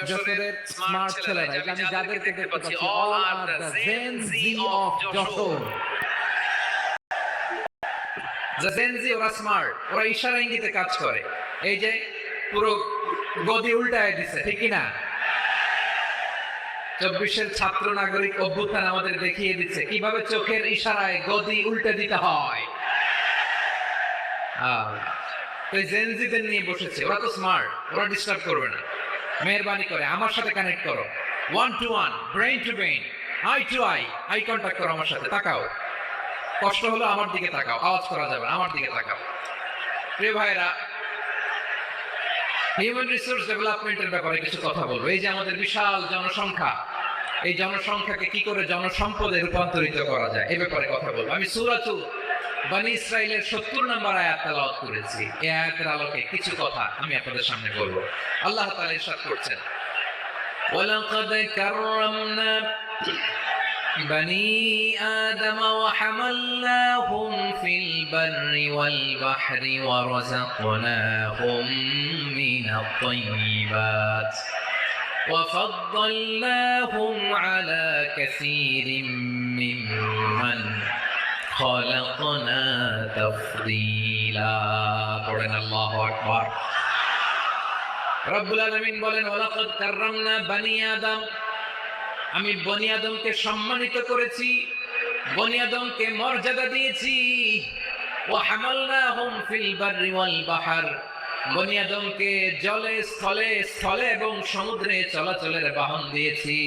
যশোরের স্মার্ট ছেলেরা, আমি যাদেরকে দেখতে পাচ্ছি, all are the Gen Z of Jessore. Gen Z ওরা স্মার্ট, ওরা ইশারা ইঙ্গিতে কাজ করে। এই যে পুরো গদি উল্টায় দিছে, ঠিক কি না? 24-এর ছাত্র নাগরিক অভ্যুত্থান আমাদের দেখিয়ে দিচ্ছে কিভাবে চোখের ইশারায় গদি উল্টে দিতে হয়। Gen Z দের নিয়ে বসেছে, ওরা তো স্মার্ট, ওরা ডিস্টার্ব করবে না। মেহরবানি করে আমার সাথে কানেক্ট করো, 1 to 1, brain to brain, eye to eye contact করো আমার সাথে। তাকাও, কষ্ট হলো আমার দিকে তাকাও, আওয়াজ করা যাবে না, আমার দিকে তাকাও। প্রিয় ভাইরা, হিউম্যান রিসোর্স ডেভেলপমেন্টের ব্যাপারে কিছু কথা বলবো। এই যে আমাদের বিশাল জনসংখ্যা, এই জনসংখ্যাকে কি করে জনসম্পদে রূপান্তরিত করা যায় এই ব্যাপারে কথা বলবো। আমি সূরাতুল বনী ইসরাইলের 70 নম্বর আয়াত তেলাওয়াত করেছি। এই আয়াতের আলোকে কিছু কথা আমি আপনাদের সামনে বলবো। আল্লাহ তাআলা ইরশাদ করছেন, ওয়ালাকাদ কাররামনা বনী আদম ওয়া হামালনাহুম ফিল বাররি ওয়াল বাহরি ওয়া রাযাকনাহুম মিনাত তাইয়্যিবাত ওয়া ফাদ্দালনাহুম আলা কাসীরিম মিম্মান খালাকনা তাফদীলা। পড়েন আল্লাহু আকবার। রব্বুল আলামিন বলেন, ওয়ালাকাদ কাররামনা বনী আদম, আমি বনী আদমকে সম্মানিত করেছি, বনী আদমকে মর্যাদা দিয়েছি। ওয়া হামালনাহুম ফিল বাররি ওয়াল বাহর, বনী আদমকে জলে স্থলে স্থলে এবং সমুদ্রে চলাচলের বাহন দিয়েছি।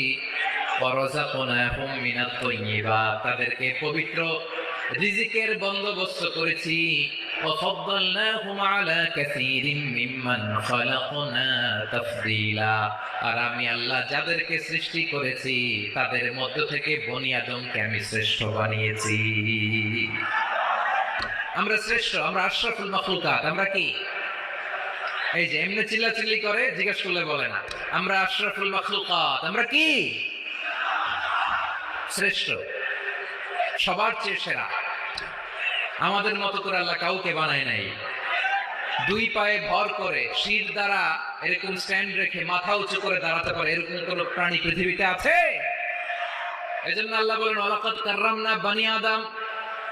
ওয়া রাযাকনাহুম মিনাত তাইয়্যিবাত, তাদেরকে পবিত্র রিজিকের বন্দোবস্ত করেছি। ওয়া ফাদ্দালনাহুম আলা কাসীরিম মিম্মান খালাকনা তাফদীলা, আর আমি আল্লাহ যাদেরকে সৃষ্টি করেছি তাদের মধ্য থেকে বনী আদমকে আমি শ্রেষ্ঠ বানিয়েছি। আমরা শ্রেষ্ঠ, আমরা আশরাফুল মাখলুকাত। আমরা কি? এই যে এমনি চিল্লাচিল্লি করে জিজ্ঞেস করলে বলে না, আমরা আশরাফুল মাখলুকাত। আমরা কি? শ্রেষ্ঠ, সবার চেয়ে সেরা। আমাদের মতো করে আল্লাহ কাউকে বানায় নাই। দুই পায়ে ভর করে শির দ্বারা এরকম স্ট্যান্ড রেখে মাথা উঁচু করে দাঁড়াতে পারে এরকম কোন প্রাণী পৃথিবীতে আছে? এজন্য আল্লাহ বলেন, ওয়ালাকাদ কাররামনা বনী আদম,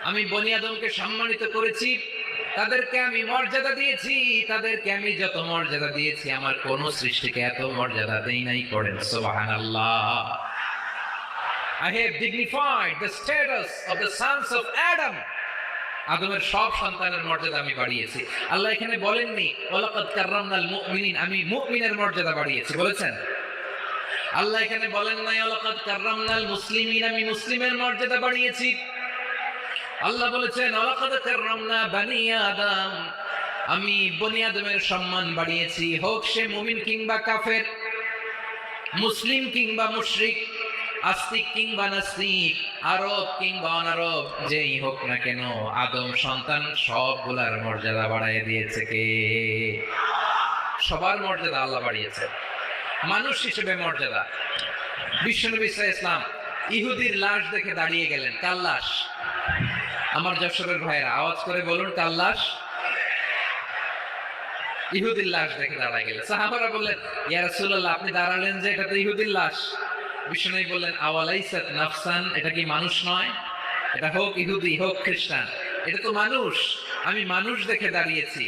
আমি বনী আদমকে সম্মানিত করেছি, তাদেরকে আমি মর্যাদা দিয়েছি। তাদেরকে আমি যত মর্যাদা দিয়েছি আমার কোন সৃষ্টিকে এত মর্যাদা দেই নাই। পড়েন সুবহানাল্লাহ। I have dignified the status of the sons of Adam. আদমের সব সন্তানের মর্যাদা আমি বাড়িয়েছি। আল্লাহ এখানে বলেননি ওয়ালাকাদ কাররামনাল মুমিনিন, আমি মুমিনের মর্যাদা বাড়িয়েছি, বলেছেন? আল্লাহ এখানে বলেন না ওয়ালাকাদ কাররামনাল মুসলিমিন, আমি মুসলিমের মর্যাদা বাড়িয়েছি। আল্লাহ বলেছেন ওয়ালাকাদ কাররামনা বনী আদম, আমি বনী আদমের সম্মান বাড়িয়েছি। হোক সে মুমিন কিংবা কাফের, মুসলিম কিংবা মুশরিক, আস্তিক কিংবা নাস্তিক, আরব কিংবা অনারব, যেই হোক না কেন আদম সন্তান সবগুলার মর্যাদা বাড়ায় দিয়েছে কে? সবার মর্যাদা আল্লাহ বাড়িয়েছে। মানুষ হিসেবে মর্যাদা, বিশ্বনবী সাল্লাল্লাহু আলাইহি ওয়াসাল্লাম ইহুদির লাশ দেখে দাঁড়িয়ে গেলেন। কার লাশ? আমার যশোরের ভাইরা আওয়াজ করে বলুন, কার লাশ? ইহুদির লাশ দেখে দাঁড়ায় গেলেন। সাহাবারা বললেন, ইয়া রাসূলুল্লাহ, আপনি দাঁড়ালেন যে, এটা তো ইহুদির লাশ। বিষ্ণু বললেন, আওয়ালাইসাত নাফসান, এটা কি মানুষ নয়? এটা হোক ইহুদি হোক খ্রিস্টান, এটা তো মানুষ। আমি মানুষ দেখে দাঁড়িয়েছি।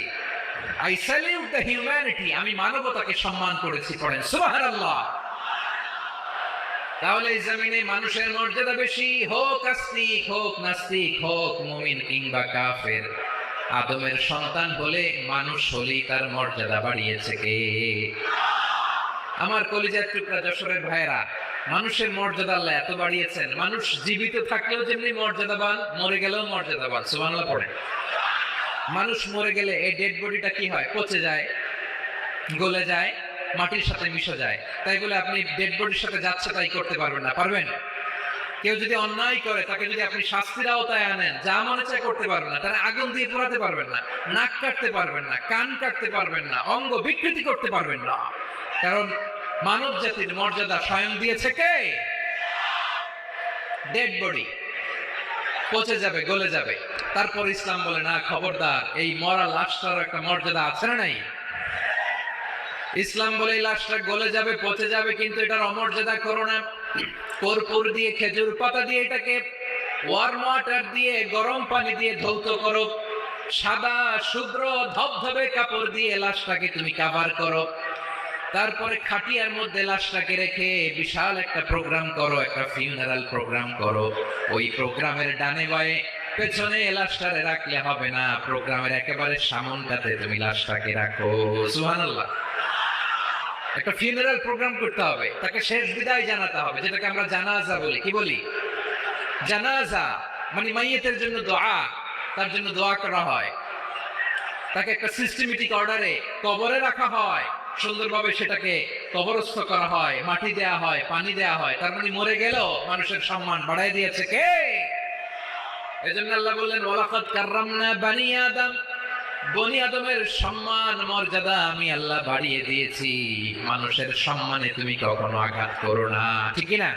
আই স্যালিউট দ্য হিউম্যানিটি, আমি মানবতাকে সম্মান করেছি। পড়েন সুবহানাল্লাহ। তাহলে এই জমিনে মানুষের মর্যাদা বেশি, হোক আস্তিক হোক নাস্তিক, হোক মুমিন কিংবা কাফের। আদমের সন্তান বলে মানুষ হলেই তার মর্যাদা বাড়িয়েছে কে? আমার কলিজার টুকরা যশোরের ভাইরা, মানুষের মর্যাদা আল্লাহ এত বাড়িয়েছেন, মানুষ জীবিত থাকলেও যেমনি মর্যাদাবান, মরে গেলেও মর্যাদাবান। সুবহানাল্লাহ পড়ে। মানুষ মরে গেলে এই ডেড বডিটা কি হয়? পচে যায়, গলে যায়, মাটির সাথে মিশে যায়। তাই বলে আপনি ডেড বডির সাথে যাচ্ছে তাই করতে পারবেন না। পারবেন? কেউ যদি অন্যায় করে তাকে যদি আপনি শাস্তির আওতায় আনেন, যা মনে চায় করতে পারবেন না। তারা আগুন দিয়ে পোড়াতে পারবেন না, নাক কাটতে পারবেন না, কান কাটতে পারবেন না, অঙ্গ বিকৃতি করতে পারবেন না। কারণ মানব জাতির মর্যাদা স্বয়ং দিয়েছে কে? ডেড বডি, পচে যাবে, গলে যাবে। তারপর ইসলাম বলে না, খবরদার, এই মরা লাশটার একটা মর্যাদা আছে না নাই? ইসলাম বলে এই লাশটা গলে যাবে, পচে যাবে, কিন্তু এটার অমর্যাদা করো না। কর্পূর দিয়ে, খেজুর পাতা দিয়ে এটাকে ওয়ার্ম ওয়াটার দিয়ে, গরম পানি দিয়ে ধৌত করো, সাদা শুভ্র ধবধবে কাপড় দিয়ে লাশটাকে তুমি কভার করো, তারপরে খাটিয়ার মধ্যে লাশটাকে রেখে বিশাল একটা প্রোগ্রাম করো, একটা ফিউনারাল প্রোগ্রাম করো। ওই প্রোগ্রামের ডানে বায়ে পেছনে লাশটারে রাখলে হবে না, প্রোগ্রামের একেবারে সামনটাতে তুমি লাশটাকে রাখো। সুবহানাল্লাহ। একটা ফিউনারাল প্রোগ্রাম করতে হবে, তাকে শেষ বিদায় জানাতে হবে, যেটাকে আমরা জানাজা বলি। কি বলি? জানাজা মানে মাইয়িতের জন্য দোয়া, তার জন্য দোয়া করা হয়, তাকে একটা সিস্টেমেটিক অর্ডারে কবরে রাখা হয়, সুন্দরভাবে সেটাকে কবরস্থ করা হয়, মাটি দেয়া হয়, পানি দেয়া হয়। তার মানে মরে গেলেও মানুষের সম্মান বাড়াই দিয়েছে কে? এজন্য আল্লাহ বললেন ওয়ালাকাদ কাররামনা বানি আদম, বনি আদমের সম্মান মর্যাদা আমি আল্লাহ বাড়িয়ে দিয়েছি। মানুষের সম্মানে তুমি কখনো আঘাত করো না, ঠিক কি না?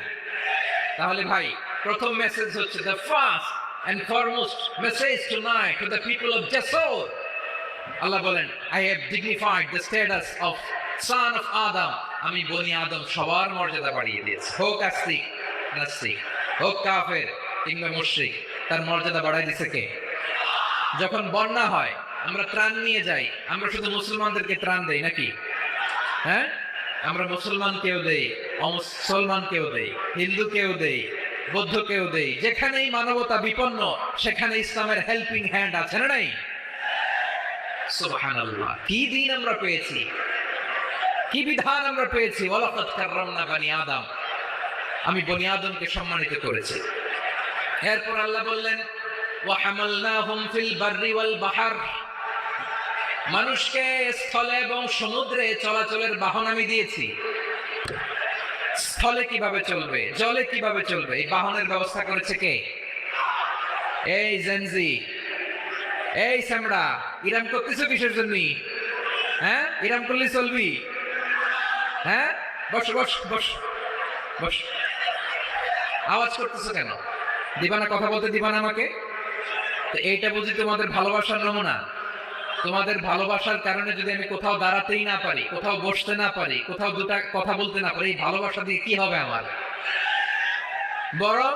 তাহলে ভাই, প্রথম মেসেজ হচ্ছে, the first and foremost message tonight to the people of Jasor, আল্লাহ বলেন, I have dignified the status of son of Adam, আমি বনি আদম সবার মর্যাদা বাড়িয়ে দিয়েছি। হোক আস্তিক নাস্তিক, হোক কাফের কিংবা মুশরিক, তার মর্যাদা বাড়াই দিছে কে? যখন বন্যা হয়, আমরা ত্রাণ নিয়ে যাই, আমরা শুধু মুসলমানদেরকে ত্রাণ দেই নাকি? হ্যাঁ, আমরা মুসলমানকেও দেই, অমুসলমানকেও দেই, হিন্দুকেও দেই, বৌদ্ধকেও দেই। যেখানেই মানবতা বিপন্ন, সেখানে ইসলামের হেল্পিং হ্যান্ড আছে না নাই? সুবহানাল্লাহ। কি দিন আমরা পেয়েছি, কি বিধান আমরা পেয়েছি। ওয়ালাকাদ কাররামনা বানি আদম, আমি বনি আদমকে সম্মানিত করেছি। এরপর আল্লাহ বললেন ওয়া হামালনাহুম ফিল বাররি ওয়াল বাহর, মানুষকে স্থলে এবং সমুদ্রে চলাচলের বাহন আমি দিয়েছি। স্থলে কিভাবে চলবে, জলে কিভাবে চলবে, এই বাহনের ব্যবস্থা করেছে কে? এই জেনজি, এই সামড়া, ইরাম করতেছো কিসের জন্য? হ্যাঁ, ইরাম করলে চলবি? হ্যাঁ, বস বস বস বস। আওয়াজ করতেছো কেন? দিবা না, কথা বলতে দিবা না আমাকে? তো এইটা বুঝি তোমাদের ভালোবাসার নমুনা। তোমাদের ভালোবাসার কারণে যদি আমি কোথাও দাঁড়াতেই না পারি, কোথাও বসতে না পারি, কোথাও দুটা কথা বলতে না পারি, এই ভালোবাসা দিয়ে কি হবে আমার? বরং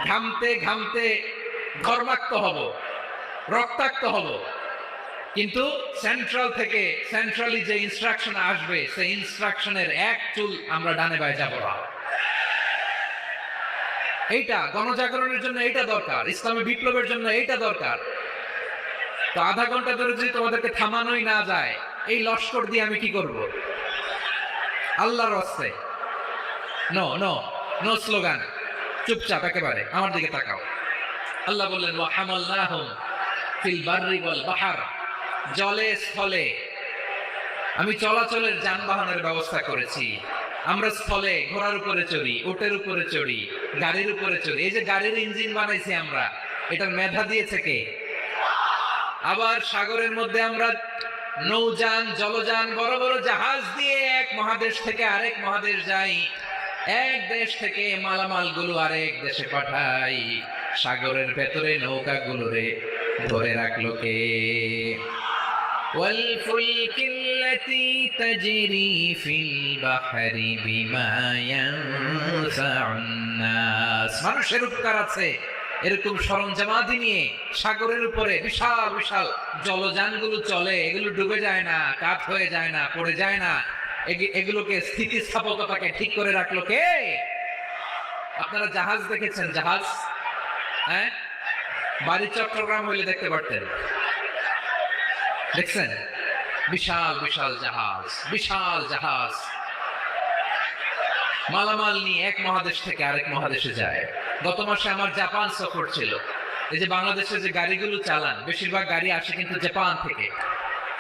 ঘামতে ঘামতে ঘর্মাক্ত হব, রক্তাক্ত হব। কিন্তু সেন্ট্রাল থেকে, সেন্ট্রালি যে ইনস্ট্রাকশন আসবে, সেই ইনস্ট্রাকশনের এক চুল আমরা ডানে বায়ে যাব না। এইটা গণজাগরণের জন্য এইটা দরকার, ইসলামী বিপ্লবের জন্য এইটা দরকার। তো আধা ঘন্টা ধরে যদি তোমাদেরকে থামানোই না যায়, এই লস্কর দিয়ে আমি কি করব? আল্লাহর রাস্তে নো নো নো স্লোগান, চুপচাপ একেবারে আমার দিকে তাকাও। আল্লাহ বললেন ওয়া হামালনাহুম ফিল বাররি ওয়াল বাহর, জলে স্থলে আমি চলাচলের যানবাহনের ব্যবস্থা করেছি। আমরা স্থলে ঘোড়ার উপরে চড়ি, উটের উপরে চড়ি, গাড়ির উপরে চড়ি। এই যে গাড়ির ইঞ্জিন বানাইছি আমরা, এটার মেধা দিয়েছে কে? আবার সাগরের মধ্যে আমরা নৌযান, জলযান, বড় বড় জাহাজ দিয়ে এক মহাদেশ থেকে আরেক মহাদেশ যাই, এক দেশ থেকে মালামাল গুলো আরেক দেশে পাঠাই। সাগরের ভেতরে নৌকাগুলোরে ধরে রাখলো কে? والفلك التي تجري في البحر بما ينفع الناس, মানুষের উপকার আছে এরকম সরঞ্জামাদি নিয়ে সাগরের উপরে বিশাল বিশাল জলযানগুলো চলে। এগুলো ডুবে যায় না, কাত হয়ে যায় না, পড়ে যায় না। এগুলোকে স্থিতিস্থাপকতাকে ঠিক করে রাখলো কে? আপনারা জাহাজ দেখেছেন? জাহাজ, হ্যাঁ, বাড়ি চট্টগ্রাম হইলে দেখতে পারতেন, দেখছেন? বিশাল বিশাল জাহাজ, বিশাল জাহাজ মালামাল নিয়ে এক মহাদেশ থেকে আরেক মহাদেশে যায়। গত মাসে আমার জাপান সফর ছিল। এই যে বাংলাদেশে যে গাড়িগুলো চালান, বেশিরভাগ গাড়ি আসে কিন্তু জাপান থেকে।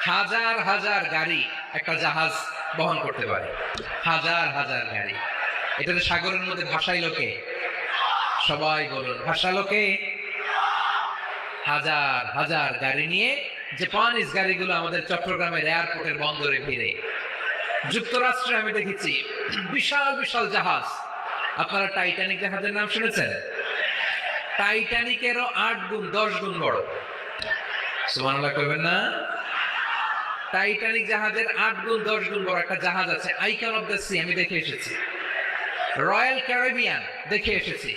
হাজার হাজার গাড়ি একটা জাহাজ বহন করতে পারে, হাজার হাজার গাড়ি। এটা সাগরের মধ্যে ভাসাইলো কে? সবাই বলুন, ভাসালো কে? হাজার হাজার গাড়ি নিয়ে জাপানিজ গাড়িগুলো আমাদের চট্টগ্রামের এয়ারপোর্টের বন্দরে ভিড়ে। যুক্তরাষ্ট্রে আমি দেখেছি বিশাল বিশাল জাহাজ। আপনারা টাইটানিক জাহাজের নাম শুনেছেন? টাইটানিকেরও 8 গুণ 10 গুণ বড়। সুবহানাল্লাহ কইবেন না? টাইটানিক জাহাজের 8 গুণ 10 গুণ বড় একটা জাহাজ আছে, আইকন অফ দ্য সি, আমি দেখে এসেছি। রয়্যাল ক্যারিবিয়ান দেখে এসেছি।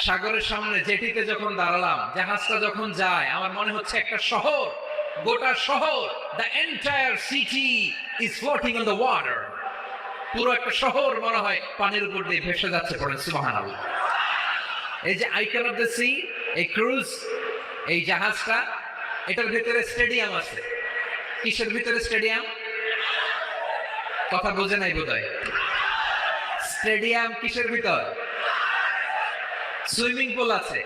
সাগরের সামনে জেটিতে যখন দাঁড়ালাম, জাহাজটা যখন যায়, আমার মনে হচ্ছে একটা শহর, গোটা শহর, the entire city is floating on the water. পুরো একটা শহর মনে হয় পানির উপর দিয়ে ভেসে যাচ্ছে। পড়েন সুবহানাল্লাহ। এই যে আইকন অফ দ্য সি, এই ক্রুজ, এই জাহাজটা, এটার ভিতরে স্টেডিয়াম আছে। কিসের ভিতরে স্টেডিয়াম? কথা বোঝে নাই বোধহয়। স্টেডিয়াম কিসের ভিতর? সুইমিং পুল আছে,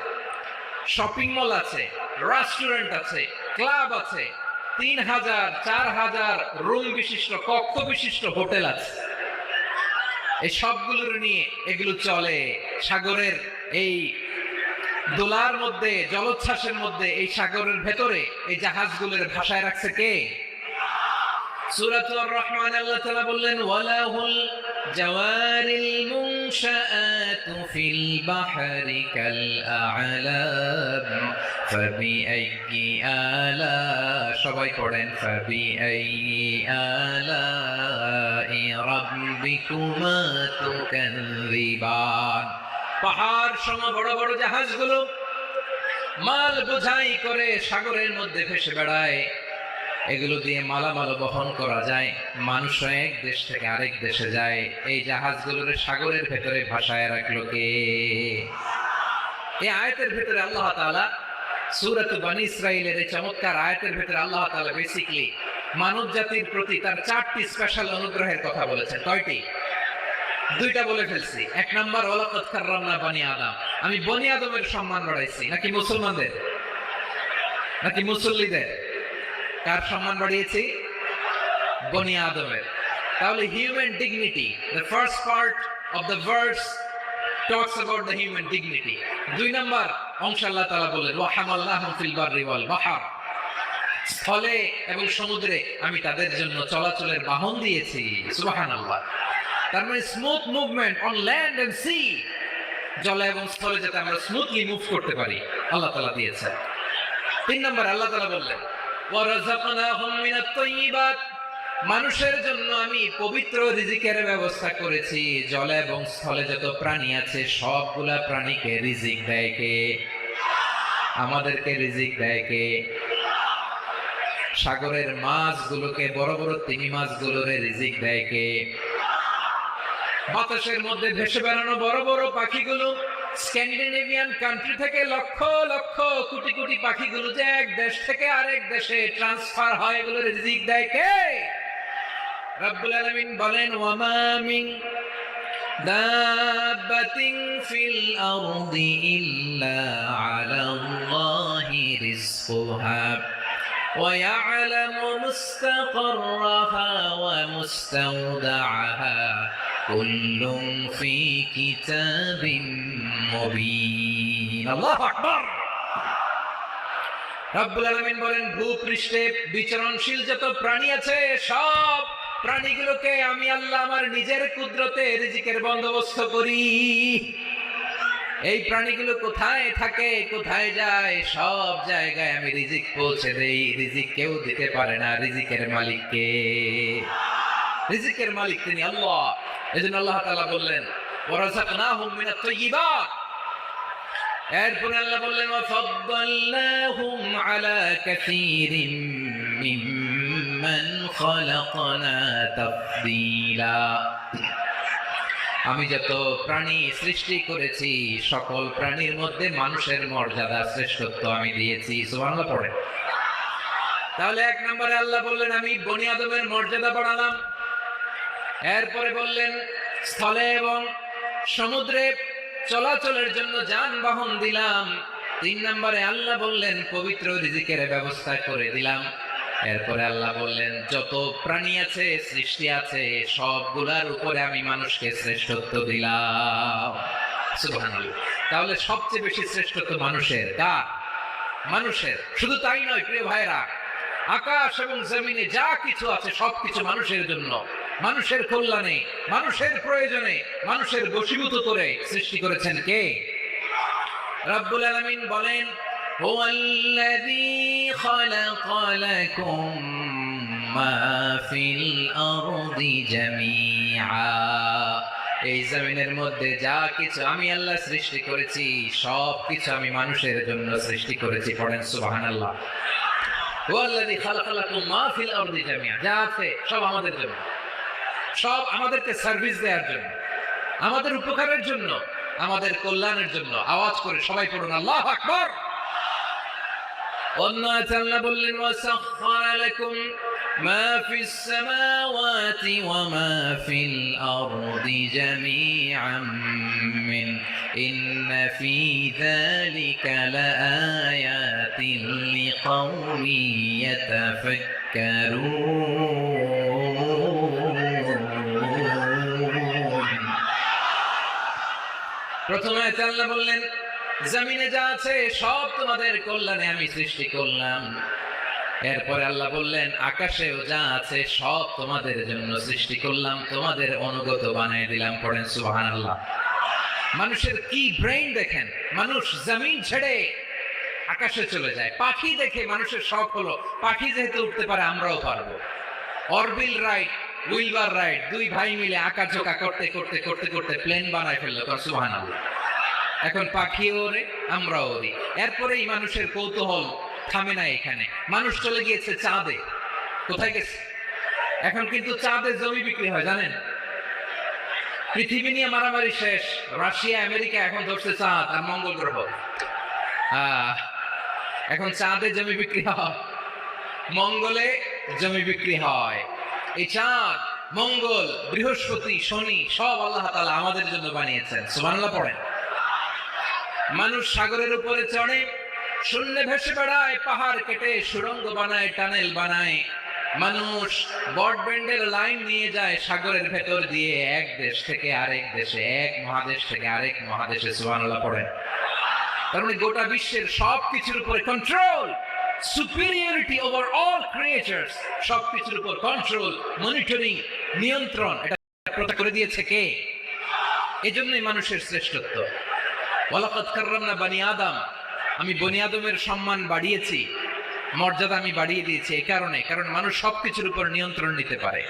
শপিং মল আছে, রেস্টুরেন্ট আছে, ক্লাব আছে, 3000 4000 রুম বিশিষ্ট, কক্ষ বিশিষ্ট হোটেল আছে। এই সবগুলোর নিয়ে এগুলো চলে সাগরের এই দোলার মধ্যে, জলোচ্ছ্বাসের মধ্যে, এই সাগরের ভেতরে এই জাহাজগুলোর ভাষায় রাখছে কে? সূরাতুর রহমান আল্লাহ তাআলা বললেন, ওয়ালাহুল জাওয়ারিল মুনশাআতু ফিল বাহরি কাল আ'লাম ফাবিআইয়ি আলা, সবাই পড়েন, ফাবিআইয়ি আলাই রাব্বিকুমা তুকাযযিবান। পাহাড় সম বড় বড় জাহাজগুলো মাল বোঝাই করে সাগরের মধ্যে ভেসে বেড়ায়। এগুলো দিয়ে মালামাল বহন করা যায়, মানুষ এক দেশ থেকে আরেক দেশে যায়। এই জাহাজগুলোর সাগরের ভেতরে ভাসায় রাখলো কে? এই আয়াতের ভিতরে আল্লাহ তাআলা সূরাত বনী ইসরাঈলের এই চমৎকার আয়াতের ভিতরে আল্লাহ তাআলা বেসিক্যালি মানব জাতির প্রতি তার 4টি স্পেশাল অনুগ্রহের কথা বলেছেন। কয়টি? 2টা বলে ফেলছি। 1 নাম্বার, ওয়ালাকাদ কাররামনা বনী আদম, আমি বনী আদমের সম্মান বাড়াইছি। নাকি মুসলমানদের? নাকি মুসল্লিদের? কার সম্মান বাড়িয়েছি? বনী আদমের। তাহলে human dignity, the first part of the verse talks about the human dignity. 2 number অংশ আল্লাহ তাআলা বলেন, ওয়া হামালনাহুম ফিল বাররি ওয়াল বাহর, স্থলে এবং সমুদ্রে আমি তাদের জন্য চলাচলের বাহন দিয়েছি। সুবহানাল্লাহ। তার মানে smooth movement on land and sea, জলে এবং স্থলে যাতে আমরা স্মুথলি মুভ করতে পারি আল্লাহ তাআলা দিয়েছেন। 3 নাম্বার আল্লাহ তাআলা বললেন, ওয়ারাযাকনাহুম মিনাত তাইয়্যিবাত, মানুষের জন্য আমি পবিত্র রিজিকের ব্যবস্থা করেছি। জলে এবং স্থলে যত প্রাণী আছে সবগুলা প্রাণীকে রিজিক দেয় কে? আমাদেরকে রিজিক দেয় কে? সাগরের মাছগুলোকে, বড় বড় তিমি মাছগুলোরে রিজিক দেয় কে? বাতাসের মধ্যে ভেসে বেড়ানো বড় বড় পাখিগুলো, স্ক্যান্ডিনেভিয়ান কান্ট্রি থেকে লক্ষ লক্ষ কোটি কোটি পাখিগুলো যে এক দেশ থেকে আরেক দেশে ট্রান্সফার হয়, এগুলো রিজিক দেয় কে? রব্বুল আলামিন বলেন, ওয়ামা মিন দাব্বাতিন ফিল আরদি ইল্লা আলাল্লাহি রিজকুহা ওয়া ইয়ালামু মুস্তাকাররাহা ওয়া মুস্তাওদাআহা কুল্লুম ফি কিতাবিন মুবিন। আল্লাহু আকবার। রব্বুল আলামিন বলেন, ভূপৃষ্ঠে বিচরণশীল যত প্রাণী আছে সব প্রাণীগুলোকে আমি আল্লাহ আমার নিজের কুদরতে রিজিকের বন্দোবস্ত করি। এই প্রাণীগুলো কোথায় থাকে, কোথায় যায়, সব জায়গায় আমি রিজিক পৌঁছে দেই। রিজিক কেউ দিতে পারে না, রিজিকের মালিক কে? রিজিকের মালিক তিনি আল্লাহ। এজন্য আল্লাহ তাআলা বললেন, ওয়ারাযাকনাহুম মিনাত তাইয়্যিবাত। এরপর আল্লাহ বললেন, ওয়াফাদ্দালনাহুম আলা কাসীরিম মিম্মান খালাকনা তাফদীলা। আমি যত প্রাণী সৃষ্টি করেছি সকল প্রাণীর মধ্যে মানুষের মর্যাদা, শ্রেষ্ঠত্ব আমি দিয়েছি। সুবহানাল্লাহ পড়েন। তাহলে 1 নম্বরে আল্লাহ বললেন, আমি বনী আদমের মর্যাদা বাড়ালাম। এরপরে বললেন, স্থলে এবং সমুদ্রে চলাচলের জন্য যানবাহন দিলাম। 3 নম্বরে আল্লাহ বললেন, পবিত্র রিজিকের ব্যবস্থা করে দিলাম। এরপরে আল্লাহ বললেন, যত প্রাণী আছে, সৃষ্টি আছে, সবগুলার উপরে আমি মানুষকে শ্রেষ্ঠত্ব দিলাম। সুবহানাল্লাহ। তাহলে সবচেয়ে বেশি শ্রেষ্ঠত্ব মানুষের। কার? মানুষের। শুধু তাই নয় প্রিয় ভাইরা, আকাশ এবং জমিনে যা কিছু আছে সবকিছু মানুষের জন্য, মানুষের কল্যাণে, মানুষের প্রয়োজনে, মানুষের বশীভূত করে সৃষ্টি করেছেন কে? রব্বুল আলামিন বলেন, হুয়াল্লাযী খালাকা লাকুম মা ফিল আরদি জামিআ। এই জমিনের মধ্যে যা কিছু আমি আল্লাহ সৃষ্টি করেছি, সব কিছু আমি মানুষের জন্য সৃষ্টি করেছি। পড়েন সুবহানাল্লাহ। হুয়াল্লাযী খালাকা লাকুম মা ফিল আরদি জামিআ, যা আছে সব আমাদের জন্য, সব আমাদেরকে সার্ভিস দেওয়ার জন্য, আমাদের উপকারের জন্য, আমাদের কল্যাণের জন্য। আওয়াজ করে সবাই পড়ুন আল্লাহু আকবার। অন্য আয়াতে আল্লাহ বললেন, ওয়াসাখখারা লাকুম মা ফিস সামাওয়াতি ওয়া মা ফিল আরদি জামিআন মিন ইন্না ফি যালিকা লাআয়াতিন লিকাওমিন ইয়াতাফাক্কারুন। প্রথমে আল্লাহ বললেন, জমিনে যা আছে সব তোমাদের কল্যাণে আমি সৃষ্টি করলাম। এরপরে আল্লাহ বললেন, আকাশেও যা আছে সব তোমাদের জন্য সৃষ্টি করলাম, তোমাদের অনুগত বানিয়ে দিলাম। পড়েন সুবহানাল্লাহ। মানুষের কি ব্রেইন দেখেন, মানুষ জমিন ছেড়ে আকাশে চলে যায়। পাখি দেখে মানুষের শখ হলো, পাখি যেহেতু উঠতে পারে আমরাও পারবো। অরবিল রাইট, উইলবার রাইট, দুই ভাই মিলে আঁকাঝোঁকা করতে করতে করতে করতে প্লেন বানায় ফেললো। সুবহানাল্লাহ। এখন পাখিও ওরে, আমরাও ওরি। এরপরেই মানুষের কৌতূহল থামে না এখানে। মানুষ চলে গিয়েছে চাঁদে। কোথায় গেছে? এখন কিন্তু চাঁদে জমি বিক্রি হয়, জানেন? পৃথিবী নিয়ে মারামারি শেষ। রাশিয়া আমেরিকা এখন ধরছে চাঁদ আর মঙ্গল গ্রহ। এখন চাঁদে জমি বিক্রি হয়, মঙ্গলে জমি বিক্রি হয়। এই চাঁদ, মঙ্গল, বৃহস্পতি, শনি সব আল্লাহ তাআলা আমাদের জন্য বানিয়েছেন। সুবহানাল্লাহ পড়েন। মানুষ সাগরের উপরে চড়ে, শূন্যে ভেসে বেড়ায়, পাহাড় কেটে সুড়ঙ্গ বানায়, টানেল বানায়। মানুষ ব্রডব্যান্ডের লাইন নিয়ে যায় সাগরের ভেতর দিয়ে, এক দেশ থেকে আরেক দেশে, এক মহাদেশ থেকে আরেক মহাদেশে। সুবহানাল্লাহ পড়েন। তার মানে গোটা বিশ্বের সবকিছুর উপরে control, superiority over all creatures, সবকিছুর উপর কন্ট্রোল, মনিটরিং, নিয়ন্ত্রণ, এটা প্রদান করে দিয়েছে কে? এজন্যই মানুষের শ্রেষ্ঠত্ব। ওয়ালাকাদ কাররামনা বানি আদম, আমি বনি আদমের সম্মান বাড়িয়েছি, মর্যাদা আমি বাড়িয়ে দিয়েছি এই কারণে, কারণ মানুষ সবকিছুর উপর নিয়ন্ত্রণ নিতে পারে।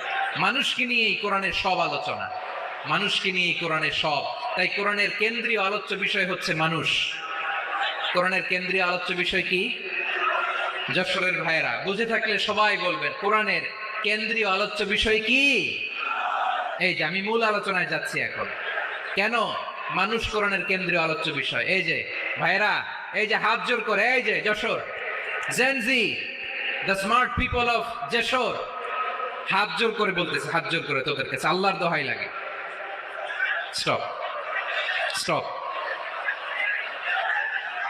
মানুষকে নিয়ে এই কোরআনের সব আলোচনা, মানুষকে নিয়ে এই কোরআনের সব। তাই কোরআনের কেন্দ্রীয় আলোচ্য বিষয় হচ্ছে মানুষ। কোরআনের কেন্দ্রীয় আলোচ্য বিষয় কি? যশোরের ভাইয়েরা বুঝে থাকলে সবাই বলবেন, কোরআনের কেন্দ্রীয় আলোচ্য বিষয় কি? এই যে আমি মূল আলোচনায় যাচ্ছি এখন। কেন মানুষ কোরআনের কেন্দ্রীয় আলোচ্য বিষয়? এই যে ভাইয়েরা, এই যে হাত জোর করে, এই যে Jessore Gen Z, the smart people of Jessore, হাত জোর করে বলতেছে, হাত জোর করে তোদের কাছে আল্লাহর দোহাই লাগে, স্টপ স্টপ।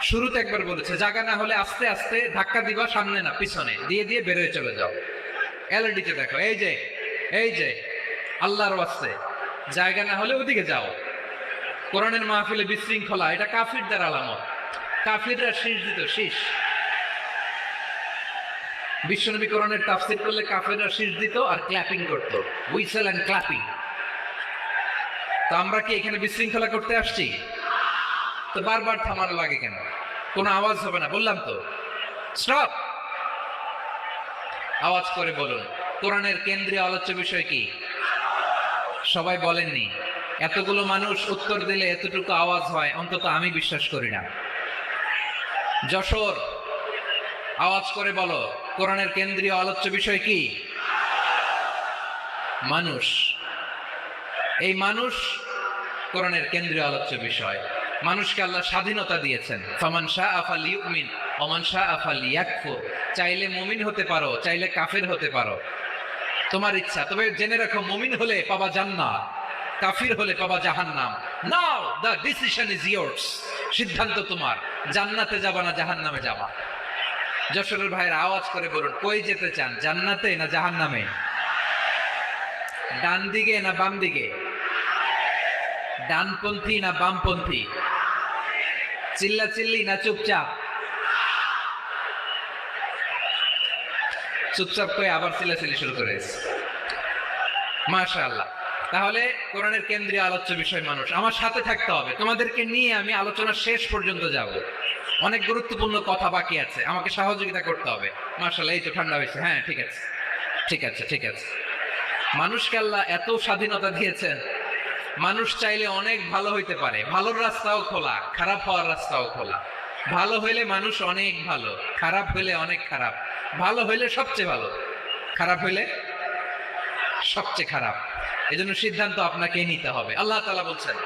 শুরুতে একবার বলেছে, জায়গা না হলে আস্তে আস্তে ধাক্কা দিবা, সামনে না পিছনে, দিয়ে দিয়ে বেরোয় চলে যাও। এলইডিতে দেখো, এই যে এই যে আল্লাহর ওয়াস্তে জায়গা না হলে ওদিকে যাও। কোরআনের মাহফিলে বিশৃঙ্খলা, এটা কাফিরদের আলামত। কাফিররা শীষ দিত, শীষ। বিশ্বনবী কোরআনের তাফসীর করলে কাফিররা শীষ দিত আর ক্ল্যাপিং করত, হুইসেল এন্ড ক্ল্যাপিং। তো আমরা কি এখানে বিশৃঙ্খলা করতে আসছি? তো বারবার থামানো লাগে কেন? কোনো আওয়াজ হবে না, বললাম তো, স্টপ। আওয়াজ করে বলুন, কোরআনের কেন্দ্রীয় আলোচ্য বিষয় কি? সবাই বলেননি। এতগুলো মানুষ উত্তর দিলে এতটুকু আওয়াজ হয়, অন্তত আমি বিশ্বাস করি না। যশোর, আওয়াজ করে বলো, কোরআনের কেন্দ্রীয় আলোচ্য বিষয় কি? মানুষ। এই মানুষ কোরআনের কেন্দ্রীয় আলোচ্য বিষয়। মানুষকে আল্লাহ স্বাধীনতা দিয়েছেন। ফামান শাআ ফালিউমিন ওয়া মান শাআ ফালিয়াকফুর। চাইলে মুমিন হতে পারো, চাইলে কাফের হতে পারো, তোমার ইচ্ছা। তবে জেনে রাখো, মুমিন হলে পাবা জান্নাত, কাফির হলে পাবা জাহান্নাম। নাও দ্য ডিসিশন ইজ ইয়ার্স। সিদ্ধান্ত তোমার, জান্নাতে যাবা না জাহান্নামে যাবা। যশোরের ভাইয়ের আওয়াজ করে বলুন, কই যেতে চান, জান্নাতে না জাহান্নামে? ডান দিকে না বাম দিকে? ডানপন্থী না বামপন্থী? চিল্লা চিল্লি না চুপচাপ? চুপচাপ করে আবার চিল্লাচিল্লি শুরু করেছে। মাশাআল্লাহ। তাহলে কোরআনের কেন্দ্রীয় আলোচ্য বিষয় মানুষ। আমার সাথে থাকতে হবে, তোমাদেরকে নিয়ে আমি আলোচনা শেষ পর্যন্ত যাব। অনেক গুরুত্বপূর্ণ কথা বাকি আছে, আমাকে সহযোগিতা করতে হবে। মাশাআল্লাহ, এই তো ঠান্ডা হয়েছে। হ্যাঁ, ঠিক আছে ঠিক আছে ঠিক আছে। মানুষকে আল্লাহ এত স্বাধীনতা দিয়েছেন, মানুষ চাইলে অনেক ভালো হইতে পারে। ভালোর রাস্তাও খোলা, খারাপ হওয়ার রাস্তাও খোলা। ভালো হইলে মানুষ অনেক ভালো, খারাপ হইলে অনেক খারাপ। ভালো হইলে সবচেয়ে ভালো, খারাপ হইলে সবচেয়ে খারাপ। এজন্য সিদ্ধান্ত আপনাকেই নিতে হবে। আল্লাহ তাআলা বলছেন,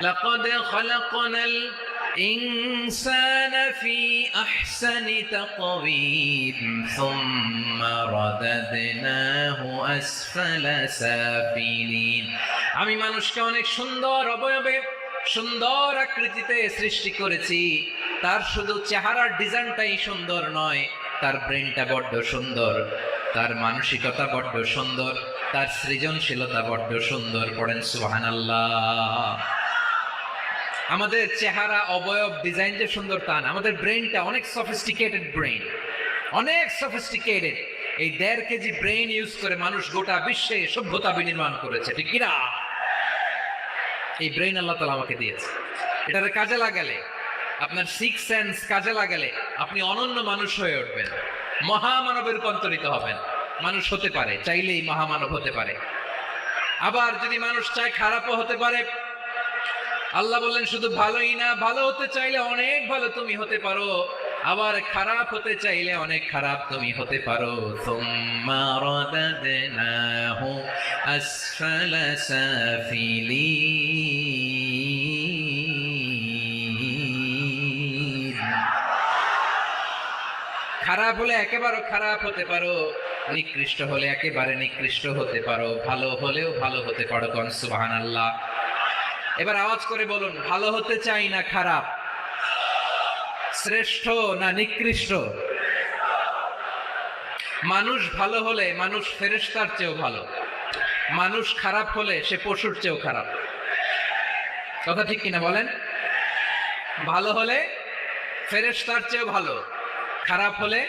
লাকাদ খালাকনাল ইনসানা ফি আহসানি তাকওয়িম সুম্মা রাদাদনাহু আসফালা সাফিলিন। আমি মানুষকে অনেক সুন্দর অবয়বে, সুন্দর আকৃতিতে সৃষ্টি করেছি। তার শুধু চেহারার ডিজাইনটাই সুন্দর নয়, তার ব্রেনটা বড্ড সুন্দর, তার মানসিকতা বড্ড সুন্দর, তার সৃজনশীলতা বড্ড সুন্দর। পড়েন সুবহানাল্লাহ। আমাদের চেহারা, অবয়ব, ডিজাইন যে সুন্দর তা না, আমাদের ব্রেনটা অনেক সফিস্টিকেটেড ব্রেন, অনেক সফিস্টিকেটেড। এই 1.5 কেজি ব্রেন ইউজ করে মানুষ গোটা বিশ্বে সভ্যতা বিনির্মাণ করেছে, ঠিক কিনা? এই ব্রেন আল্লাহ তাআলা আমাকে দিয়েছে। এটার কাজে লাগালে, আপনার 6 সেন্স কাজে লাগালে আপনি অনন্য মানুষ হয়ে উঠবেন, মহামানবে রূপান্তরিত হবেন। মানুষ হতে পারে, চাইলেই মহামানব হতে পারে। আবার যদি মানুষ চায় খারাপও হতে পারে। আল্লাহ বললেন শুধু ভালোই না, ভালো হতে চাইলে অনেক ভালো তুমি হতে পারো, আবার খারাপ হতে চাইলে অনেক খারাপ তুমি হতে পারো। সুম্মা রাদাদনাহু আসফালা সাফিলিন। খারাপ হলে একেবারে খারাপ হতে পারো, নিকৃষ্ট হলে একেবারে নিকৃষ্ট হতে পারো, ভালো হলেও ভালো হতে পারো। কোন সুবহানাল্লাহ। এবার আওয়াজ করে বলুন, ভালো হতে চাই না খারাপ? শ্রেষ্ঠ না নিকৃষ্ট? মানুষ ভালো হলে মানুষ ফেরেশতার চেয়েও ভালো, মানুষ খারাপ হলে সে পশুর চেয়েও খারাপ। কথা ঠিক কিনা বলেন? ভালো হলে ফেরেশতার চেয়েও ভালো, খারাপ হলে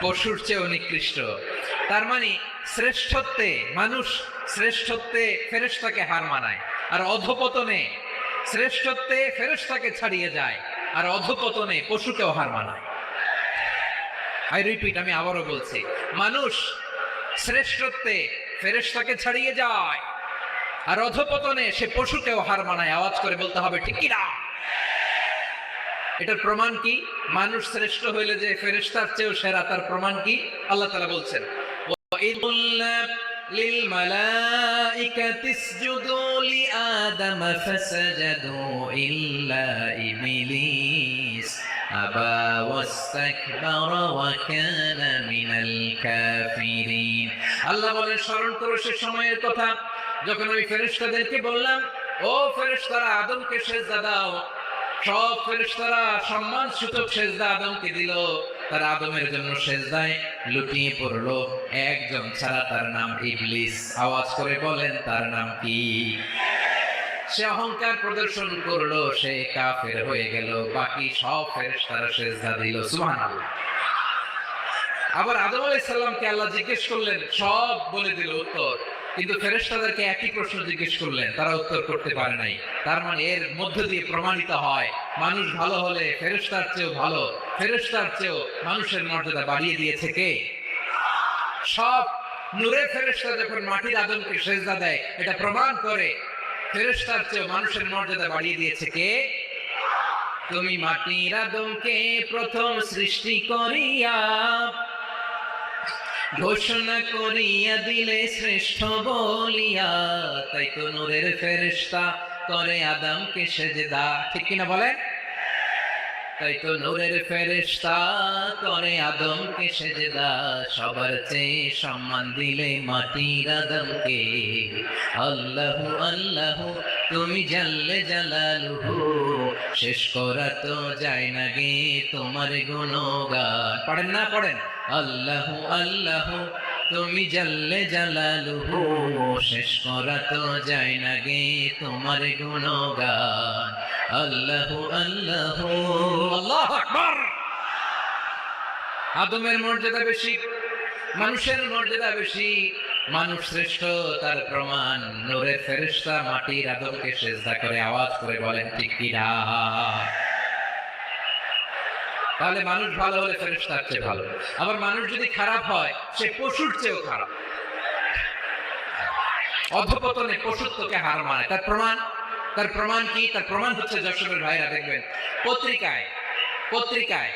পশুর চেয়েও নিকৃষ্ট। তার মানে শ্রেষ্ঠত্বে মানুষ, শ্রেষ্ঠত্বে ফেরেশতাকে হার মানায়, আর অধপতনে শ্রেষ্ঠত্বে ফেরেশতাকে ছাড়িয়ে যায়, আর অধপতনে পশুকেও হার মানায়। আই রিপিট, আমি আবারও বলছি, মানুষ শ্রেষ্ঠত্বে ফেরেশতাকে ছাড়িয়ে যায়, আর অধপতনে সে পশুকেও হার মানায়। আওয়াজ করে বলতে হবে ঠিক কি না? এটার প্রমাণ কি? মানুষ শ্রেষ্ঠ হইলে যে ফেরেশতার চেয়েও সেরা, তার প্রমাণ কি? আল্লাহ তাআলা বলছেন, للملائكة اسجدوا لآدم فسجدوا إلا إبليس أبى واستكبر وكان من الكافرين। আল্লাহ বলেন, স্মরণ করো সে সময়ের কথা যখন আমি ফেরেশতাদেরকে বললাম, ও ফেরেশতারা আদমকে সিজদা দাও। সব ফেরেশতারা সম্মান সূচক সিজদা আদমকে দিল। তারা আদমের জন্য সিজদায় লুটিয়ে পড়লো, একজন ছাড়া, তার নাম ইবলিস। আওয়াজ করে বলেন, তার নাম কি? সে অহংকার প্রদর্শন করলো, সে কাফের হয়ে গেল। বাকি সব ফেরেশতারা সিজদা দিল। সুবহানাল্লাহ। আবার আদম আলাইহিস সালামকে আল্লাহ জিজ্ঞেস করলেন, সব বলে দিল উত্তর, কিন্তু ফেরেশতাদেরকে একই প্রশ্ন জিজ্ঞেস করলেন, তারা উত্তর করতে পারে নাই। তার মানে এর মধ্য দিয়ে প্রমাণিত হয়, মানুষ ভালো হলে ফেরেশতার চেয়েও ভালো, ফেরেশতার চেয়েও মানুষের মর্যাদা বাড়িয়ে দিয়েছে কে? সব নূরের ফেরেশতা যখন মাটির আদমকে সিজদা দেয়, এটা প্রমাণ করে ফেরেশতার চেয়েও মানুষের মর্যাদা বাড়িয়ে দিয়েছে কে? তুমি মাটির আদমকে প্রথম সৃষ্টি করিয়া ঘোষণা করিয়া দিলে শ্রেষ্ঠ বলিয়া, তাই তো নূরের ফেরেশতা করে আদমকে সিজদা। ঠিক কিনা বলেন? তাই তো নূরের ফেরেশতা করে আদমকে সিজদা। সবার চেয়ে সম্মান দিলে মাটির আদমকে। আল্লাহু আল্লাহু তুমি জাল্লে জালালুহু, শেষ করা তো যায় না গে তোমার গুণগান। পড়েন না? পড়েন। আল্লাহু আল্লাহু তুমি জাল্লে জালালুহু, শেষ করা তো যায় না গে তোমার গুণগান। আল্লাহু আল্লাহু। আল্লাহু আকবার। আদমের মর্যাদা বেশি, মানুষের মর্যাদা বেশি। মানুষ শ্রেষ্ঠ তার প্রমাণ, নূরের ফেরেশতা মাটির আদমকে সেজদা করে আওয়াজ করে বলেন ঠিক কিনা। তাহলে মানুষ ভালো হলে ফেরেশতার চেয়ে ভালো, আবার মানুষ যদি খারাপ হয় সে পশুর চেয়েও খারাপ। অধপতনে পশুত্বকে হার মানে। তার প্রমাণ কি? তার প্রমাণ হচ্ছে যশোরের ভাইরা দেখবেন পত্রিকায়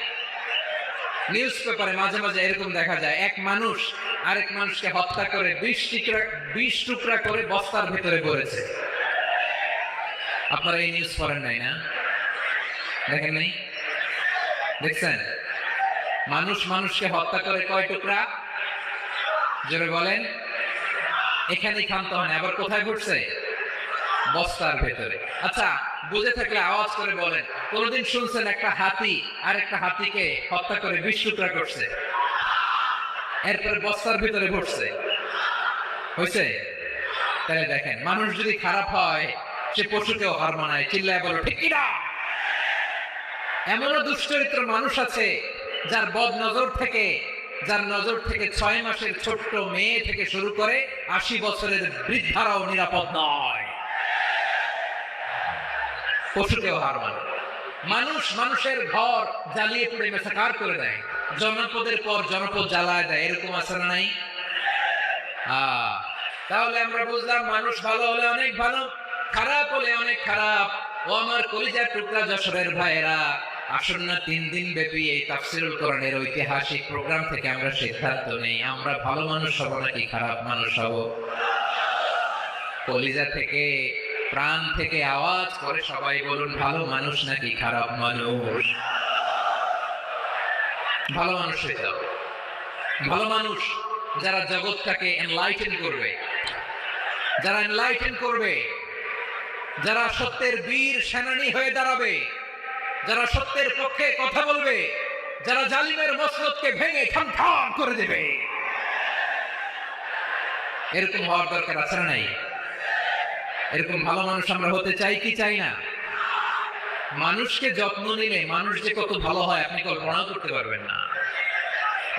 নিউজ পেপারে মাঝে মাঝে এরকম দেখা যায়, এক মানুষ আরেক মানুষকে হত্যা করে 20 টুকরা করে বস্তার ভিতরে ভরেছে। আপনারা এই নিউজ পড়েন নাই না? দেখেন নাই? দেখছেন? মানুষ মানুষকে হত্যা করে কয় টুকরা? জোরে বলেন। এখানেই ক্ষান্ত হয় না, আবার কোথায় ঘটছে? বস্তার ভেতরে। আচ্ছা, বুঝে থাকলে আওয়াজ করে বলেন, কোনদিন শুনছেন একটা হাতি আর একটা হাতিকে হত্যা করে 20 টুকরা করছে, এরপরে বস্তার ভিতরে ভরছে? হয়েছে? তাহলে দেখেন, মানুষ যদি খারাপ হয় সে পশুকেও হার মানায়। চিল্লায় বলো ঠিক কিনা। এমনও দুশ্চরিত্র মানুষ আছে যার নজর থেকে 6 মাসের ছোট্ট মেয়ে থেকে শুরু করে 80 বছরের বৃদ্ধারাও নিরাপদ নয়। পশুকেও হার মানে। মানুষ মানুষের ঘর জ্বালিয়ে পুড়ে মেসাকার করে দেয়, জনপদের পর জনপদ জ্বালায় দেয়, এরকম আছে না নাই? তাহলে আমরা বুঝলাম মানুষ ভালো হলে অনেক ভালো, খারাপ হলে অনেক খারাপ। ও আমার কলিজার টুকরা যশোরের ভাইয়েরা, আসন্ন 3 দিন ব্যাপী এই তাফসীরুল কোরআনের ঐতিহাসিক প্রোগ্রাম থেকে আমরা সিদ্ধান্ত নেই, আমরা ভালো মানুষ হব নাকি খারাপ মানুষ হব। কলিজা থেকে, প্রাণ থেকে আওয়াজ করে সবাই বলুন, ভালো মানুষ নাকি খারাপ মানুষ? ভালো মানুষ হয়ে যাও। ভালো মানুষ যারা জগৎটাকে এনলাইটেন করবে, যারা সত্যের বীর সেনানী হয়ে দাঁড়াবে, যারা সত্যের পক্ষে কথা বলবে, যারা জালিমের মসনদকে ভেঙে ঠান করে দেবে, এরকম হওয়ার দরকার আছে না নাই? এরকম ভালো মানুষ আমরা হতে চাই কি চাই না? মানুষকে যত্ন নিলে মানুষ যে কত ভালো হয় আপনি কল্পনা করতে পারবেন না।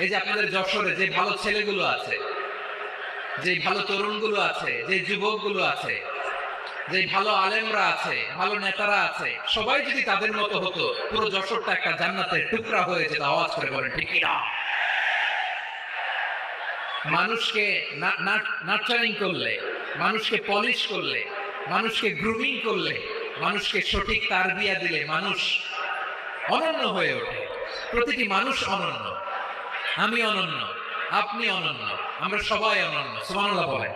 এই যে আপনাদের যশোরে যে ভালো ছেলেগুলো আছে, যে ভালো তরুণগুলো আছে, যে যুবকগুলো আছে, যে ভালো আলেমরা আছে, ভালো নেতারা আছে, সবাই যদি তাদের মতো হতো, পুরো যশোরটা একটা জান্নাতের টুকরা হয়ে যেত। আওয়াজ করে বলেন ঠিক কিনা। মানুষকে নার্চারিং করলে, মানুষকে পলিশ করলে, মানুষকে গ্রুমিং করলে, মানুষকে সঠিক তারবিয়া দিলে মানুষ অনন্য হয়ে ওঠে। প্রতিটি মানুষ অনন্য। আমি অনন্য, আপনি অনন্য, আমরা সবাই অনন্য। সুবহানাল্লাহ বলেন।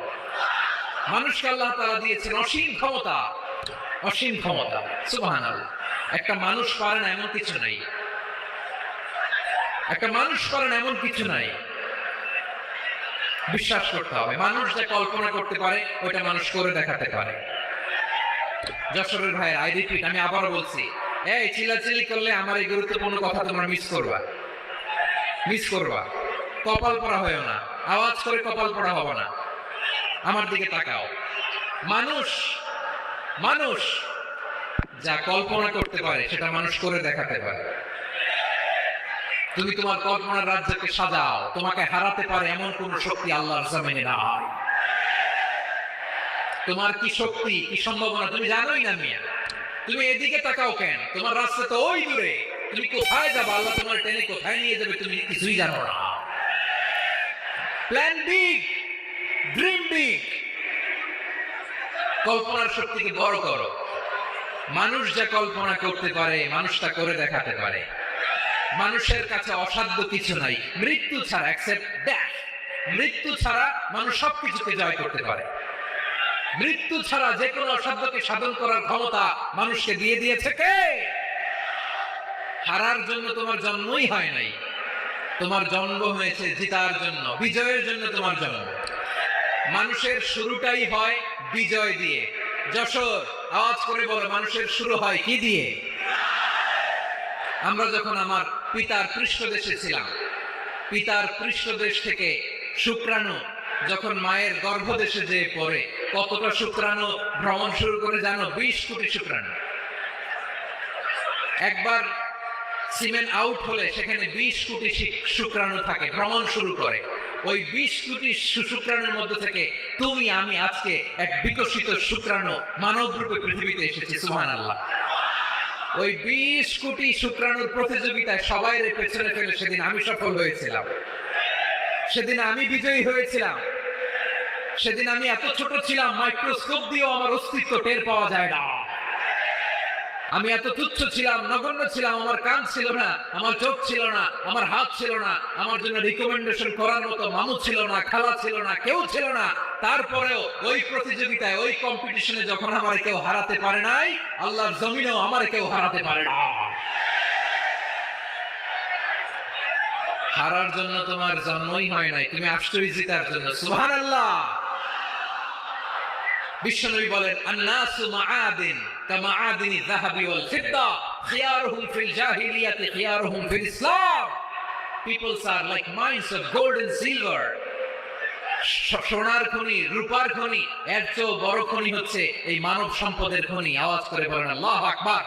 মানুষকে আল্লাহ তাআলা দিয়েছেন অসীম ক্ষমতা। সুবহানাল্লাহ। একটা মানুষ পারে না এমন কিছু নাই। বিশ্বাস করতে হবে, মানুষ যা কল্পনা করতে পারে ওইটা মানুষ করে দেখাতে পারে। যশোরের ভাইয়ের, আই রিপিট, আমি আবারও বলছি, এই চিল্লাচিল্লি করলে আমার এই গুরুত্বপূর্ণ কথা তোমরা মিস করবা। কপাল পড়া হয়েও না, আওয়াজ করে কপাল পড়া হবে না। আমার দিকে তাকাও। মানুষ যা কল্পনা করতে পারে সেটা মানুষ করে দেখাতে পারে। তুমি তোমার কল্পনার রাজ্যকে সাজাও, তোমাকে হারাতে পারে এমন কোন শক্তি আল্লাহর জমিনে নাই। তোমার কি শক্তি, কি সম্ভাবনা তুমি জানোই না মিয়া। তুমি এদিকে তাকাও কেন? তোমার রাস্তা তো ওই দূরে। তুমি কোথায় যাবে, আল্লাহ তোমার টেনে কোথায় নিয়ে যাবে তুমি কিছুই জানো না। Plan big, dream big. কল্পনার শক্তিকে বড় করো। মানুষ যা কল্পনা করতে পারে মানুষ তা করে দেখাতে পারে। মানুষের কাছে অসাধ্য কিছু নাই, মৃত্যু ছাড়া, এক্সেপ্ট ডেথ। মৃত্যু ছাড়া মানুষ সবকিছুকে জয় করতে পারে। মৃত্যু ছাড়া যে কোনো অসাধ্যকে সাধন করার ক্ষমতা মানুষকে দিয়ে দিয়েছে কে? হারার জন্য তোমার জন্মই হয় নাই, তোমার জন্ম হয়েছে জিতার জন্য, বিজয়ের জন্য তোমার জন্ম। মানুষের শুরুটাই হয় বিজয় দিয়ে। যশোর, আওয়াজ করে বলো, মানুষের শুরু হয় কি দিয়ে? আমরা যখন আমার পিতার পৃষ্ঠদেশে ছিলাম, পিতার পৃষ্ঠদেশ থেকে শুক্রাণু যখন মায়ের গর্ভদেশে যেয়ে পড়ে, কতটা শুক্রাণু ভ্রমণ শুরু করে জানো? 20 কোটি শুক্রাণু। একবার সিমেন্ট আউট হলে সেখানে 20 কোটি শুক্রাণু থাকে, ভ্রমণ শুরু করে। ওই 20 কোটি শুক্রাণুর মধ্যে থেকে তুমি আমি আজকে এক বিকশিত শুক্রাণু মানব রূপে পৃথিবীতে এসেছি। সুবহানাল্লাহ। ওই 20 কোটি শুক্রাণুর প্রতিযোগিতায় সবাই পেছনে ফেলে সেদিন আমি সফল হয়েছিলাম, সেদিন আমি বিজয়ী হয়েছিলাম। সেদিন আমি এত ছোট ছিলাম, মাইক্রোস্কোপ দিয়েও আমার অস্তিত্ব টের পাওয়া যায় না। আমি এত তুচ্ছ ছিলাম, নগণ্য ছিলাম। আমার কান ছিল না, আমার চোখ ছিল না, আমার হাত ছিল না, আমার জন্য রিকমেন্ডেশন করার মতো মামু ছিল না, খালা ছিল না, কেউ ছিল না। তারপরেও ওই প্রতিযোগিতায়, ওই কম্পিটিশনে যখন আমার কেউ হারাতে পারে নাই, আল্লাহর জমিনেও আমার কেউ হারাতে পারে না। হারার জন্য তোমার জন্মই হয় নাই, তুমি আসছই জিতার জন্য। সুবহানাল্লাহ। বিশ্বনবী বলেন, আন-নাসু মাআদিন কামাআদিনি যাহাবি ওয়াল ফিদ্দা খিয়ারুহুম ফিল জাহিলিয়াতি খিয়ারুহুম ফিল ইসলাম। Peoples are like mines of gold and silver. সোনার খনি, রূপার খনি, এর চেয়ে বড় খনি হচ্ছে এই মানব সম্পদের খনি। আওয়াজ করে বলেন আল্লাহু আকবার।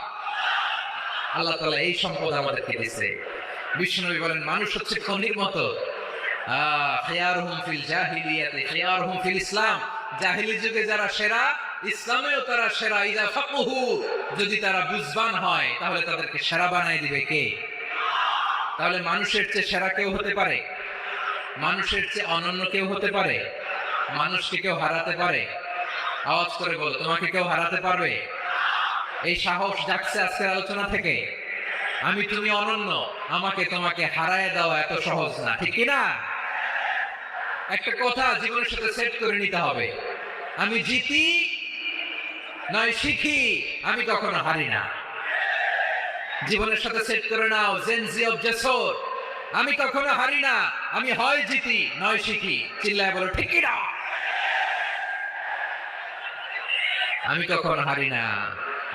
আল্লাহ তাআলা এই সম্পদ আমাদেরকে দিয়েছে। বিশ্বনবী বলেন, মানুষ হচ্ছে খনির মতো। খিয়ারুহুম ফিল জাহিলিয়াতি খিয়ারুহুম ফিল ইসলাম। জাহিলি যুগে যারা সেরা, ইসলামেও তারা সেরা। ইযা ফাকহু, যদি তারা বুঝবান হয় তাহলে তাদেরকে সেরা বানাই দিবে কে? তাহলে মানুষের চেয়ে সেরা কেউ হতে পারে? মানুষের চেয়ে অনন্য কেউ হতে পারে? মানুষকে কেউ হারাতে পারে? আওয়াজ করে বলো, তোমাকে কেউ হারাতে পারবে? এই সাহস জাগছে আজকের আলোচনা থেকে। আমি তুমি অনন্য, আমাকে তোমাকে হারায় দেওয়া এত সহজ না, ঠিক কি না? একটা কথা জীবনের সাথে সেট করে নিতে হবে, আমি জিতি নয় শিখি, আমি কখনো হারি না। জীবনের সাথে সেট করে নাও, জেনজি অফ জেসর, আমি কখনো হারি না, আমি হয় জিতি নয় শিখি। চিল্লায় বলো ঠিক কি না? আমি কখনো হারি না,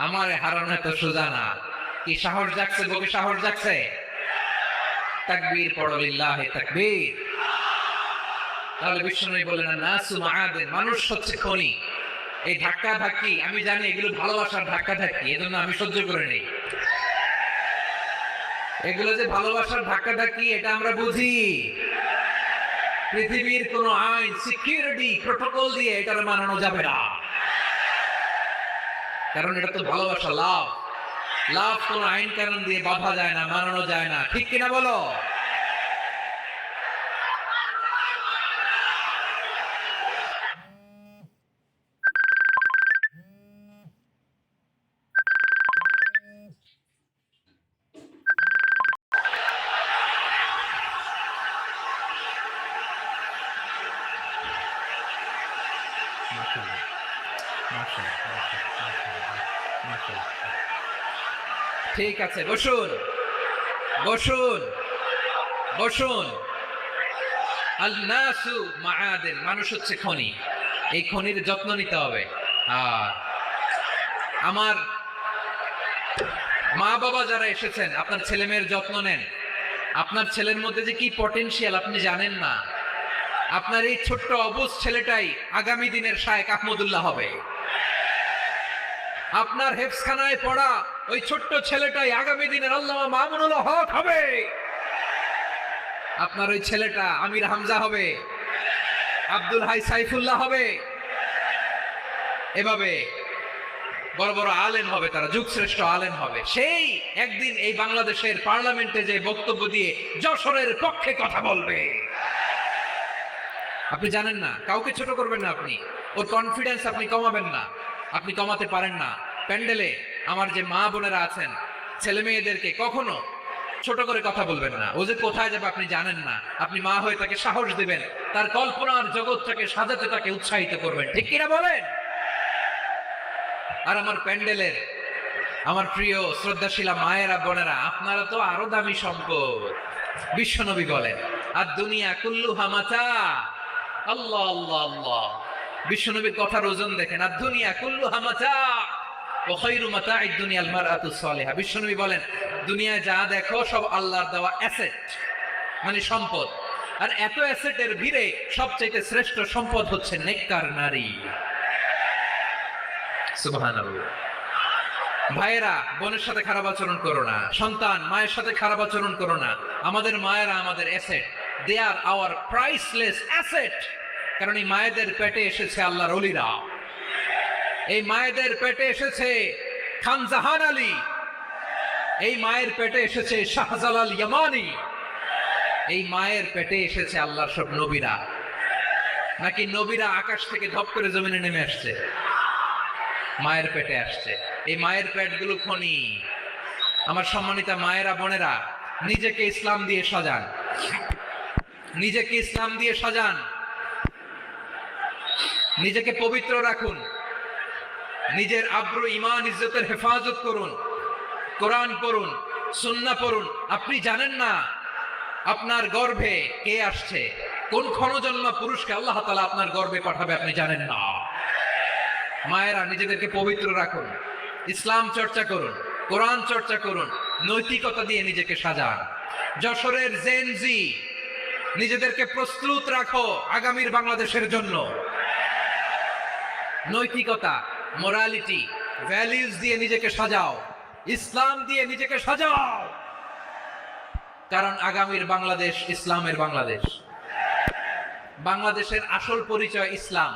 আমার হারানো এত সোজা না। কি সাহস জাগছে? বুকে সাহস জাগছে? তাকবীর পড়ো, লিল্লাহি তাকবীর। তাহলে বিশ্বনবী বলেন, নাসু মাআদিন, মানুষ হচ্ছে খনি। এই ধাক্কা ধাক্কি আমি জানি এগুলো ভালোবাসার ধাক্কা ধাক্কি, এজন্য আমি সহ্য করে নেই। এগুলো যে ভালোবাসার ধাক্কা ধাক্কি এটা আমরা বুঝি। পৃথিবীর কোন আইন, সিকিউরিটি প্রটোকল দিয়ে এটা মানানো যাবে না, কারণ এটা তো ভালোবাসা, লাভ। লাভ কোন আইন কানুন দিয়ে বাধা যায় না, মানানো যায় না, ঠিক কিনা বলো? ঠিক আছে, বসুন বসুন বসুন। আল-নাসু মাআদিন, মানুষ হচ্ছে খনি। এই খনির যত্ন নিতে হবে। আর আমার মা বাবা যারা এসেছেন, আপনার ছেলে মেয়ের যত্ন নেন। আপনার ছেলের মধ্যে যে কি পটেনশিয়াল আপনি জানেন না। আপনার এই ছোট্ট অবুঝ ছেলেটাই আগামী দিনের শায়েখ আহমদুল্লাহ হবে। আপনার হেফজখানায় পড়া ওই ছোট্ট ছেলেটাই আগামী দিনের আল্লামা মামুনুল হক হবে। আপনার ওই ছেলেটা আমির হামজা হবে, আব্দুল হাই সাইফুল্লাহ হবে। এভাবে বড় বড় আলেম হবে, তারা যুগশ্রেষ্ঠ আলেম হবে। সেই একদিন এই বাংলাদেশের পার্লামেন্টে যে বক্তব্য দিয়ে যশোরের পক্ষে কথা বলবে। আপনি জানেন না, কাউকে ছোট করবেন না আপনি, ওর কনফিডেন্স আপনি কমাবেন না, আপনি কমাতে পারেন না। প্যান্ডেলে আমার যে মা বোনেরা আছেন, ছেলে মেয়েদেরকে কখনো ছোট করে কথা বলবেন না। ও যে কোথায় যাবে আপনি জানেন না, আপনি মা হয়ে তাকে সাহস দিবেন, তার কল্পনার জগৎটাকে সাজাতে তাকে উৎসাহিত করবেন, ঠিক কিনা বলেন? আর আমার প্যান্ডেলের আমার প্রিয় শ্রদ্ধাশীলা মায়েরা বোনেরা, আপনারা তো আরো দামি সম্পদ। বিশ্বনবী বলেন, আর দুনিয়া কুল্লুহা মাতা। আল্লাহ আল্লাহ আল্লাহ। বিশ্বনবীর কথার ওজন দেখেন, আর দুনিয়া কুল্লুহা মাতা ওয়া খায়রু মাতা'আদ দুনিয়া আল মারআতু সালিহা। বিশ্বনবী বলেন, দুনিয়ায় যা দেখো সব আল্লাহর দেওয়া অ্যাসেট, মানে সম্পদ। আর এত অ্যাসেটের ভিড়ে সবচেয়ে শ্রেষ্ঠ সম্পদ হচ্ছে নেককার নারী। সুবহানাল্লাহ। ভাইয়েরা, বোনের সাথে খারাপ আচরণ করো না। সন্তান মায়ের সাথে খারাপ আচরণ করো না। আমাদের মায়েরা আমাদের asset. They are our priceless asset. কারণ এই মায়েদের পেটে এসেছে আল্লাহর ওলিরা, এই মায়েদের পেটে এসেছে খান জাহান আলী, এই মায়ের পেটে এসেছে শাহজালাল ইয়ামানি, এই মায়ের পেটে এসেছে আল্লাহর সব নবীরা। নাকি নবীরা আকাশ থেকে ধপ করে জমিনে নেমে আসছে? মায়ের পেটে আসছে। এই মায়ের পেটগুলো খনি। আমার সম্মানিতা মায়েরা, বোনেরা, নিজেকে ইসলাম দিয়ে সাজান, নিজেকে ইসলাম দিয়ে সাজান, নিজেকে পবিত্র রাখুন, নিজের আব্রু ইমান ইজ্জতের হেফাজত করুন, কোরআন পড়ুন, সুন্নাহ পড়ুন। আপনি জানেন না আপনার গর্ভে কে আসছে, কোন ক্ষণজন্ম পুরুষকে আল্লাহ তাআলা আপনার গর্ভে পাঠাবে আপনি জানেন না। মায়েরা, নিজেদেরকে পবিত্র রাখুন, ইসলাম চর্চা করুন, কোরআন চর্চা করুন, নৈতিকতা দিয়ে নিজেকে সাজান। যশোরের জেনজি, নিজেদেরকে প্রস্তুত রাখো আগামীর বাংলাদেশের জন্য। নৈতিকতা, মোরালিটি, ভ্যালিউজ দিয়ে নিজেকে সাজাও, ইসলাম দিয়ে নিজেকে সাজাও। কারণ আগামীর বাংলাদেশ ইসলামের বাংলাদেশ। বাংলাদেশের আসল পরিচয় ইসলাম।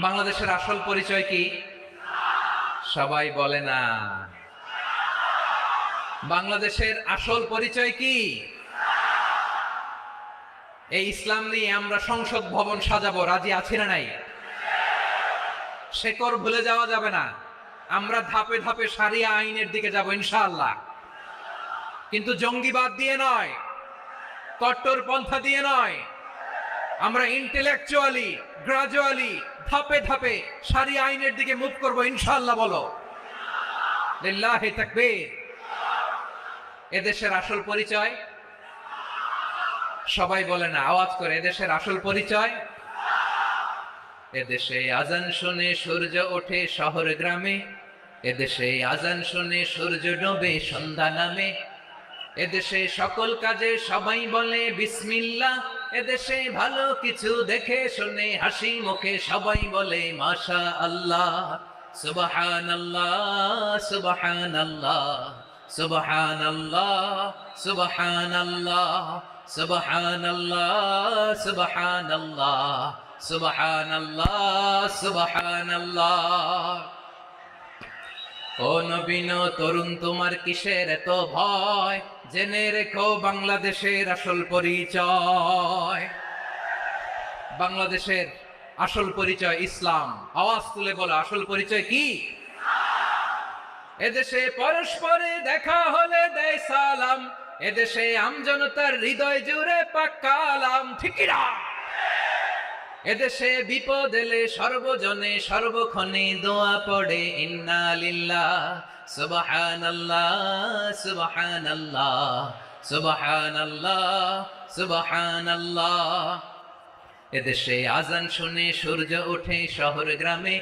বাংলাদেশের আসল পরিচয় কি? সবাই বলে না। বাংলাদেশের আসল পরিচয় কি? এই ইসলাম নিয়ে আমরা সংসদ ভবন সাজাবো, রাজি আছি না নাই? শেকড় ভুলে যাওয়া যাবে না। আমরা ধাপে ধাপে শারিয়া আইনের দিকে যাব ইনশাআল্লাহ, কিন্তু জঙ্গিবাদ দিয়ে নয়, কট্টর পন্থা দিয়ে নয়। আমরা ইন্টেলেকচুয়ালি, গ্রাজুয়ালি, ধাপে ধাপে শারিয়া আইনের দিকে মুভ করব ইনশাআল্লাহ। বলো লিল্লাহি তাকবীর। এদেশের আসল পরিচয় সবাই বলে না, আওয়াজ করে, এদেশের আসল পরিচয়। এদেশে আজান শুনে সূর্য ওঠে শহর গ্রামে, এদেশে আজান শুনে সূর্য ডোবে সন্ধ্যা নামে, এদেশে সকল কাজে সবাই বলে বিসমিল্লাহ, এদেশে ভালো কিছু দেখে শুনে হাসি মুখে সবাই বলে মাশা আল্লাহ, সুবহানাল্লাহ সুবহানাল্লাহ সুবহানাল্লাহ সুবহানাল্লাহ সুবহানাল্লাহ সুবহানাল্লাহ সুবহানাল্লাহ সুবহানাল্লাহ। ও নবীন তরুণ, তোমার কিসের এত ভয়? জেনে রেখো বাংলাদেশের আসল পরিচয়। বাংলাদেশের আসল পরিচয় ইসলাম। আওয়াজ তুলে বলো, আসল পরিচয় কি? এদেশে পরস্পরে দেখা হলে দেয় সালাম, এদেশে আমজনতার হৃদয় জুড়ে পাক্কালাম। ঠিক না? এদেশে বিপদ এলে সর্বজনে সর্বক্ষণে দোয়া পড়ে ইন্না লিল্লাহ সুবহানাল্লাহ সুবহানাল্লাহ সুবহানাল্লাহ সুবহানাল্লাহ। এদেশে আজান শুনে সূর্য ওঠে শহর গ্রামে,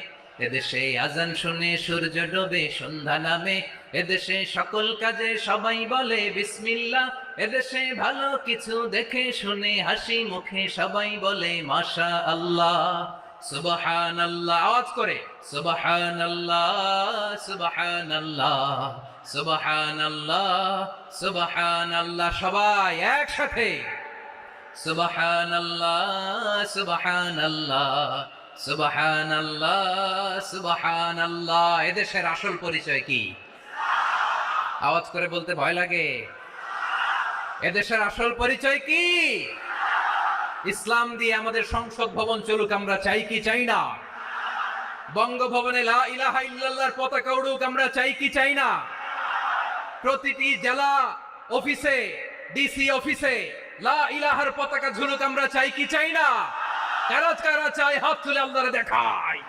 এদেশে আজান শুনে সূর্য ডোবে সন্ধ্যা নামে, এদেশে সকল কাজে সবাই বলে বিসমিল্লাহ, এদেশে ভালো কিছু দেখে শুনে হাসি মুখে সবাই বলে মাশা আল্লাহ সুবহানাল্লাহ। আওয়াজ করে সুবহানাল্লাহ সুবহানাল্লাহ সুবহানাল্লাহ সুবহানাল্লাহ। সবাই একসাথে সুবহানাল্লাহ সুবহানাল্লাহ সুবহানাল্লাহ সুবহানাল্লাহ। এদেশের আসল পরিচয় কি? আওয়াজ করে বলতে ভয় লাগে। এদেশের আসল পরিচয় কি? ইসলাম দিয়ে আমাদের সংসদ ভবন চলুক, আমরা চাই কি চাই না? বঙ্গভবনে লা ইলাহা ইল্লাল্লাহর পতাকা উড়ুক, আমরা চাই কি চাই না? প্রতিটি জেলা অফিসে, ডিসি অফিসে লা ইলাহার পতাকা ঝুলুক, আমরা চাই কি চাই না? কারা কারা চাই হাত তুলে আল্লাহরে দেখায়।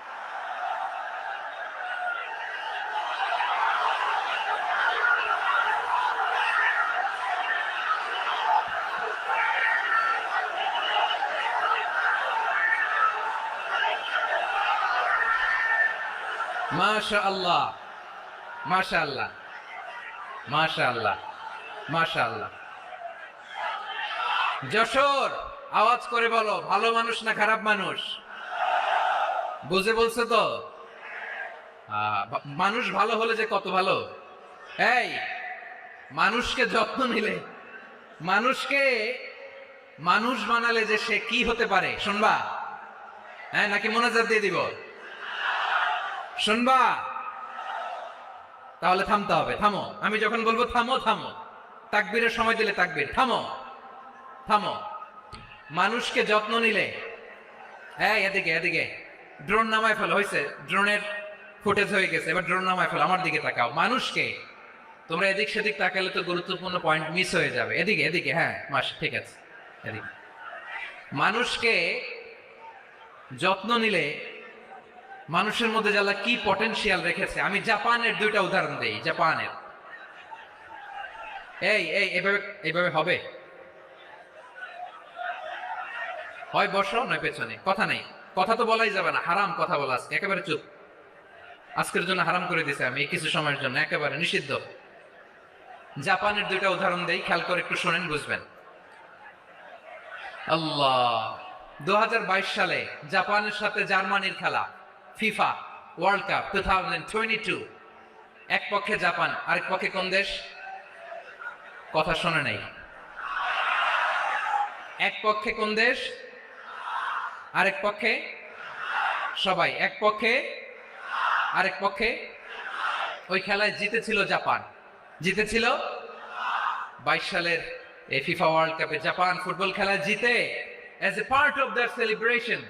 মাশাআল্লাহ মাশাআল্লাহ মাশাআল্লাহ মাশাআল্লাহ। যশোর, আওয়াজ করে বলো, ভালো মানুষ না খারাপ মানুষ? বুঝে বলছে তো? মানুষ ভালো হলে যে কত ভালো। এই মানুষকে যত্ন নিলে মানুষকে মানুষ বানালে যে সে কি হতে পারে শুনবা? হ্যাঁ, নাকি মোনাজাত দিয়ে দিব? শুনবা? তাহলে থামতে হবে। থামো, আমি যখন বলবো থামো থামো, তাকবীরের সময় দিলে তাকবীর, থামো থামো। মানুষকে যত্ন নিলে, হ্যাঁ এদিকে এদিকে, ড্রোন নামায় ফেলো, হয়েছে, ড্রোনের ফুটেজ হয়ে গেছে, এবার ড্রোন নামায় ফেলো, আমার দিকে তাকাও। মানুষকে, তোমরা এদিক সেদিক তাকালে তো গুরুত্বপূর্ণ পয়েন্ট মিস হয়ে যাবে। এদিকে এদিকে, হ্যাঁ মাস, ঠিক আছে, এদিকে। মানুষকে যত্ন নিলে মানুষের মধ্যে যারা কি পটেনশিয়াল রেখেছে, আমি জাপানের দুইটা উদাহরণ দেই। জাপানের, এই এই এইভাবে এইভাবে হবে, হয় বসো নয় পেছনে, কথা নেই, কথা তো বলাই যাবে না, হারাম কথা বলা, আজকে একেবারে চুপ, আজকের জন্য হারাম করে দিছে আমি কিছু সময়ের জন্য, একেবারে নিষিদ্ধ। জাপানের দুইটা উদাহরণ দেই, খেয়াল করে একটু শোনেন, বুঝবেন। আল্লাহ, 2022 সালে জাপানের সাথে জার্মানির খেলা, ফিফা ওয়ার্ল্ড কাপ 2022, এক পক্ষে জাপান, আরেক পক্ষে কোন দেশ? কথা শোনে নাই। এক পক্ষে কোন দেশ, আরেক পক্ষে সবাই, এক পক্ষে আরেক পক্ষে। ওই খেলায় জিতেছিল জাপান, জিতেছিল 22 সালের এই ফিফা ওয়ার্ল্ড কাপে জাপান ফুটবল খেলায় জিতে, as a part of that celebration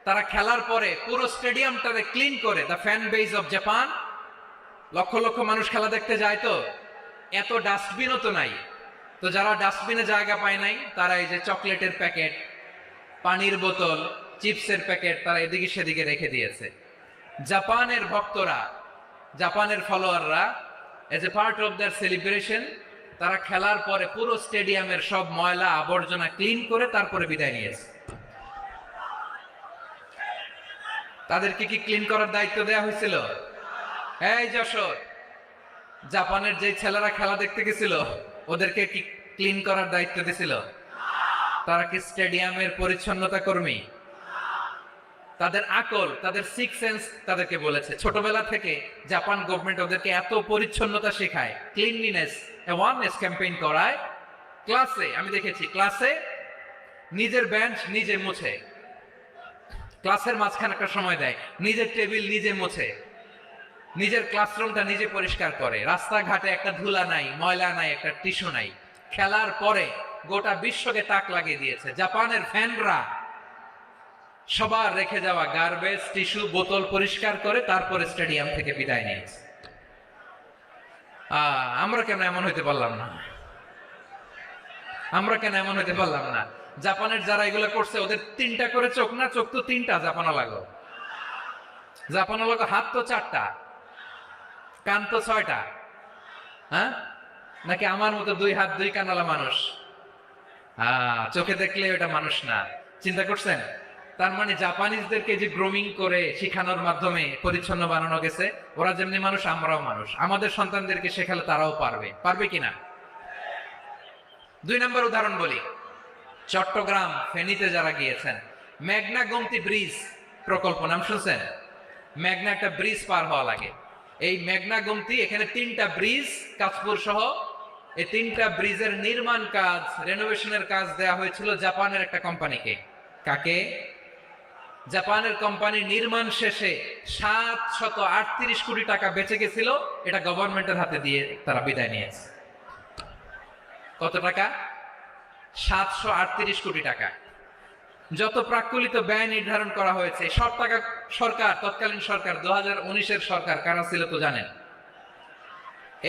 তারা খেলার পরে পুরো স্টেডিয়ামটাকে ক্লিন করে, the fan base of Japan, lakh lakh মানুষ খেলা দেখতে যায়, তো এত ডাস্টবিনও তো নাই, তো যারা ডাস্টবিনে জায়গা পায় নাই তারা এই যে চকলেটের প্যাকেট, পানির বোতল, চিপসের প্যাকেট তারা এদিকে সেদিকে রেখে দিয়েছে। জাপানের ভক্তরা, জাপানের ফলোয়াররা, as a part of their celebration তারা খেলার পরে পুরো স্টেডিয়ামের সব ময়লা আবর্জনা ক্লিন করে তারপরে বিদায় নিয়েছে। তাদেরকে কি ক্লিন করার দায়িত্ব দেওয়া হয়েছিল? এই যশোর, জাপানের যে ছেলেরা খেলা দেখতে গেছিল ওদেরকে কি ক্লিন করার দায়িত্ব দিছিল? তারা কি স্টেডিয়ামের পরিচ্ছন্নতা কর্মী? তাদের আকল, তাদের সিক্স সেন্স তাদেরকে বলেছে, ছোটবেলা থেকে জাপান গভর্নমেন্ট ওদেরকে এত পরিচ্ছন্নতা শেখায়, ক্লিনলিনেস অ্যাওয়ারনেস ক্যাম্পেইন করায়। ক্লাসে আমি দেখেছি, ক্লাসে নিজের বেঞ্চ নিজে মুছে, ক্লাসের মাঝখানে একটা সময় দেয়, নিজের টেবিল নিজে মুছে, নিজের ক্লাসরুমটা নিজে পরিষ্কার করে, রাস্তাঘাটে একটা ধুলা নাই, ময়লা নাই, একটা টিস্যু নাই। খেলার পরে গোটা বিশ্বকে তাক লাগিয়ে দিয়েছে। জাপানের ফ্যানরা সবার রেখে যাওয়া গার্বেজ, টিস্যু, বোতল পরিষ্কার করে তারপরে স্টেডিয়াম থেকে বিদায় নিয়েছে। আমরা কেন এমন হইতে পারলাম না? আমরা কেন এমন হইতে পারলাম না? জাপানের যারা এগুলো করছে ওদের 3টা করে চোখ না? চোখ তো 3টা, জাপানা লাগো, জাপানা লাগো, হাত তো 4টা, কান তো 6টা, হ্যাঁ? নাকি আমার মতো 2 হাত 2 কানালা মানুষ? চোখে দেখলে ওটা মানুষ না। চিন্তা করছেন? তার মানে জাপানিজদেরকে যে গ্রোমিং করে শিখানোর মাধ্যমে পরিচ্ছন্ন বানানো গেছে, ওরা যেমনি মানুষ আমরাও মানুষ, আমাদের সন্তানদেরকে শেখালে তারাও পারবে। পারবে কিনা? 2 নম্বর উদাহরণ বলি, চট্টগ্রাম ফেনীতে যারা গিয়েছেন, মেঘনা গোমতী ব্রিজ প্রকল্প নাম শুনছেন? মেঘনা একটা ব্রিজ পার হওয়া লাগে, এই মেঘনা গোমতী, এখানে 3টা ব্রিজ, কাঁচপুর সহ এই 3টা ব্রিজের নির্মাণ কাজ, রেনোভেশনের কাজ দেয়া হয়েছিল জাপানের একটা কোম্পানিকে। কাকে? জাপানের কোম্পানি নির্মাণ শেষে 738 কোটি টাকা বেঁচে গেছিল, এটা গভর্নমেন্টের হাতে দিয়ে তারা বিদায় নিয়েছে। কত টাকা? 738 কোটি টাকা। যত প্রাক্কলিত ব্যয় নির্ধারণ করা হয়েছে সব টাকা সরকার, তৎকালীন সরকার, 2019-এর সরকার, কারা ছিল তো জানেন?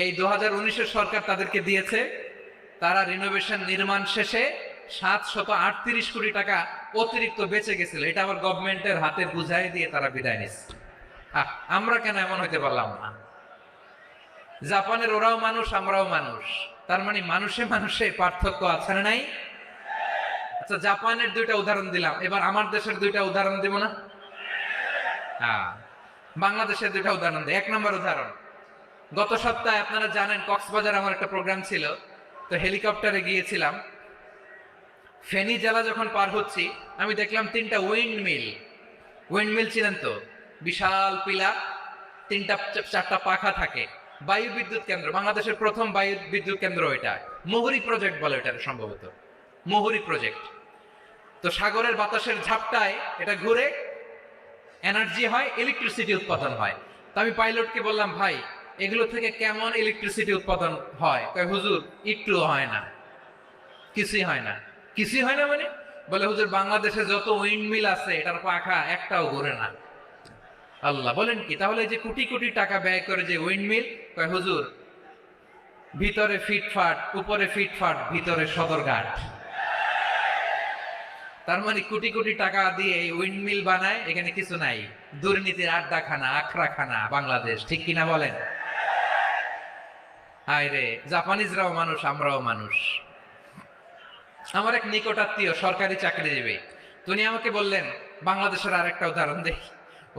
এই 2019-এর সরকার তাদেরকে দিয়েছে। তারা রিনোভেশন নির্মাণ শেষে 738 কোটি টাকা অতিরিক্ত বেঁচে গেছিল, এটা আবার গভর্নমেন্টের হাতে বুঝাই দিয়ে তারা বিদায় নিচ্ছে। আমরা কেন এমন হইতে পারলাম না? জাপানের ওরাও মানুষ, আমরাও মানুষ, তার মানে মানুষে মানুষে পার্থক্য আছে না নাই? আচ্ছা, জাপানের 2টা উদাহরণ দিলাম, এবার আমার দেশের 2টা উদাহরণ দিব না? বাংলাদেশের 2টা উদাহরণ দিই। 1 নম্বর উদাহরণ, গত সপ্তাহে আপনারা জানেন কক্সবাজার আমার একটা প্রোগ্রাম ছিল, তো হেলিকপ্টারে গিয়েছিলাম। ফেনী জেলা যখন পার হচ্ছি আমি দেখলাম 3টা উইন্ডমিল। উইন্ডমিল চিনেন তো? বিশাল পিলার, 3টা 4টা পাখা থাকে, বায়ু বিদ্যুৎ কেন্দ্র, বাংলাদেশের প্রথম বায়ু বিদ্যুৎ কেন্দ্র এটা। মোহরি প্রজেক্ট বলে এটা সম্ভবত, মোহরি প্রজেক্ট। তো সাগরের বাতাসের ঝাপটায় এটা ঘুরে এনার্জি হয়, ইলেকট্রিসিটি উৎপাদন হয়। তো আমি পাইলটকে বললাম, ভাই এগুলো থেকে কেমন ইলেকট্রিসিটি উৎপাদন হয়? কয় হুজুর একটুও হয় না, কিছুই হয় না। কিছুই হয় না মানে? বলে হুজুর বাংলাদেশে যত উইন্ড মিল আছে এটার পাখা একটাও ঘুরে না। আল্লাহ, বলেন কি? তাহলে যে কোটি কোটি টাকা ব্যয় করে যে উইন্ড মিল, কয় হুজুর ভিতরে ফিটফাট, উপরে ফিটফাট, ভিতরে সদরঘাট। তার মানে কোটি কোটি টাকা দিয়ে এই উইন্ড মিল বানায়, এখানে কিছু নাই। দুর্নীতির আড্ডাখানা, আখড়াখানা বাংলাদেশ, ঠিক কিনা বলেন? হায় রে, জাপানিজরাও মানুষ, আমরাও মানুষ। আমার এক নিকটাত্মীয় সরকারি চাকরিজীবী, উনি আমাকে বললেন, বাংলাদেশের আরেকটা উদাহরণ দেখি।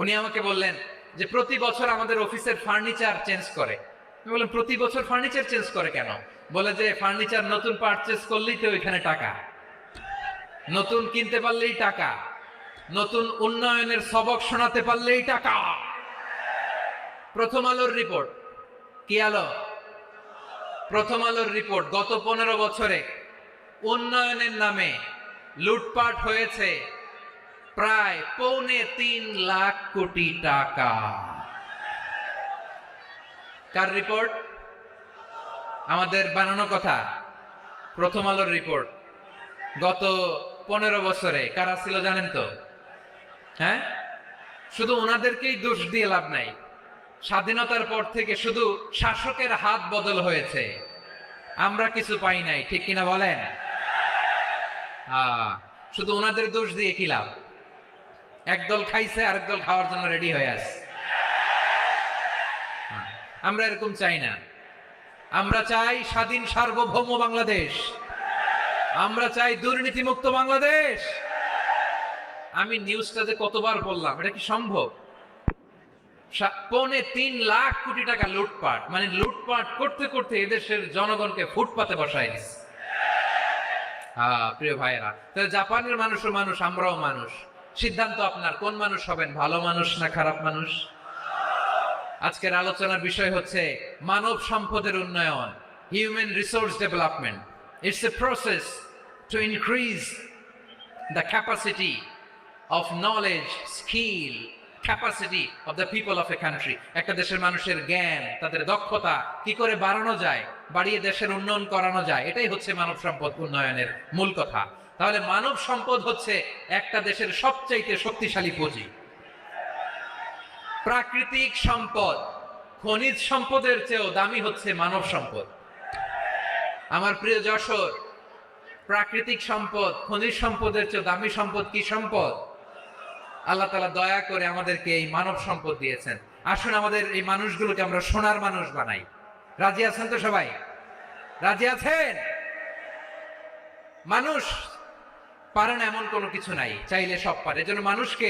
উনি আমাকে বললেন যে প্রতি বছর আমাদের অফিসের ফার্নিচার চেঞ্জ করে। আমি বললাম প্রতি বছর ফার্নিচার চেঞ্জ করে কেন? বলে যে ফার্নিচার নতুন পারচেজ করলেই তো ওইখানে টাকা, নতুন কিনতে পারলেই টাকা, নতুন উন্নয়নের সবক শোনাতে পারলেই টাকা। প্রথম আলোর রিপোর্ট, কি আলো? প্রথম আলোর রিপোর্ট, গত 15 বছরে উন্নয়নের নামে লুটপাট হয়েছে প্রায় 3.25 লাখ কোটি টাকা। কার রিপোর্ট? আমাদের বানানো কথা। প্রথম আলোর রিপোর্ট। গত 15 বছরে কারা ছিল জানেন তো? হ্যাঁ, শুধু ওনাদেরকেই দোষ দিয়ে লাভ নাই। স্বাধীনতার পর থেকে শুধু শাসকের হাত বদল হয়েছে, আমরা কিছু পাই নাই, ঠিক কিনা বলেন? শুধু ওনাদের দোষ দিয়ে কি লাভ? একদল খাইছে, আরেক দল খাওয়ার জন্য রেডি হয়ে আছে। আমরা এরকম চাই না। আমরা চাই স্বাধীন সার্বভৌম বাংলাদেশ। আমরা চাই দুর্নীতিমুক্ত বাংলাদেশ। আমি নিউজটা যে কতবার বললাম, এটা কি সম্ভব? 3.25 লাখ কোটি টাকা লুটপাট, মানে লুটপাট করতে করতে এদেশের জনগণকে ফুটপাতে বসায় দিচ্ছে। প্রিয় ভাইয়েরা, তাহলে জাপানের মানুষও মানুষ, আমরাও মানুষ। সিদ্ধান্ত আপনার, কোন মানুষ হবেন, ভালো মানুষ না খারাপ মানুষ? আজকের আলোচনার বিষয় হচ্ছে মানব সম্পদের উন্নয়ন, human resource development. It's a process to increase the capacity of knowledge, skill, capacity of the people of a country. একটা দেশের মানুষের জ্ঞান, তাদের দক্ষতা কি করে বাড়ানো যায়, বাড়িয়ে দেশের উন্নয়ন করানো যায়, এটাই হচ্ছে মানব সম্পদ উন্নয়নের মূল কথা। তাহলে মানব সম্পদ হচ্ছে একটা দেশের সবচাইতে শক্তিশালী পুঁজি। প্রাকৃতিক সম্পদ, খনিজ সম্পদের চেয়েও দামি হচ্ছে মানব সম্পদ। আমার প্রিয় যশোর, প্রাকৃতিক সম্পদ, খনিজ সম্পদের চেয়ে দামি সম্পদ কি সম্পদ? আল্লাহ তাআলা দয়া করে আমাদেরকে এই মানব সম্পদ দিয়েছেন। আসুন আমাদের এই মানুষগুলোকে আমরা সোনার মানুষ বানাই। রাজি আছেন তো সবাই? রাজি আছেন? মানুষ পারে না এমন কোনো কিছু নাই, চাইলে সব পারে। এজন্য মানুষকে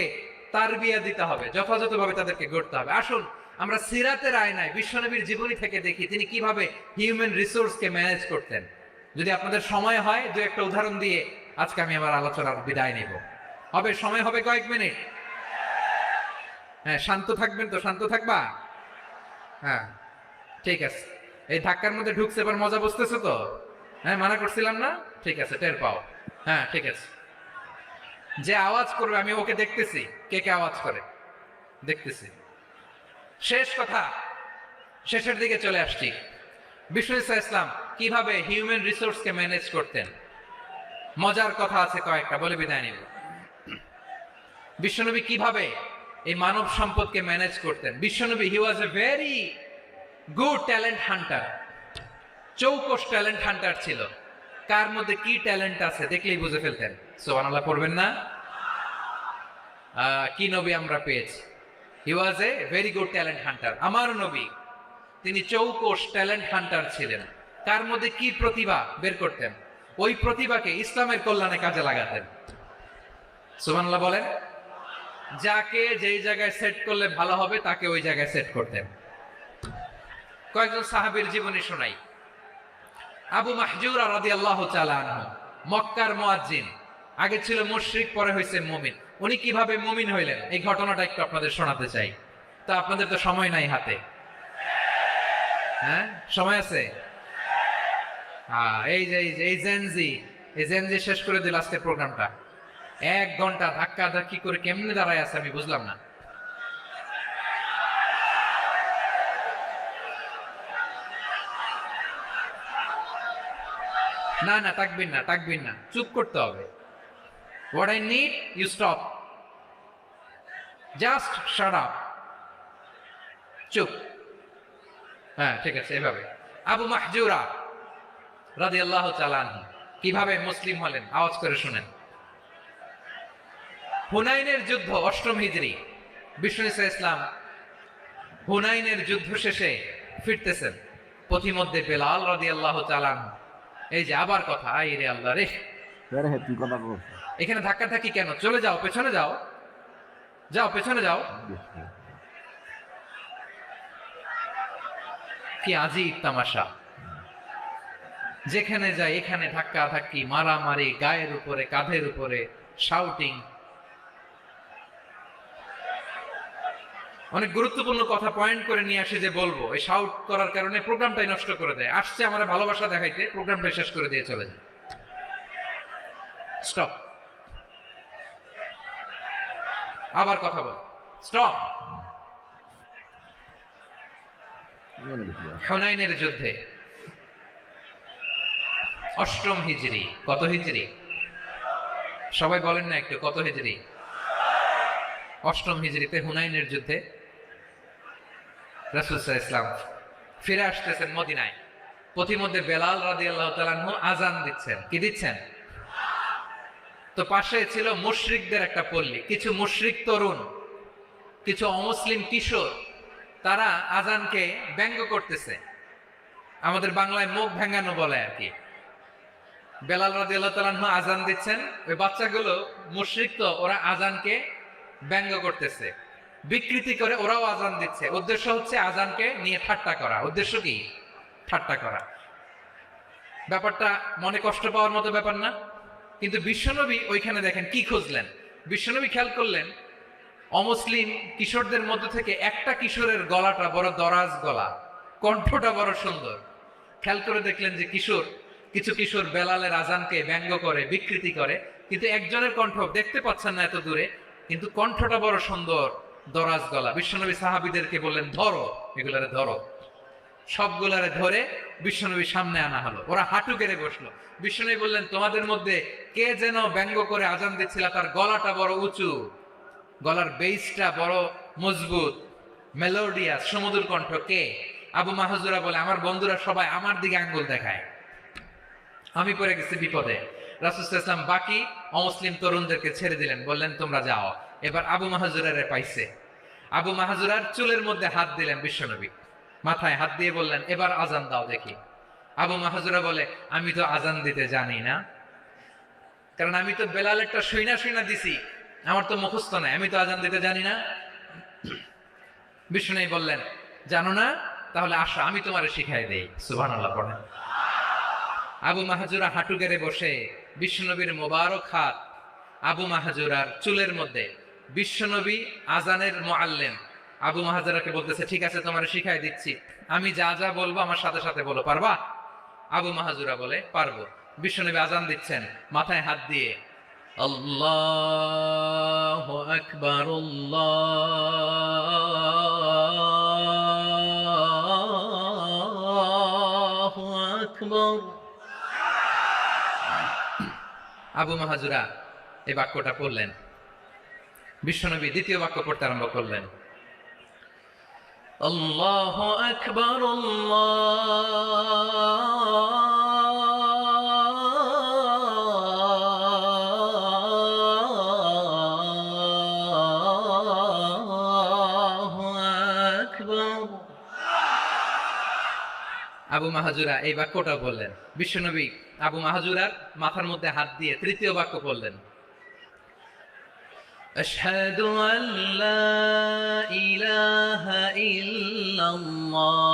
তারবিয়া দিতে হবে, যথাযথভাবে তাদেরকে গড়তে হবে। আসুন আমরা সিরাতের আয়নায় বিশ্বনবীর জীবনী থেকে দেখি তিনি কিভাবে হিউম্যান রিসোর্সকে ম্যানেজ করতেন। যদি আপনাদের সময় হয়, দু একটা উদাহরণ দিয়ে আজকে আমি আমার আলোচনার বিদায় নেব। হবে? সময় হবে কয়েক মিনিট? হ্যাঁ, শান্ত থাকবেন তো? শান্ত থাকবা? হ্যাঁ, ঠিক আছে। এই ধাক্কার মধ্যে ঢুকছে, এবার মজা বুঝতেছো তো? হ্যাঁ, মানা করছিলাম না? ঠিক আছে, টের পাও। হ্যাঁ, ঠিক আছে। যে আওয়াজ করবে আমি ওকে দেখতেছি, কে কে আওয়াজ করে দেখতেছি। শেষ কথা, শেষের দিকে চলে আসছি। বিষ্ণু ইসলাম কিভাবে হিউম্যান রিসোর্সকে ম্যানেজ করতেন, মজার কথা আছে কয়েকটা, বলে বিদায় নিব। বিশ্বনবী কিভাবে এই মানব সম্পদকে ম্যানেজ করতেন? বিশ্বনবী, he was a very good talent hunter, চৌকস ট্যালেন্ট হান্টার ছিল। কার মধ্যে কি ট্যালেন্ট আছে দেখলেই বুঝে ফেলতেন। সুবহানাল্লাহ পড়বেন না? কি নবী আমরা পেয়েছি! He was a very good talent hunter. আমার নবী তিনি চৌকস ট্যালেন্ট হান্টার ছিলেন। কার মধ্যে কি প্রতিভা বের করতেন, ওই প্রতিভাকে ইসলামের কল্যাণে কাজে লাগাতেন। সুবহানাল্লাহ বলেন। যাকে যেই জায়গায় সেট করলে ভালো হবে তাকে ওই জায়গায় সেট করতেন। কয়েকজন সাহাবীর জীবনী শোনাই। আবু মাহজুরা রাদিয়াল্লাহু তাআলা আনহু, মক্কার মুয়াজ্জিন, আগে ছিল মুশরিক, পরে হয়েছে মুমিন। উনি কিভাবে মুমিন হইলেন এই ঘটনাটা একটু আপনাদের শোনাতে চাই। তা আপনাদের তো সময় নাই হাতে। হ্যাঁ, সময় আছে? এই জেনজি, শেষ করে দিল আজকের প্রোগ্রামটা। 1 ঘন্টা ধাক্কা ধাক্কি করে কেমনে দাঁড়ায় আছে আমি বুঝলাম না। না না, তাকবির না, চুপ করতে হবে। What I need you stop, just shut up, চুপ। হ্যাঁ ঠিক আছে, এভাবে। আবু মাহজুরা রাদিয়াল্লাহু তাআলা আনহু কিভাবে মুসলিম হলেন আওয়াজ করে শুনেন। হুনাইনের যুদ্ধ 8ম হিজরি, বিষ্ণু ইসলাম হুনাইনের যুদ্ধ শেষে ফিরতেছেন, পথিমধ্যে বেলাল রাদিয়াল্লাহু তাআলা আনহু, এই যে আবার কথা, আই রে আল্লাহ রে, এখানে ধাক্কা ধাক্কি কেন? চলে যাও, পেছনে যাও, পেছনে যাও। কি আজীব তামাশা, যেখানে যায় এখানে ধাক্কা ধাক্কি, মারামারি, গায়ের উপরে কাঁধের উপরে শাউটিং। অনেক গুরুত্বপূর্ণ কথা পয়েন্ট করে নিয়ে আসে যে বলবো, এই শাউট করার কারণে প্রোগ্রামটাই নষ্ট করে দেয়। আসছে আমার ভালোবাসা দেখাইতে, প্রোগ্রামটা শেষ করে দিয়ে চলে যায়। স্টপ, আবার কথা বল, স্টপ। হুনাইনের যুদ্ধে 8ম হিজরি, কত হিজরি সবাই বলেন না একটু, কত হিজরি? 8ম হিজরিতে হুনাইনের যুদ্ধে রাসূল সাল্লাল্লাহু আলাইহি ওয়াসাল্লাম ফিরে আসতেছেন মদিনায়। পথিমধ্যে বেলাল রাদিয়াল্লাহু তাআলা আনহু আযান দিচ্ছেন। কি দিচ্ছেন? তো পাশে ছিল মুশরিকদের একটা পল্লী, কিছু মুশরিক তরুণ, কিছু অমুসলিম কিশোর, তারা আযানকে ব্যঙ্গ করতেছে, আমাদের বাংলায় মুখ ভেঙ্গানো বলে আর কি। বেলাল রাদিয়াল্লাহু তাআলা আনহু আযান দিচ্ছেন, ওই বাচ্চাগুলো মুশরিক, তো ওরা আযানকে ব্যঙ্গ করতেছে, বিকৃতি করে ওরাও আযান দিচ্ছে। উদ্দেশ্য হচ্ছে আযানকে নিয়ে ঠাট্টা করা। উদ্দেশ্য কি? ঠাট্টা করা। ব্যাপারটা মনে কষ্ট পাওয়ার মতো ব্যাপার না? কিন্তু বিশ্বনবী ওইখানে দেখেন কি খুঁজলেন। বিশ্বনবী খেয়াল করলেন অমুসলিম কিশোরদের মধ্যে থেকে একটা কিশোরের গলাটা বড় দরাজ গলা, কণ্ঠটা বড় সুন্দর। খেয়াল করে দেখলেন যে কিছু কিশোর বেলালের আযানকে ব্যঙ্গ করে, বিকৃতি করে, কিন্তু একজনের কণ্ঠ দেখতে পাচ্ছেন না এত দূরে, কিন্তু কণ্ঠটা বড় সুন্দর, দরাজ গলা। বিশ্বনবী সাহাবীদেরকে বললেন, ধরো এগুলারে, ধরো। সবগুলারে ধরে বিশ্বনবীর সামনে আনা হলো। ওরা হাঁটু গেড়ে বসলো। বিশ্বনবী বললেন, তোমাদের মধ্যে কে যেন ব্যঙ্গ করে আযান দিচ্ছিল, তার গলাটা বড় উঁচু, গলার বেসটা বড় মজবুত, মেলোডিয়াস, সুমধুর কণ্ঠ। কে? আবু মাহজুরা বলে, আমার বন্ধুরা সবাই আমার দিকে আঙ্গুল দেখায়, আমি পড়ে গেছি বিপদে। রাসূল সাল্লাল্লাহু আলাইহি ওয়াসাল্লাম বাকি অমুসলিম তরুণদেরকে ছেড়ে দিলেন, বললেন তোমরা যাও। এবার আবু মাহজুরারে পাইছে। আবু মাহজুরার চুলের মধ্যে হাত দিলেন বিশ্বনবী, মাথায় হাত দিয়ে বললেন, এবার আযান দাও দেখি। আবু মাহজুরা বলে, আমি তো আযান দিতে জানি না, কারণ আমি তো বেলালেরটা শুইনা দিছি, আমার তো মুখস্থ নাই, আমি তো আযান দিতে জানি না। বিষ্ণু বললেন, জানো না? তাহলে আসো, আমি তোমারে শিখাই দেই। সুবহানাল্লাহ পড়েন। আবু মাহজুরা হাঁটু গেড়ে বসে, বিশ্বনবীর মোবারক হাত আবু মাহজুরার চুলের মধ্যে। বিশ্বনবী আযানের মুআল্লিম আবু মাহজুরাকে বলতেছে, ঠিক আছে তোমারে শিখাই দিচ্ছি, আমি যা যা বলবো আমার সাথে সাথে বলো, পারবা? আবু মাহজুরা বলে, পারবো। বিশ্বনবী আযান দিচ্ছেন, মাথায় হাত দিয়ে, আল্লাহু আকবার, আল্লাহু আকবার। আবু মাহজুরা এই বাক্যটা পড়লেন। বিশ্বনবী দ্বিতীয় বাক্য পড়তে আরম্ভ করলেন, আল্লাহু আকবার, আল্লাহু আকবার। আবু মাহজুরা এই বাক্যটা বললেন। বিশ্বনবী আবু মাহজুরার মাথার মধ্যে হাত দিয়ে তৃতীয় বাক্য বললেন, আশহাদু আল্লা ইলাহা ইল্লাল্লাহ।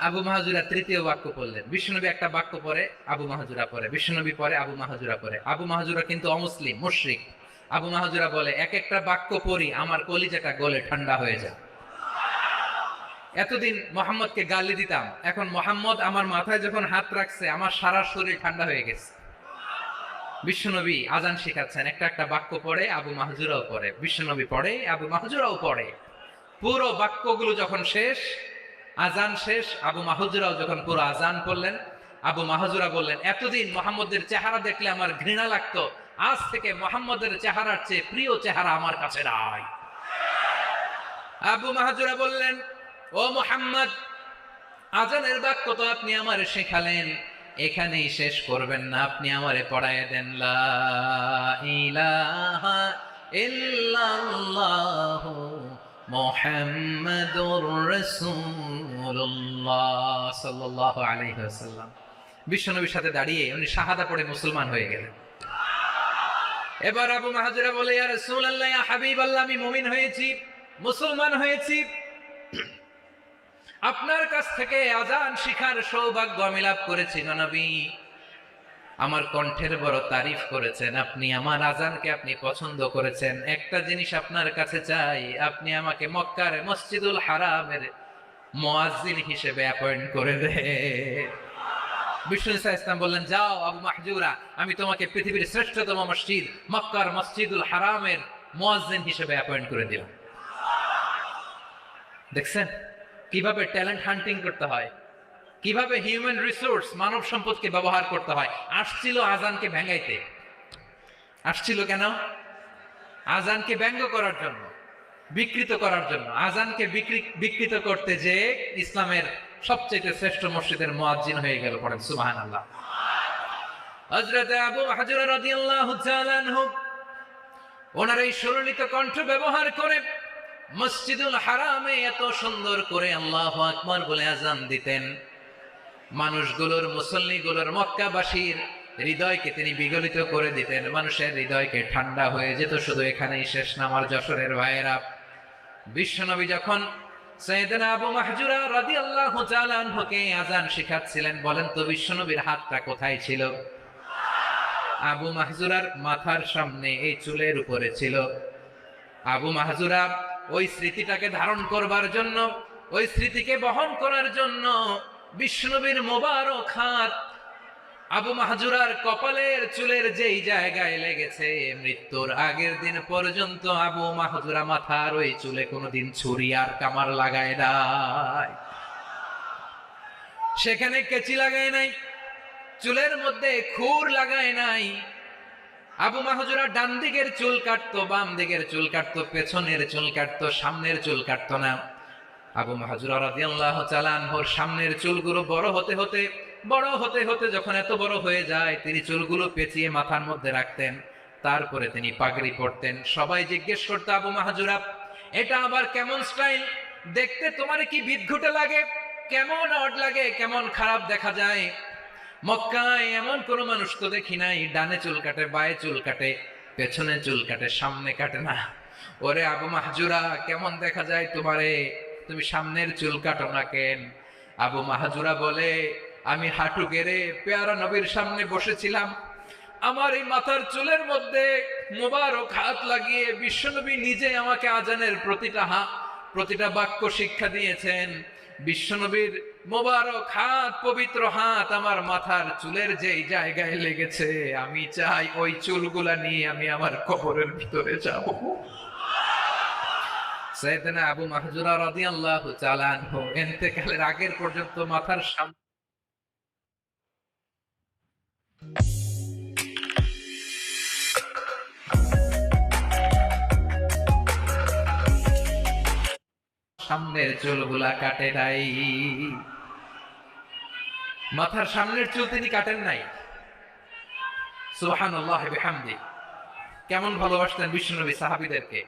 আবু মাহাজুরা তৃতীয় বাক্য পড়লেন। বিশ্বনবী একটা বাক্য পরে আবু মাহাজুরা পরে, বিশ্বনবী পরে আবু মাহাজুরা পরে। আবু মাহাজুরা কিন্তু অমুসলিম, মুশরিক। আবু মাহাজুরা বলে, এক একটা বাক্য পড়ি আমার কলিজাটা গলে ঠান্ডা হয়ে যায়। এতদিন মোহাম্মদকে গালি দিতাম, এখন মোহাম্মদ আমার মাথায় যখন হাত রাখছে আমার সারা শরীর ঠান্ডা হয়ে গেছে। বিশ্বনবী আজান শিখাচ্ছেন, একটা একটা বাক্য পড়ে আবু মাহজুরাও পড়ে, বিশ্বনবী পড়ে আবু মাহজুরাও পড়ে। পুরো বাক্যগুলো যখন শেষ, আজান শেষ, আবু মাহজুরাও যখন পুরো আজান পড়লেন, আবু মাহজুরা বললেন, এতদিন মোহাম্মদের চেহারা দেখলে আমার ঘৃণা লাগতো, আজ থেকে মোহাম্মদের চেহারার চেয়ে প্রিয় চেহারা আমার কাছে নাই। আবু মাহজুরা বললেন, ও মুহাম্মদ, আজানের বাক্য তো আপনি আমারে শেখালেন, এখানেই শেষ করবেন না, আপনি আমারে পড়ায় দেন, লা ইলাহা ইল্লাল্লাহু মুহাম্মাদুর রাসূলুল্লাহ সাল্লাল্লাহু আলাইহি ওয়াসাল্লাম। বিশ্বনবীর সাথে দাঁড়িয়ে উনি শাহাদা পড়ে মুসলমান হয়ে গেলেন। এবার আবু মাহজুরা বলে, ইয়া রাসূলুল্লাহ, ইয়া হাবিবাল্লাহ, আমি মুমিন হয়েছি, মুসলমান হয়েছি, আপনার কাছ থেকে আজান শিখার সৌভাগ্য আমি লাভ করেছি নবী। আমার কণ্ঠের বড় তারিফ করেছেন আপনি, আমার আজানকে আপনি পছন্দ করেছেন। একটা জিনিস আপনার কাছে চাই, আপনি আমাকে মক্কার মসজিদুল হারামের মুয়াজ্জিন হিসেবে অ্যাপয়েন্ট করে দেন। বিষ্ণু ইসলাম বললেন, যাও আবু মাহজুরা, আমি তোমাকে পৃথিবীর শ্রেষ্ঠতম মসজিদ মক্কার মসজিদুল হারামের মুয়াজ্জিন হিসেবে অ্যাপয়েন্ট করে দিলাম। দেখছেন কিভাবে ট্যালেন্ট হান্টিং করতে হয়, কিভাবে হিউম্যান রিসোর্স মানব সম্পদকে ব্যবহার করতে হয়। আসছিল আজানকে ভেঙাইতে, আসছিল কেন? আজানকে ব্যঙ্গ করার জন্য, বিকৃত করার জন্য। আজানকে বিকৃত করতে যে ইসলামের সবচেয়ে শ্রেষ্ঠ মসজিদের মুয়াজ্জিন হয়ে গেল। পড়েন সুবহানাল্লাহ। হযরত আবু হুরায়রা রাদিয়াল্লাহু তাআলা আনহু ওনার এই সুললিত কণ্ঠ ব্যবহার করে মসজিদুল হারামে এত সুন্দর করে আল্লাহু আকবার বলে আজান দিতেন, মানুষগুলোর, মুসল্লিগুলোর, মক্কাবাসীর হৃদয়কে তিনি বিগলিত করে দিতেন, মানুষের হৃদয়কে ঠান্ডা হয়ে যেত। শুধু এখানেই শেষ না আমার যশোরের ভাইয়েরা, বিশ্বনবী যখন সাইয়েদনা আবু মাহজুরা রাদিয়াল্লাহু তাআলা আনহুকে আজান শিখাচ্ছিলেন, বলেন তো বিশ্বনবীর হাতটা কোথায় ছিল? আবু মাহজুরার মাথার সামনে, এই চুলের উপরে ছিল। আবু মাহজুরা ওই স্মৃতিটাকে ধারণ করবার জন্য, ওই স্মৃতিকে বহন করার জন্য বিশ্বনবীর মোবারক হাত আবু মাহজুরার কপালের চুলের যেই জায়গায় লেগেছে, মৃত্যুর আগের দিন পর্যন্ত আবু মাহজুরা মাথার ওই চুলে কোনোদিন ছুরি আর কামার লাগায় নাই, সেখানে কেচি লাগায় নাই, চুলের মধ্যে খুর লাগায় নাই। আবু মাহজুরা ডান দিকের চুল কাটতো, বাম দিকের চুল কাটতো, পেছনের চুল কাটতো, সামনের চুল কাটতো না। আবু মাহজুরা রাদিয়াল্লাহু তাআলা আনহুর সামনের চুলগুলো বড় হতে হতে যখন এত বড় হয়ে যায়, তিনি চুলগুলো পেঁচিয়ে মাথার মধ্যে রাখতেন, তারপরে তিনি পাগড়ি পরতেন। সবাই জিজ্ঞেস করতো, আবু মাহজুরা, এটা আবার কেমন স্টাইল? দেখতে তোমার কি বিদঘুটে লাগে? কেমন অড লাগে? কেমন খারাপ দেখা যায়? মক্কায় এমন কোন মানুষ তো দেখি নাই, ডানে চুল কাটে, বায়ে চুল কাটে, পেছনে চুল কাটে, সামনে কাটে না। ওরে আবু মাহজুরা, কেমন দেখা যায় তোমারে? তুমি সামনের চুল কাটো না কেন? আবু মাহজুরা বলে, আমি হাঁটু গেড়ে পেয়ারা নবীর সামনে বসেছিলাম, আমার এই মাথার চুলের মধ্যে মোবারক হাত লাগিয়ে বিশ্বনবী নিজে আমাকে আজানের প্রতিটা বাক্য শিক্ষা দিয়েছেন। বিশ্বনবীর মোবারক হাত, পবিত্র হাত আমার মাথার চুলের যেই জায়গায় লেগেছে, আমি চাই ওই চুলগুলা নিয়ে আমি আমার কবরের ভিতরে যাব। সাইয়েদনা আবু মাহজুরা রাদিয়াল্লাহু তাআলা আনহু ইন্তেকালের আগের পর্যন্ত মাথার সামনের চুলগুলা কাটে নাই, মাথার সামনের চুল তিনি কাটেন নাই। সুবহানাল্লাহ বিহামদি। কেমন ভালোবাসতেন বিশ্বনবী সাহাবীদেরকে,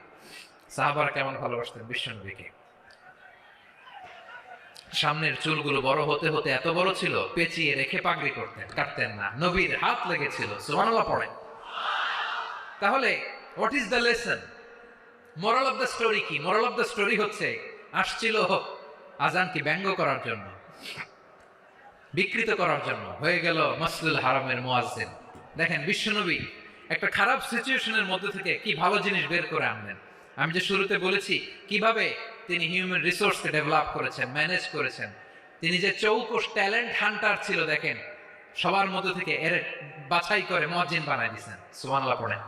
সাহাবারা কেমন ভালোবাসতেন বিশ্বনবীকে। সামনের চুলগুলো বড় হতে হতে এত বড় ছিল, পেঁচিয়ে রেখে পাগড়ি করতেন, কাটতেন না। নবীর হাত লেগেছিল। সুবহানাল্লাহ পড়েন। তাহলে what is the lesson? Moral of the story কি? মোরাল অফ দ্য স্টোরি হচ্ছে, আসছিল আজানকে ব্যঙ্গ করার জন্য, বিকৃত করার জন্য হয়ে গেল মসজিদুল হারামের মুয়াজ্জিন। দেখেন বিশ্বনবী একটা খারাপ সিচুয়েশনের মধ্যে থেকে কি ভালো জিনিস বের করে আনলেন। আমি যে শুরুতে বলেছি কিভাবে তিনি হিউম্যান রিসোর্সকে ডেভেলপ করেছেন, ম্যানেজ করেছেন। তিনি যে চৌকস ট্যালেন্ট হান্টার ছিল, দেখেন সবার মধ্যে থেকে এর বাছাই করে মুয়াজ্জিন বানাই দিয়েছেন। সুবহানাল্লাহ পড়েন।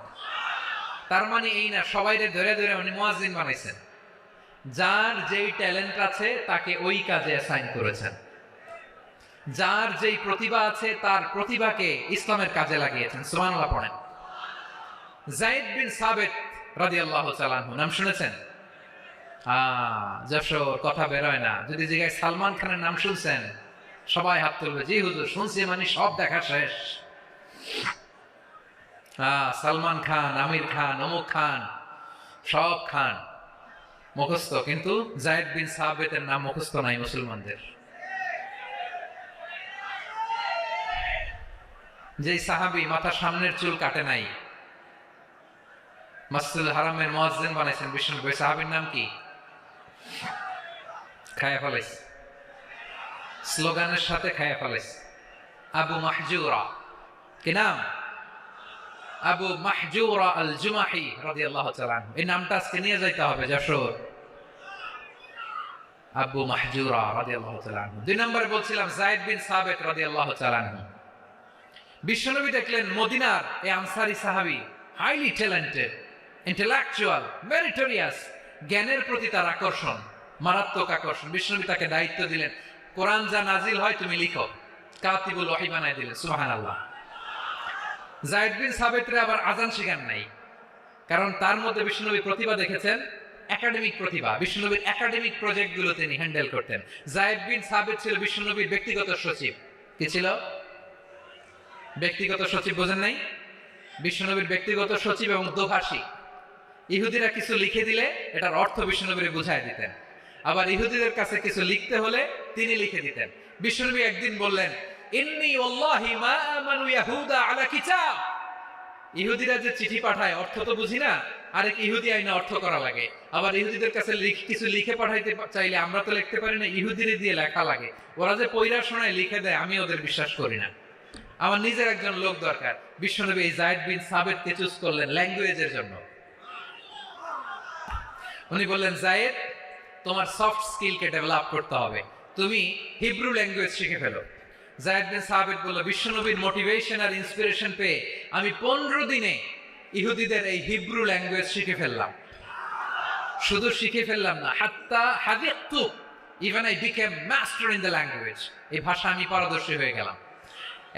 তার মানে এই না সবাইরে ধরে ধরে উনি মুয়াজ্জিন বানাইছেন। যার যেই ট্যালেন্ট আছে তাকে ওই কাজে অ্যাসাইন করেছেন। যার যেই প্রতিভা আছে তার প্রতিভাকে ইসলামের কাজে লাগিয়েছেন। সুবহানাল্লাহ পড়েন। যায়েদ বিন সাবিত রাদিয়াল্লাহু তাআলা আনহু নাম শুনেছেন? যশোর কথা বের হয় না। যদি জিজ্ঞাসা সালমান খানের নাম শুনছেন, সবাই হাত তুলবে, জি হুজুর শুনছি, মানে সব দেখা শেষ। সালমান খান, আমির খান, অমুক খান, সব খান মুখস্থ, কিন্তু যায়েদ বিন সাবিতের নাম মুখস্থ নাই মুসলমানদের। যে সাহাবী মাথা সামনের চুল কাটে নাই, মসজিদুল হারামের মুয়াজ্জিন বানাইছেন বিশ্বনবী, সাহাবীর নাম কি? খায়া ফেলাইছে, স্লোগানের সাথে খায়া ফেলাইছে। আবু মাহজুরা। কি নাম? আবু মাহজুরা আল জুমাহি রাদিয়াল্লাহু তাআলা আনহু। এই নামটা আজকে নিয়ে যাইতে হবে যশোর। আবু মাহজুরা রাদিয়াল্লাহু তাআলা আনহু। দুই নম্বরে বলছিলাম যায়েদ বিন সাবিত রাদিয়াল্লাহু তাআলা আনহু। বিশ্বনবী দেখলেন মদিনার এই আনসারী সাহাবী হাইলি ট্যালেন্টেড, ইন্টেলেকচুয়াল, মেরিটোরিয়াস, জ্ঞানের প্রতি তার আকর্ষণ, মারাত্মক আকর্ষণ। বিশ্বনবী তাকে দায়িত্ব দিলেন, কোরআন যা নাজিল হয় তুমি লিখো, কাতিবুল ওহী বানায় দিলেন। সুবহানাল্লাহ। যায়েদ বিন সাবিতরে আবার আযান শিখান নাই, কারণ তার মধ্যে বিশ্বনবী প্রতিভা দেখেছেন, একাডেমিক প্রতিভা। বিশ্বনবীর একাডেমিক প্রজেক্টগুলো তিনি হ্যান্ডেল করতেন। যায়েদ বিন সাবিত ছিল বিশ্বনবীর ব্যক্তিগত সচিব। কি ছিল? ব্যক্তিগত সচিব। বোঝেন নাই? বিশ্বনবীর ব্যক্তিগত সচিব এবং দোভাষী। ইহুদিরা কিছু লিখে দিলে এটার অর্থ বিশ্বনবীর বুঝায় দিতেন, আবার ইহুদিদের কাছে কিছু লিখতে হলে তিনি লিখে দিতেন। বিশ্বনবী একদিন বললেন, ইন্নী ওয়াল্লাহি মা আমানু ইয়াহুদা আলা কিতাব। ইহুদিরা যে চিঠি পাঠায় অর্থ তো বুঝি না, আরেক ইহুদি আইনা অর্থ করা লাগে। আবার ইহুদিদের কাছে কিছু লিখে পাঠাইতে চাইলে আমরা তো লিখতে পারি না, ইহুদিরে দিয়ে লেখা লাগে। ওরা যে পয়রা শোনায় লিখে দেয়, আমি ওদের বিশ্বাস করি না। আমার নিজের একজন লোক দরকার। বিশ্বনবী এই যায়েদ বিন সাবিতকে চুজ করলেন ল্যাঙ্গুয়েজের জন্য। উনি বললেন, যায়েদ তোমার সফট স্কিলকে ডেভেলপ করতে হবে, তুমি হিব্রু ল্যাঙ্গুয়েজ শিখে ফেলো। যায়েদ বিন সাবিত বলল, বিশ্বনবীর মোটিভেশন আর ইন্সপিরেশন পেয়ে আমি 15 দিনে ইহুদিদের এই হিব্রু ল্যাঙ্গুয়েজ শিখে ফেললাম। শুধু শিখে ফেললাম না, হাত্তা হাদিকতু, even I became master in the language. এই ভাষা আমি পারদর্শী হয়ে গেলাম।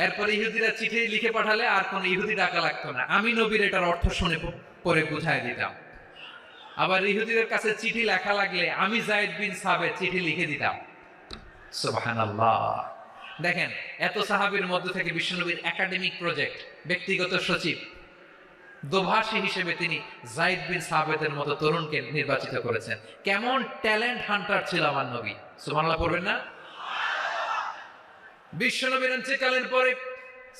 এরপরে ইহুদিরা চিঠি লিখে পাঠালে আর কোন ইহুদি ডাকা লাগতো না, আমি নবীর এটার অর্থ শুনে পরে বুঝাই দিতাম। আবার ইহুদিদের কাছে চিঠি লেখা লাগলে আমি যায়েদ বিন সাবিত চিঠি লিখে দিতাম। সুবহানাল্লাহ। দেখেন এত সাহাবীর মধ্যে থেকে বিশ্বনবীর একাডেমিক প্রজেক্ট, ব্যক্তিগত সচিব, দোভাষী হিসেবে তিনি যায়েদ বিন সাবিতের মতো তরুণকে নির্বাচিত করেছেন। কেমন ট্যালেন্ট হান্টার ছিল আমার নবী। সুবহানাল্লাহ পড়বেন না? বিশ্বনবীর ইন্তেকালের পরে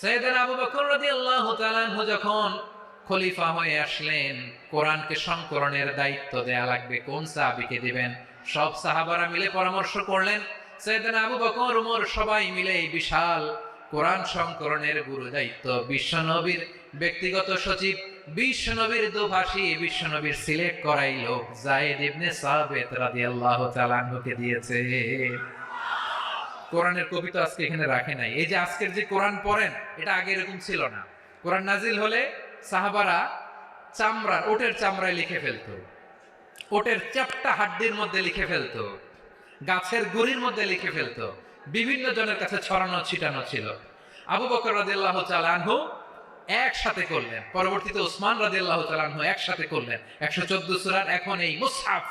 সাইয়েদনা আবু বকর রাদিয়াল্লাহু তাআলা আনহু যখন খলিফা হয়ে আসলেন, কোরআনকে সংকলনের দায়িত্ব দেয়া লাগবে, কোন সাহাবীকে দিবেন? সব সাহাবারা মিলে পরামর্শ করলেন। সাইয়েদনা আবু বকর, ওমর সবাই মিলে এই বিশাল কোরআন সংকলনের গুরু দায়িত্ব বিশ্বনবীর ব্যক্তিগত সচিব, বিশ্বনবীর দোভাষী, বিশ্বনবীর সিলেক্ট করাই লোক যায়েদ ইবনে সাবিত রাদিয়াল্লাহু তাআলা আনহুকে দিয়েছে। কোরআনের কবিতা আজকে এখানে রাখে নাই। এই যে আজকের যে কোরআন পড়েন, এটা আগে এরকম ছিল না। কোরআন নাজিল হলে সাহাবারা চামড়ার, ওটের চামড়ায় লিখে ফেলতো, ওটের চ্যাপ্টা হাড্ডির মধ্যে লিখে ফেলতো, গাছের গুড়ির মধ্যে লিখে ফেলতো, বিভিন্ন জনের কাছে ছড়ানো ছিটানো ছিল। আবু বকর রাদিয়াল্লাহু তাআলা আনহু একসাথে করলেন, পরবর্তীতে ওসমান রাদিয়াল্লাহু তাআলা আনহু একসাথে করলেন। 114 সূরার এখন এই মুসহাফ,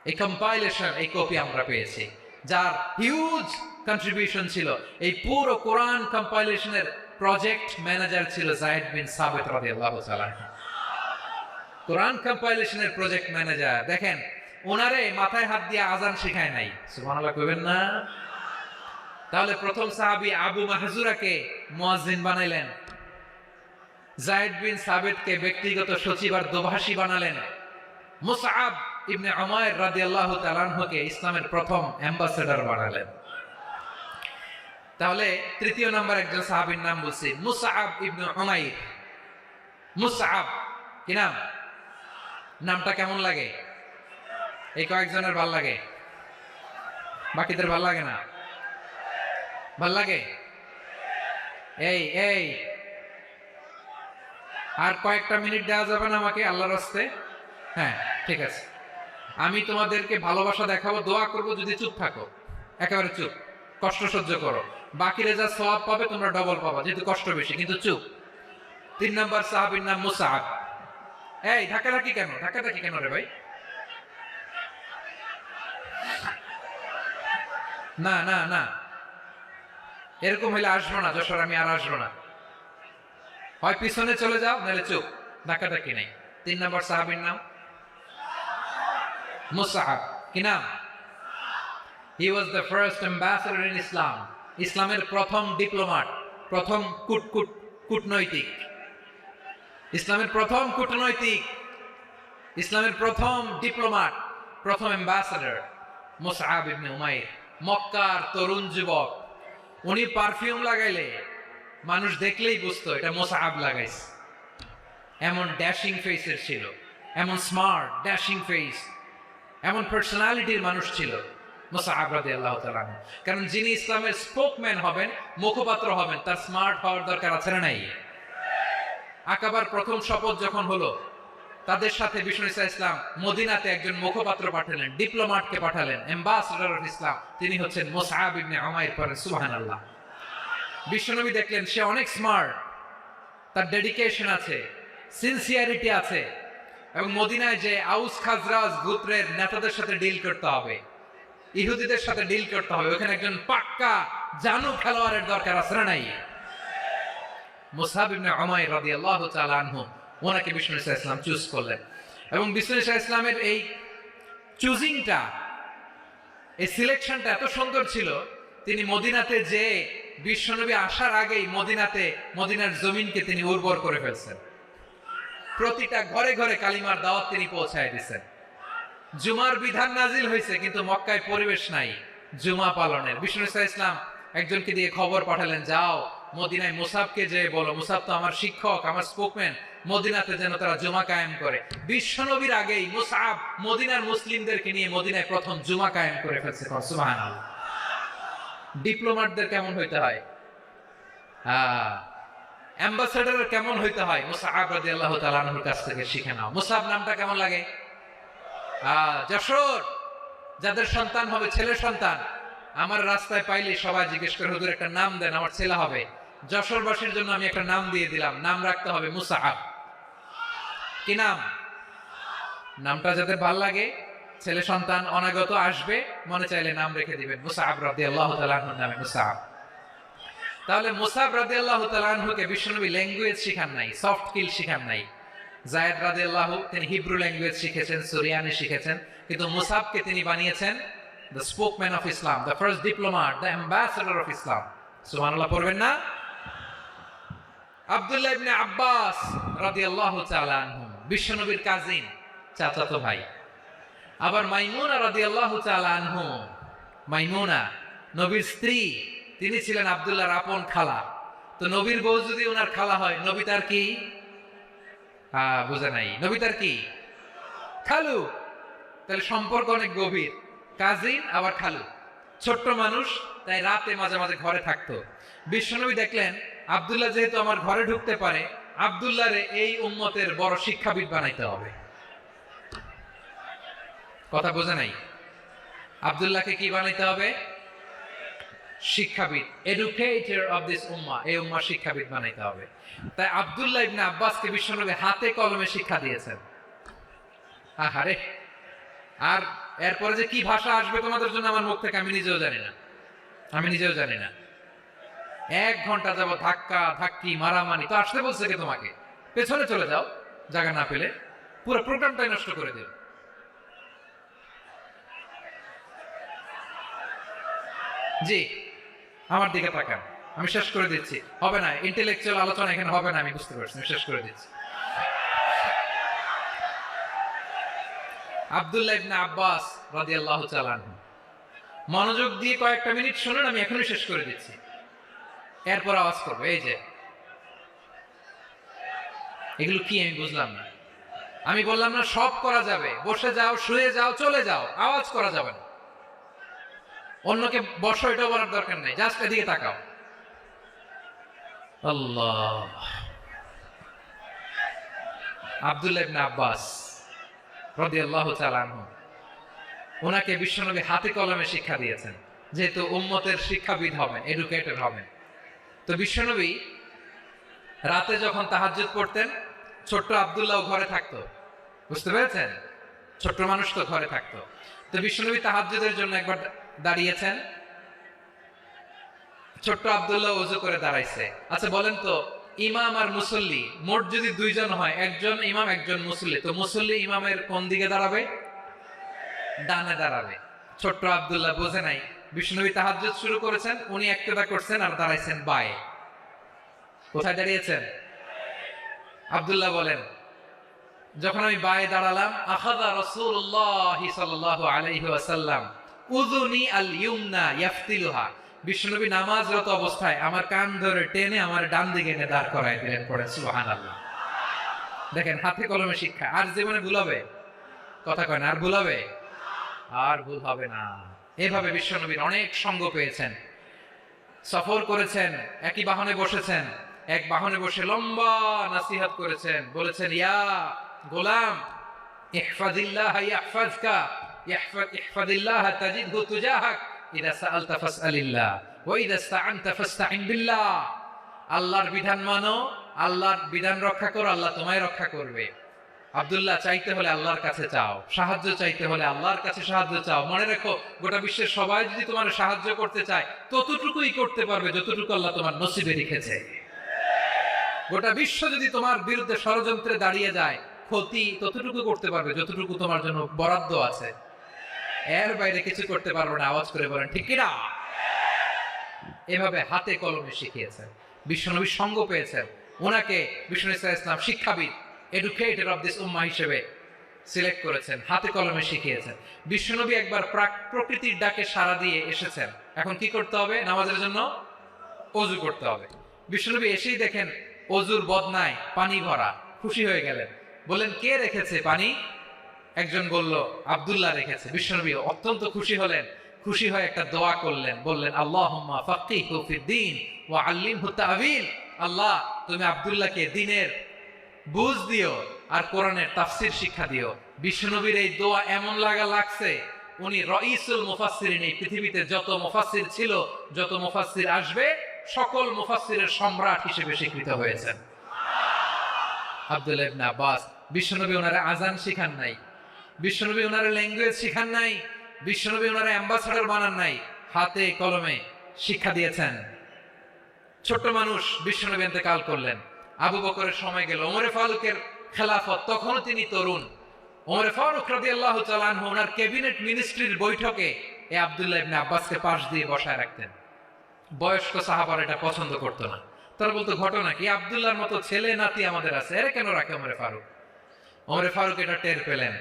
এই কম্পাইলেশন, এই কপি আমরা পেয়েছি, যার হিউজ কন্ট্রিবিউশন ছিল। এই পুরো কোরআন কম্পাইলেশনের প্রজেক্ট ম্যানেজার ছিল যায়েদ বিন সাবিত রাদিয়াল্লাহু তাআলা। কোরআন কম্পাইলেশনের প্রজেক্ট ম্যানেজার। দেখেন ওনারে মাথায় হাত দিয়ে আযান শেখায় নাই। সুবহানাল্লাহ কইবেন না? তাহলে প্রথম সাহাবী আবু মাহজুরাকে মুয়াজ্জিন বানাইলেন, যায়েদ বিন সাবিতকে ব্যক্তিগত সচিব আর দোভাষী বানালেন, মুসআব ইবনে উমাইর রাদিয়াল্লাহু তাআলা আনহুকে ইসলামের প্রথম অ্যাম্বাসেডর বানালেন। তাহলে তৃতীয় নাম্বার একজন সাহাবীর নাম বলছি, মুসআব ইবনে উমাইর। মুসআব কি নাম? নামটা কেমন লাগে? এই কয়েকজনের ভাল লাগে, বাকিদের ভাল লাগে না? ভাল লাগে? এই এই আর কয়েকটা মিনিট দেওয়া যাবে না আমাকে আল্লাহর রাস্তে? হ্যাঁ ঠিক আছে, আমি তোমাদেরকে ভালোবাসা দেখাবো, দোয়া করবো, যদি চুপ থাকো, একেবারে চুপ, কষ্ট সহ্য করো, বাকিরা যা সওয়াব পাবে তোমরা ডবল পাবা, যেহেতু কষ্ট বেশি, কিন্তু চুপ। 3 নম্বর সাহাবীর নাম মুসআব। এই ধাক্কাধাক্কি কেন? ধাক্কাধাক্কি কেন রে ভাই? না না না, এরকম হইলে আসবো না যশোর, আমি আর আসবো না। হয় পিছনে চলে যাও, নাহলে চুপ, ধাক্কাধাক্কি নাই। 3 নম্বর সাহাবীর নাম মুসআব। কি নাম? He was the first ambassador in Islam. ইসলামের প্রথম ডিপ্লোম্যাট, প্রথম কূটনৈতিক, ইসলামের প্রথম কূটনৈতিক, ইসলামের প্রথম ডিপ্লোম্যাট, প্রথম অ্যাম্বাসেডর মুসআব ইবনে উমাইর। মক্কার তরুণ যুবক, উনি পারফিউম লাগাইলে মানুষ দেখলেই বুঝতো এটা মুসআব লাগাইছে। এমন ড্যাশিং ফেসের ছিল, এমন স্মার্ট ড্যাশিং ফেস, এমন পার্সোনালিটির মানুষ ছিল মুসআব রাদিয়াল্লাহু তাআলা। কারণ যিনি ইসলামের স্পোকম্যান হবেন, মুখপাত্র হবেন, তার স্মার্ট হওয়ার দরকার আছে না নাই? আকাবার প্রথম শপথ যখন হলো, তাদের সাথে বিষ্ণু ইসলাম মদিনাতে একজন মুখপাত্র পাঠালেন, ডিপ্লোম্যাটকে পাঠালেন, অ্যাম্বাসেডর অফ ইসলাম, তিনি হচ্ছেন মুসআব ইবনে উমাইর। পরে সুবহানাল্লাহ, বিশ্বনবী দেখলেন সে অনেক স্মার্ট, তার ডেডিকেশন আছে, সিনসিয়ারিটি আছে, এবং মদিনায় যে আউস খাজরাজ গোত্রের নেতাদের সাথে ডিল করতে হবে, ইহুদিদের সাথে ডিল করতে হবে, ওখানে একজন পাক্কা জানু খেলোয়াড়ের দরকার আছে না নাই? মুসআব ইবনে উমাইর রাদিয়াল্লাহু তাআলা আনহু, ওনাকে বিষ্ণু ইসলাম চুজ করলেন। এবং বিষ্ণু ইসলামের এই চুজিংটা, এই সিলেকশনটা এত সুন্দর ছিল, তিনি মদিনাতে যে বিশ্বনবী আসার আগেই মদিনার জমিনকে তিনি উর্বর করে ফেলছেন। প্রতিটা ঘরে ঘরে কালিমার দাওয়াত তিনি পৌঁছায় দিয়েছেন। জুমার বিধান নাজিল হয়েছে, কিন্তু মক্কায় পরিবেশ নাই জুমা পালনের। বিষ্ণু ইসলাম একজনকে দিয়ে খবর পাঠালেন, যাও মদিনায় মুসাবকে যে বলো, মুসাব তো আমার শিক্ষক, আমার স্পোকম্যান, মদিনাতে যেন তারা জুমা কায়েম করে। বিশ্বনবীর আগেই মুসাব মদিনার মুসলিমদেরকে নিয়ে মদিনায় প্রথম জুমা কায়েম করে ফেলছে। সুবহানাল্লাহ। ডিপ্লোম্যাটদের কেমন হইতে হয়, অ্যাম্বাসেডরের কেমন হইতে হয়, মুসআব রাদিয়াল্লাহু তাআলা আনহুর কাছ থেকে শিখে নাও। মুসআব নামটা কেমন লাগে? যশোর যাদের সন্তান হবে, ছেলে সন্তান, আমার রাস্তায় পাইলে সবাই জিজ্ঞেস করে, হুজুর একটা নাম দেন, আমার ছেলে হবে। যশোরবাসীর জন্য আমি একটা নাম দিয়ে দিলাম, নাম রাখতে হবে মুসআব। কি নাম? নামটা যাদের ভাল লাগে, ছেলে সন্তান অনাগত আসবে, মনে চাইলে নাম রেখে দিবেন মুসআব রাদিয়াল্লাহু তাআলা আনহুর নামে মুসআব। তাহলে মুসআব রাদিয়াল্লাহু তাআলা আনহুকে বিশ্বনবী ল্যাঙ্গুয়েজ শিখান নাই, সফট স্কিল শিখান নাই। যায়েদ রাদিয়াল্লাহু, তিনি হিব্রু ল্যাঙ্গুয়েজ শিখেছেন, সুরিয়ানি শিখেছেন, কিন্তু মুসআবকে তিনি বানিয়েছেন the spokesman of Islam, the first diplomat, the ambassador of Islam. সুবহানাল্লাহ পড়বেন না? আব্দুল্লাহ ইবনে আব্বাস রাদিয়াল্লাহু তাআলা আনহু, বিশ্বনবীর কাজিন, চাচাতো ভাই। আবার মাইমুনা রাদিয়াল্লাহু তাআলা আনহু, মাইমুনা নবীর স্ত্রী, তিনি ছিলেন আব্দুল্লাহর আপন খালা। তো নবীর বউ যদি ওনার খালা হয়, নবী তার কি? বুঝে নাই, নবী তার কি? খালু। তাহলে সম্পর্ক অনেক গভীর, কাজিন আবার খালু, ছোট্ট মানুষ, তাই রাতে মাঝে মাঝে ঘরে থাকতো। বিশ্বনবী দেখলেন আব্দুল্লাহ যেহেতু আমার ঘরে ঢুকতে পারে, আব্দুল্লাহরে এই উম্মতের বড় শিক্ষাবিদ বানাইতে হবে। কথা বোঝে নাই? আব্দুল্লাহকে কি বানাইতে হবে? শিক্ষাবিদ, এডুকেটর অফ দিস উম্মাহ, এই উম্মাহ শিক্ষাবিদ বানাইতে হবে। তাই আব্দুল্লাহ ইবনে আব্বাসকে বিশ্বনবী হাতে কলমে শিক্ষা দিয়েছেন। আহারে, আর এরপরে যে কি ভাষা আসবে তোমাদের জন্য আমার মুখ থেকে আমি নিজেও জানি না, আমি নিজেও জানি না। 1 ঘন্টা যাব ধাক্কা ধাক্কি মারামারি, তো আসতে বলছে কে তোমাকে? পেছনে চলে যাও, জায়গা না পেলে, পুরো প্রোগ্রামটাই নষ্ট করে দেবে। জি, আমার দিকে তাকান, আমি শেষ করে দিচ্ছি। হবে না, ইন্টেলেকচুয়াল আলোচনা এখানে হবে না, আমি বুঝতে পারছি, আমি শেষ করে দিচ্ছি। আব্দুল্লাহ ইবনে আব্বাস রাদিয়াল্লাহু তাআলা আনহু, মনোযোগ দিয়ে কয়েকটা মিনিট শুনুন, আমি এখনই শেষ করে দিচ্ছি। এরপর আওয়াজ করবে, এই যে এগুলো কি আমি বুঝলাম না। আমি বললাম না সব করা যাবে, বসে যাও, শুয়ে যাও, চলে যাও, আওয়াজ করা যাবে না। অন্যকে বসো এটা বলার দরকার নেই, জাস্ট এদিকে তাকাও। আল্লাহ। আব্দুল্লাহ ইবনে আব্বাস রাদিয়াল্লাহু তাআলা আনহু, ওনাকে বিশ্বনবী হাতে কলমে শিক্ষা দিয়েছেন, যেহেতু উম্মতের শিক্ষাবিদ হবেন, এডুকেটেড হবেন। তো বিশ্বনবী রাতে যখন তাহাজ্জুদ পড়তেন, ছোট্ট আব্দুল্লাহ ঘরে থাকতো, বুঝতে পেরেছেন? ছোট্ট মানুষ তো ঘরে থাকতো। তো বিশ্বনবী তাহাজ্জুদের জন্য একবার দাঁড়িয়েছেন, ছোট্ট আব্দুল্লাহ ওযু করে দাঁড়াইছে। আচ্ছা বলেন তো, ইমাম আর মুসল্লি মোট যদি দুইজন হয়, একজন ইমাম একজন মুসল্লি, তো মুসল্লি ইমামের কোন দিকে দাঁড়াবে? ডানে দাঁড়াবে। ছোট্ট আব্দুল্লাহ বোঝে নাই, বিশ্বনবী তাহাজ্জুদ শুরু করেছেন, উনি একতেদা করছেন আর দাঁড়াইছেন বায়ে। কোথায় দাঁড়িয়েছেন? আব্দুল্লাহ বলেন, যখন আমি বায়ে দাঁড়ালাম, আখাযা রাসূলুল্লাহ সাল্লাল্লাহু আলাইহি ওয়াসাল্লাম উযুনি আল ইউমনা ইয়াফতিলুহা, বিশ্বনবী নামাজরত অবস্থায় আমার কান ধরে টেনে আমার ডান দিকে এনে দাঁড় করায় দিলেন। পড়ে সুবহানাল্লাহ। দেখেন হাতে কলমে শিক্ষা। আর জীবনে ভুল হবে? কথা কয় না, আর ভুল হবে? আর ভুল হবে না। এভাবে বিশ্বনবীর অনেক সঙ্গ পেয়েছেন, সফর করেছেন, একই বাহনে বসেছেন, এক বাহনে বসে লম্বা নাসিহত করেছেন, বলেছেন, ইয়া গোলাম ইহফাজিল্লাহ ইয়াহফাজকা, ইহফাজিল্লাহ তাজিদহু তুজাহাক, ইযা সাআলতা ফাসআলিল্লাহ ওয়া ইযা ইসতাআনতা ফাসতাইন বিল্লাহ। আল্লাহর বিধান মানো, আল্লাহর বিধান রক্ষা করো, আল্লাহ তোমায় রক্ষা করবে। আব্দুল্লাহ, চাইতে হলে আল্লাহর কাছে চাও, সাহায্য চাইতে হলে আল্লাহর কাছে সাহায্য চাও। মনে রেখো, গোটা বিশ্বের সবাই যদি তোমার সাহায্য করতে চায়, ততটুকুই করতে পারবে যতটুকু আল্লাহ তোমার নসিবে লিখেছে। গোটা বিশ্ব যদি তোমার বিরুদ্ধে ষড়যন্ত্রে দাঁড়িয়ে যায়, ক্ষতি ততটুকু করতে পারবে যতটুকু তোমার জন্য বরাদ্দ আছে। এর বাইরে কিছু করতে পারবে না। আওয়াজ করে বলেন ঠিক কিনা? এভাবে হাতে কলমে শিখিয়েছেন, বিশ্বনবী সঙ্গ পেয়েছেন। ওনাকে বিষ্ণু ইসলাম শিক্ষাবিদ, এডুকেটেড অফ দিস উম্মাহ হিসেবে সিলেক্ট করেছেন, হাতে কলমে শিখিয়েছেন। বিশ্বনবী একবার প্রকৃতির ডাকে সাড়া দিয়ে এসেছেন। এখন কি করতে হবে? নামাজের জন্য ওযু করতে হবে। বিশ্বনবী এসেই দেখেন ওযুর বদনায় পানি ভরা, খুশি হয়ে গেলেন, বললেন, কে রেখেছে পানি? একজন বলল, আব্দুল্লাহ রেখেছে। বিশ্বনবী অত্যন্ত খুশি হলেন, খুশি হয়ে একটা দোয়া করলেন, বললেন, আল্লাহুম্মা ফাক্কিহু ফিদ-দীন ওয়া আল্লিমহু তা'ওয়ীল। আল্লাহ, তুমি আব্দুল্লাহকে দ্বীনের বুঝ দিও আর কোরআনের তাফসীর শিক্ষা দিও। বিশ্বনবীর এই দোয়া এমন লাগছে, উনি রাইসুল মুফাসসিরিন, এই পৃথিবীতে যত মুফাসসির ছিল, যত মুফাসসির আসবে, সকল মুফাসসিরের সম্রাট হিসেবে স্বীকৃত হয়েছেন আব্দুল্লাহ ইবনে আব্বাস। বিশ্বনবী ওনারে আযান শিখান নাই, বিশ্বনবী ওনারে ল্যাঙ্গুয়েজ শিখান নাই, বিশ্বনবী ওনারে অ্যাম্বাসাডর বানান নাই, হাতে কলমে শিক্ষা দিয়েছেন। ছোট্ট মানুষ, বিশ্বনবী ইন্তেকাল করলেন, আবু বকরের সময় গেল, ওমরে ফারুকের খেলাফত, তখনও তিনি তরুণ। ওমরে ফারুক রাদিয়াল্লাহু তাআলা আনহু ওনার ক্যাবিনেট মিনিস্ট্রির বৈঠকে এই আব্দুল্লাহ ইবনে আব্বাসকে পাশ দিয়ে বসায় রাখতেন। বয়স্ক সাহাবারা এটা পছন্দ করতো না, তারা বলতো, ঘটনা কি? আব্দুল্লাহর মতো ছেলে নাতি আমাদের আছে, এরা কেন রাখে ওমরে ফারুক? ওমরে ফারুক এটা টের পেলেন,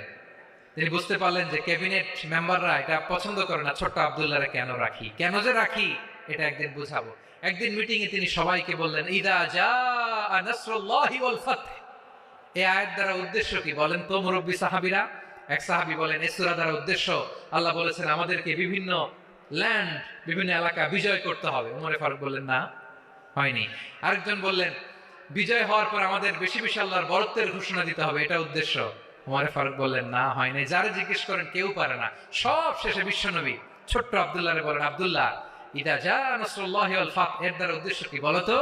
তিনি বুঝতে পারলেন যে ক্যাবিনেট মেম্বাররা এটা পছন্দ করে না, ছোট্ট আব্দুল্লাহরে কেন রাখি, কেন যে রাখি, এটা একদিন বুঝাবো। একদিন মিটিং এ তিনি সবাইকে বললেন, ইদা জাআ নাসরুল্লাহি ওয়াল ফাতহ। এই আয়াত দ্বারা উদ্দেশ্য কি বলেন তো মুরব্বী সাহাবীরা? এক সাহাবী বলেন, এই সূরা দ্বারা উদ্দেশ্য, আল্লাহ বলেছেন আমাদেরকে বিভিন্ন ল্যান্ড, বিভিন্ন এলাকা বিজয় করতে হবে। ওমরে ফারুক বললেন, না, হয়নি। আরেকজন বললেন, বিজয় হওয়ার পর আমাদের বেশি বেশি আল্লাহর বরত্বের ঘোষণা দিতে হবে, এটা উদ্দেশ্য। ওমরে ফারুক বললেন, না, হয় নাই। যারা জিজ্ঞেস করেন কেউ পারে না। সব শেষে বিশ্বনবী ছোট্ট আব্দুল্লাহরে বলেন, আব্দুল্লাহ, ইদা জাআ নাসরুল্লাহি ওয়াল ফাতহ, এর দ্বারা উদ্দেশ্য কি বলো তো?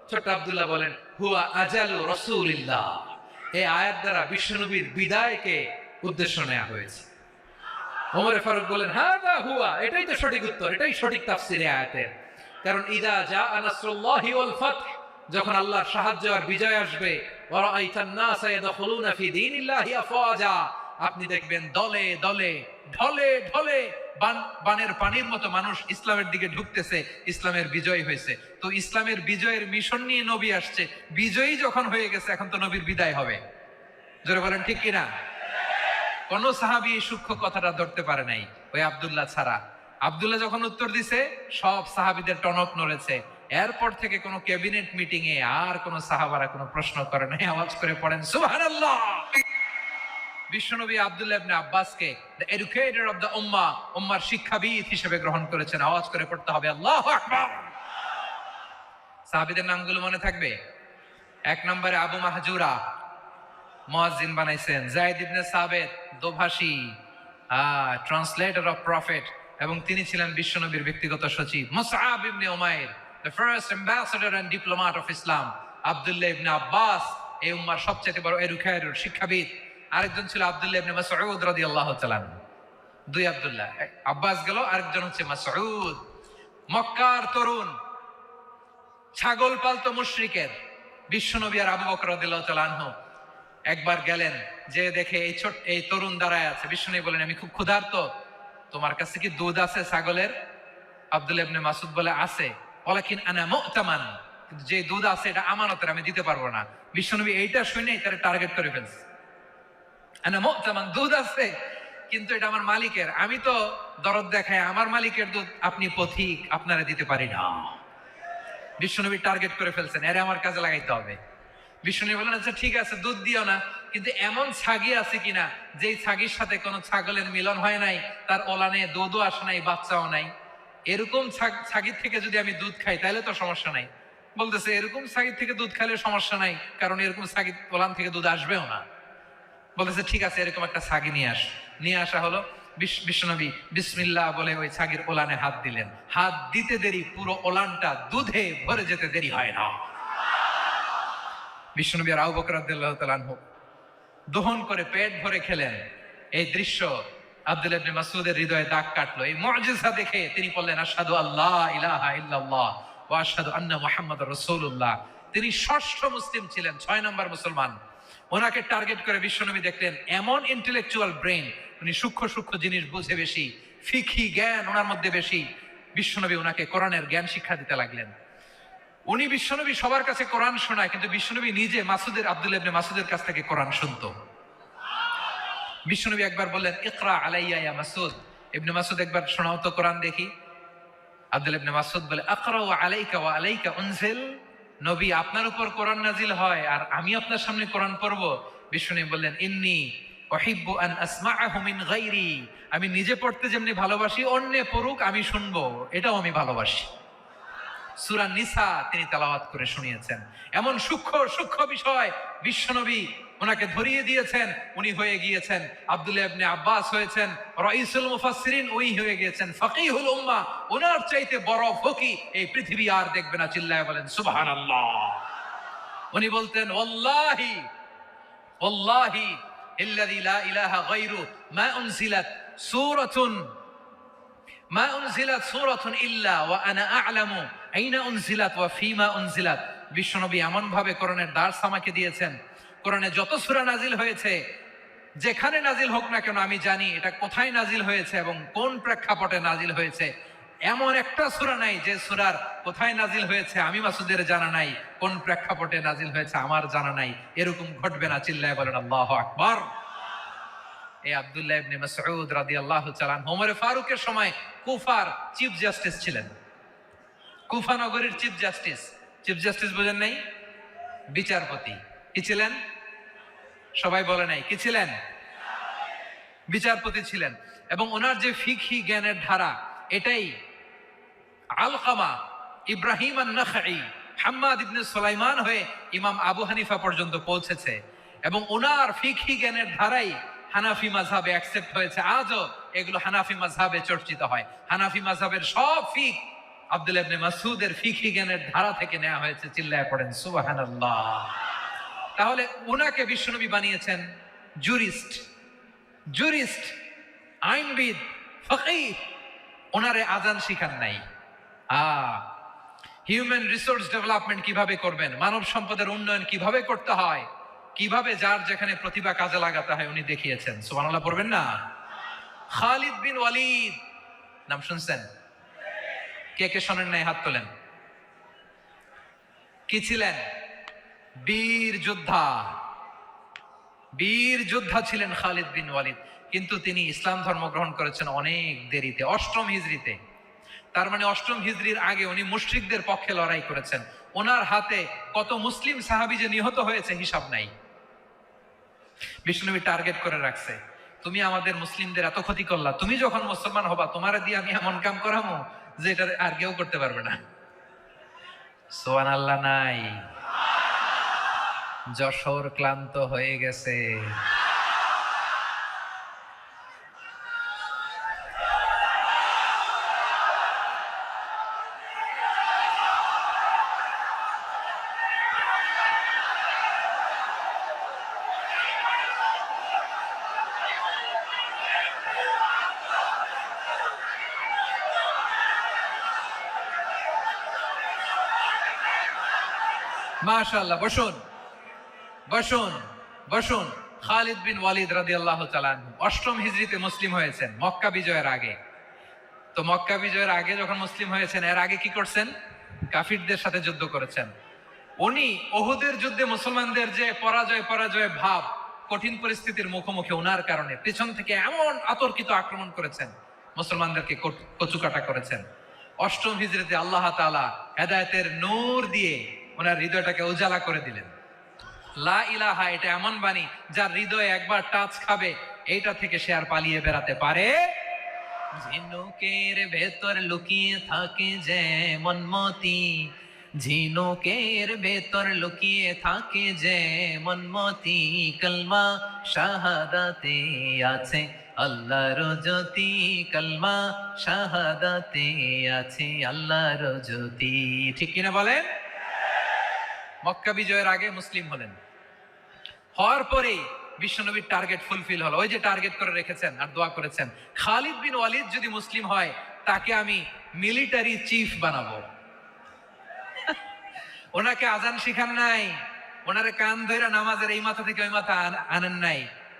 ছোট্ট আব্দুল্লাহ বলেন, হুয়া আজালু রাসূলিল্লাহ। এই আয়াত দ্বারা বিশ্বনবীর বিদায়কে উদ্দেশ্য নেওয়া হয়েছে। ওমরে ফারুক বলেন, হাযা হুয়া, এটাই তো সঠিক উত্তর, এটাই সঠিক তাফসীর এই আয়াতের। কারণ ইদা জাআ নাসরুল্লাহি ওয়াল ফাতহ, যখন আল্লাহর সাহায্য আর বিজয় আসবে, ওয়া রাআইতান নাসা ইয়াদখুলুনা ফি দীনিল্লাহি আফওয়াজা, আপনি দেখবেন দলে দলে, ঢলে ঢলে, বানের পানির মতো মানুষ ইসলামের দিকে ঢুকতেছে, ইসলামের বিজয় হয়েছে। তো ইসলামের বিজয়ের মিশন নিয়ে নবী আসছে, বিজয়ী যখন হয়ে গেছে, এখন তো নবীর বিদায় হবে। জোরে বলেন ঠিক কিনা? কোন সাহাবী এই সূক্ষ্ম কথাটা ধরতে পারে নাই, ওই আব্দুল্লাহ ছাড়া। আব্দুল্লাহ যখন উত্তর দিছে, সব সাহাবীদের টনক নড়েছে। এরপর থেকে কোনো ক্যাবিনেট মিটিং এ আর কোনো সাহাবারা কোনো প্রশ্ন করে নাই, আওয়াজ করে পড়েন সুবহানাল্লাহ। বিশ্বনবী আব্দুল্লাহ ইবনে আব্বাসকে দ্য এডুকেটর অফ দ্য উম্মাহ, উম্মার শিক্ষাবিদ হিসেবে গ্রহণ করেছেন। আওয়াজ করে পড়তে হবে আল্লাহু আকবার। সাহাবীদের নামগুলো মনে থাকবে? এক নম্বরে আবু মাহজুরা, মুয়াজ্জিন বানাইছেন। যায়েদ ইবনে সাবিত, দোভাষী, ট্রান্সলেটর অফ প্রফেট, এবং তিনি ছিলেন বিশ্বনবীর ব্যক্তিগত সচিব। Musab ibn Umair, the first ambassador and diplomat of Islam. Abdullah ibn Abbas, এই উম্মার সবচেয়ে বড় এডুকেটর, শিক্ষাবিদ। আরেকজন ছিল আব্দুল্লাহ ইবনে মাসউদ রাদিয়াল্লাহু তাআলা। দুই আব্দুল্লাহ, আব্বাস গেল, আরেকজন হচ্ছে মাসউদ। মক্কার তরুণ, ছাগল পালতো মুশরিকের বিশ্বনবী আর আবু বকর রাদিয়াল্লাহু তাআলা আনহু একবার গেলেন, যে দেখে এই তরুণ দাঁড়ায় আছে। বিশ্বনবী বলেন, আমি খুব ক্ষুধার্ত, তোমার কাছে কি দুধ আছে ছাগলের? আব্দুল্লাহ ইবনে মাসউদ বলে, আছে। ওয়ালাকিন আনা মুতামান, কিন্তু যে দুধ আছে এটা আমানতের, আমি দিতে পারবো না। বিশ্বনবী এইটা শুনে তারে টার্গেট করে ফেলছে। আনা মুতামান, দুধ আছে কিন্তু এটা আমার মালিকের, আমি তো দরদ দেখায় আমার মালিকের দুধ আপনি পথিক, আপনারা দিতে পারি না। বিশ্বনবী টার্গেট করে ফেলছেন, এরে আমার কাজে লাগাইতে হবে। বিশ্বনবী বলেন, আচ্ছা ঠিক আছে, দুধ দিও না, কিন্তু এমন ছাগি আছে কিনা যেই ছাগির সাথে কোনো ছাগলের মিলন হয় নাই, তার ওলানে দুধও আসে নাই, বাচ্চাও নাই, এরকম ছাগির থেকে যদি আমি দুধ খাই তাহলে তো সমস্যা নাই। বলতেছে, এরকম ছাগির থেকে দুধ খাইলে সমস্যা নাই, কারণ এরকম ছাগির ওলান থেকে দুধ আসবেও না। বলতেছে, ঠিক আছে, এরকম একটা ছাগি নিয়ে আসা হলো। বিশ্বনবী বিসমিল্লাহ বলে ওই ছাগির ওলানে হাত দিলেন। হাত দিতে দেরি, পুরো ওলানটা দুধে ভরে যেতে দেরি হয় না। বিশ্বনবী আর আবু বকর রাদিয়াল্লাহু তাআলা আনহু দহন করে পেট ভরে খেলেন। এই দৃশ্য আব্দুল্লাহ ইবনে মাসউদের হৃদয়ে দাগ কাটলো। এই মুজিজা দেখে তিনি বললেন, আশহাদু আল্লা ইলাহা ইল্লাল্লাহ ওয়া আশহাদু আন্না মুহাম্মাদুর রাসূলুল্লাহ। তিনি ষষ্ঠ মুসলিম ছিলেন, 6 নম্বর মুসলমান। ওনাকে টার্গেট করে বিশ্বনবী দেখলেন এমন ইন্টেলেকচুয়াল ব্রেন, উনি সূক্ষ্ম সূক্ষ্ম জিনিস বুঝে বেশি, ফিকহি জ্ঞান ওনার মধ্যে বেশি। বিশ্বনবী ওনাকে কোরআনের জ্ঞান শিক্ষা দিতে লাগলেন। উনি বিশ্বনবী সবার কাছে কোরআন শোনায়, কিন্তু বিশ্বনবী নিজে আব্দুল্লাহ ইবনে মাসউদের কাছ থেকে কোরআন শুনতো। বিশ্বনবী একবার বললেন, ইকরা আলাইয়া ইয়া মাসউদ। ইবনে মাসউদ, একবার শোনাও তো কোরআন দেখি। আব্দুল্লাহ ইবনে মাসউদ বলে, আকরাউ আলাইকা ওয়া আলাইকা উনজিল। নবী, আপনার উপর কোরআন নাজিল হয় আর আমি আপনার সামনে কোরআন পড়ব? বিশ্বনবী বললেন, ইন্নী উহিব্বু আন আসমাআহু মিন গায়রি। আমি নিজে পড়তে যেমনি ভালোবাসি, অন্যে পড়ুক আমি শুনবো, এটাও আমি ভালোবাসি। সূরা নিসা তিনি তেলাওয়াত করে শুনিয়েছেন। এমন সূক্ষ্ম সূক্ষ্ম বিষয় বিশ্বনবী ওনাকে ধরিয়ে দিয়েছেন। উনি হয়ে গিয়েছেন আব্দুল্লাহ ইবনে আব্বাস, হয়েছেন রাইসুল মুফাসসিরিন, ওই হয়ে গিয়েছেন ফাকিহুল উম্মাহ। ওনার চাইতে বড় ফকি এই পৃথিবী আর দেখবে না। চিল্লায় বলেন সুবহানাল্লাহ। উনি বলতেন, ওয়াল্লাহি ওয়াল্লাহি ইল্লাযী লা ইলাহা গায়রু মা উনজিলাত সূরাতুন ইল্লা ওয়া আনা আ'লামু আইনা উনজিলাত ওয়া ফীমা উনজিলাত। বিশ্বনবী এমন ভাবে কোরআনের দার্স আমাকে দিয়েছেন, কোরআনে যত সূরা নাজিল হয়েছে, যেখানে নাজিল হোক না কেন আমি জানি এটা কোথায় নাজিল হয়েছে এবং কোন প্রেক্ষাপটে নাজিল হয়েছে। এমন একটা সূরা নাই যে সূরার কোথায় নাজিল হয়েছে আমি মাসুদের জানা নাই, কোন প্রেক্ষাপটে নাজিল হয়েছে আমার জানা নাই। এরকম ঘটবে না। চিল্লায় বলেন আল্লাহু আকবার। এই আব্দুল্লাহ ইবনে মাসউদ রাদিয়াল্লাহু তাআলা ওমর ফারুকের সময় কুফার চিফ জাস্টিস ছিলেন। কুফা নগরীর চিফ জাস্টিস বোঝেন নাই? বিচারপতি। কি ছিলেন? সবাই বলে নাই, কি ছিলেন? বিচারপতি ছিলেন। এবং ওনার যে ফিকহি জ্ঞানের ধারা, এটাই আলকামা, ইব্রাহিম আন-নাখাই, হাম্মাদ ইবনে সুলাইমান হয়ে ইমাম আবু হানিফা পর্যন্ত পৌঁছেছে। এবং ওনার ফিকহি জ্ঞানের ধারাই হানাফি মাযহাবে অ্যাকসেপ্ট হয়েছে। আজও এগুলো হানাফি মাযহাবে চর্চিত হয়। হানাফি মাযহাবের সব ফিক আব্দুল্লাহ ইবনে মাসউদের ফিকহি জ্ঞানের ধারা থেকে নেওয়া হয়েছে। চিল্লায় পড়েন সুবহানাল্লাহ। তাহলে ওনাকে বিশ্বনবী বানিয়েছেন জুরিস্ট, আইনবিদ, ফকিহ। ওনারে আজান শিখান নাই। হিউম্যান রিসোর্স ডেভেলপমেন্ট কিভাবে করবেন, মানব সম্পদের উন্নয়ন কিভাবে করতে হয়, কিভাবে যার যেখানে প্রতিভা কাজে লাগাতে হয় উনি দেখিয়েছেন। সুবহানাল্লাহ পড়বেন না? খালিদ বিন ওয়ালিদ নাম শুনছেন? কে কে শোনেন নাই হাত তোলেন। কি ছিলেন? বীর যোদ্ধা ছিলেন খালিদ বিন ওয়ালিদ। কিন্তু তিনি ইসলাম ধর্ম গ্রহণ করেছেন অনেক দেরিতে, 8ম হিজরিতে। তার মানে অষ্টম হিজরির আগে উনি মুশরিকদের পক্ষে লড়াই করেছেন। ওনার হাতে কত মুসলিম সাহাবী যে নিহত হয়েছে হিসাব নাই। বিষ্ণুনবী টার্গেট করে রাখছে, তুমি আমাদের মুসলিমদের এত ক্ষতি করলা, তুমি যখন মুসলমান হবা তোমারে দিয়ে আমি এমন কাম করামো যে এটা আর কেউ করতে পারবে না। সুবহানাল্লাহ নাই? যশোর ক্লান্ত হয়ে গেছে। মাশাআল্লাহ, বসুন বসুন বসুন। খালিদ বিন ওয়ালিদ রাদিয়াল্লাহু তাআলা আনহু অষ্টম হিজরিতে মুসলিম হয়েছেন, মক্কা বিজয়ের আগে। তো মক্কা বিজয়ের আগে যখন মুসলিম হয়েছেন, এর আগে কি করছেন? কাফিরদের সাথে যুদ্ধ করেছেন। উনি ওহুদের যুদ্ধে মুসলমানদের যে পরাজয় ভাব, কঠিন পরিস্থিতির মুখোমুখি ওনার কারণে পেছন থেকে এমন অতর্কিত আক্রমণ করেছেন, মুসলমানদেরকে কচুকাটা করেছেন। অষ্টম হিজরিতে আল্লাহ তাআলা হেদায়েতের নূর দিয়ে ওনার হৃদয়টাকে উজালা করে দিলেন। লা ইলাহা, এটা এমন বাণী যার হৃদয়ে একবার টাচ খাবে, এইটা থেকে সে আর পালিয়ে বেড়াতে পারে। ঝিনুকের ভেতর লুকিয়ে থাকে যেমন মতি, ঝিনুকের ভেতর লুকিয়ে থাকে যেমন মতি, কলমা শাহাদাতে আছে আল্লাহর জ্যোতি, কলমা শাহাদাতে আছে আল্লাহর জ্যোতি। ঠিক কিনা বলেন? মক্কা বিজয়ের আগে মুসলিম হলেন, হওয়ার পরেই বিশ্বনবীর টার্গেট ফুলফিল হলো। ওই যে টার্গেট করে রেখেছেন আর দোয়া করেছেন, খালিদ বিন ওয়ালিদ যদি মুসলিম হয় তাকে আমি মিলিটারি চিফ বানাবো। ওনাকে আজান শিখান নাই, ওনারে কান ধরে নামাজের এই মাথা থেকে ওই মাথা আনেন নাই,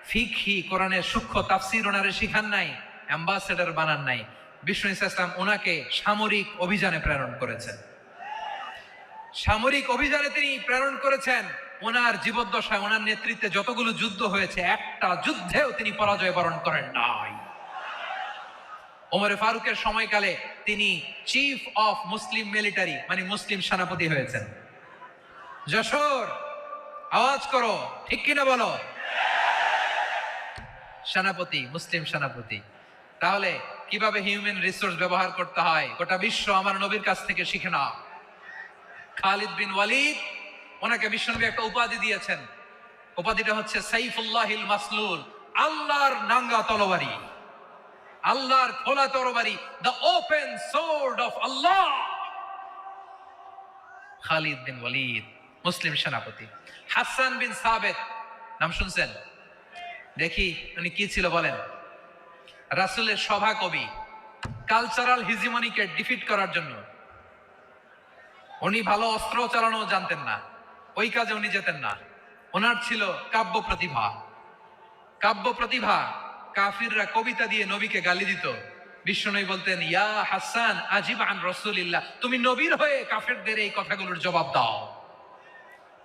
ফিকহি কোরআনের সূক্ষ্ম তাফসীর ওনারে শিখান নাই, অ্যাম্বাসেডর বানান নাই। বিষ্ণু ইসলাম ওনাকে সামরিক অভিযানে প্রেরণ করেছেন। সামরিক অভিযানে তিনি প্রেরণ করেছেন। ওনার জীবদ্দশায় ওনার নেতৃত্বে যতগুলো যুদ্ধ হয়েছে, একটা যুদ্ধেও তিনি পরাজয় বরণ করেন নাই। ওমরে ফারুকের সময়কালে তিনি চিফ অফ মুসলিম মিলিটারি, মানে মুসলিম সেনাপতি হয়েছেন। যশোর, আওয়াজ করো, ঠিক কিনা বলো? সেনাপতি, মুসলিম সেনাপতি। তাহলে কিভাবে হিউম্যান রিসোর্স ব্যবহার করতে হয় গোটা বিশ্ব আমার নবীর কাছ থেকে শিখে নাও। খালিদ বিন ওয়ালিদ, ওনাকে বিশ্বনবী একটা উপাধি দিয়েছেন। উপাধিটা হচ্ছে সাইফুল্লাহিল মাসলুল, আল্লাহর নাঙ্গা তরবারি, আল্লাহর খোলা তরবারি, দ্য ওপেন সোর্ড অফ আল্লাহ। খালিদ বিন ওয়ালিদ মুসলিম সেনাপতি। হাসান বিন সাবেত, নাম শুনছেন? দেখি উনি কি ছিল বলেন? রাসূলের সভা কবি, কালচারাল হিজিমনিকে ডিফিট করার জন্য। উনি ভালো অস্ত্র চালানো জানতেন না, ওই কাজে উনি যেতেন না। ওনার ছিল কাব্য প্রতিভা। কাব্য প্রতিভা, কাফিররা কবিতা দিয়ে নবীকে গালি দিত। বিশ্বনবী বলতেন, ইয়া হাসান আজিব আন রাসূলিল্লাহ, তুমি নবীর হয়ে কাফেরদের এই কথাগুলোর জবাব দাও।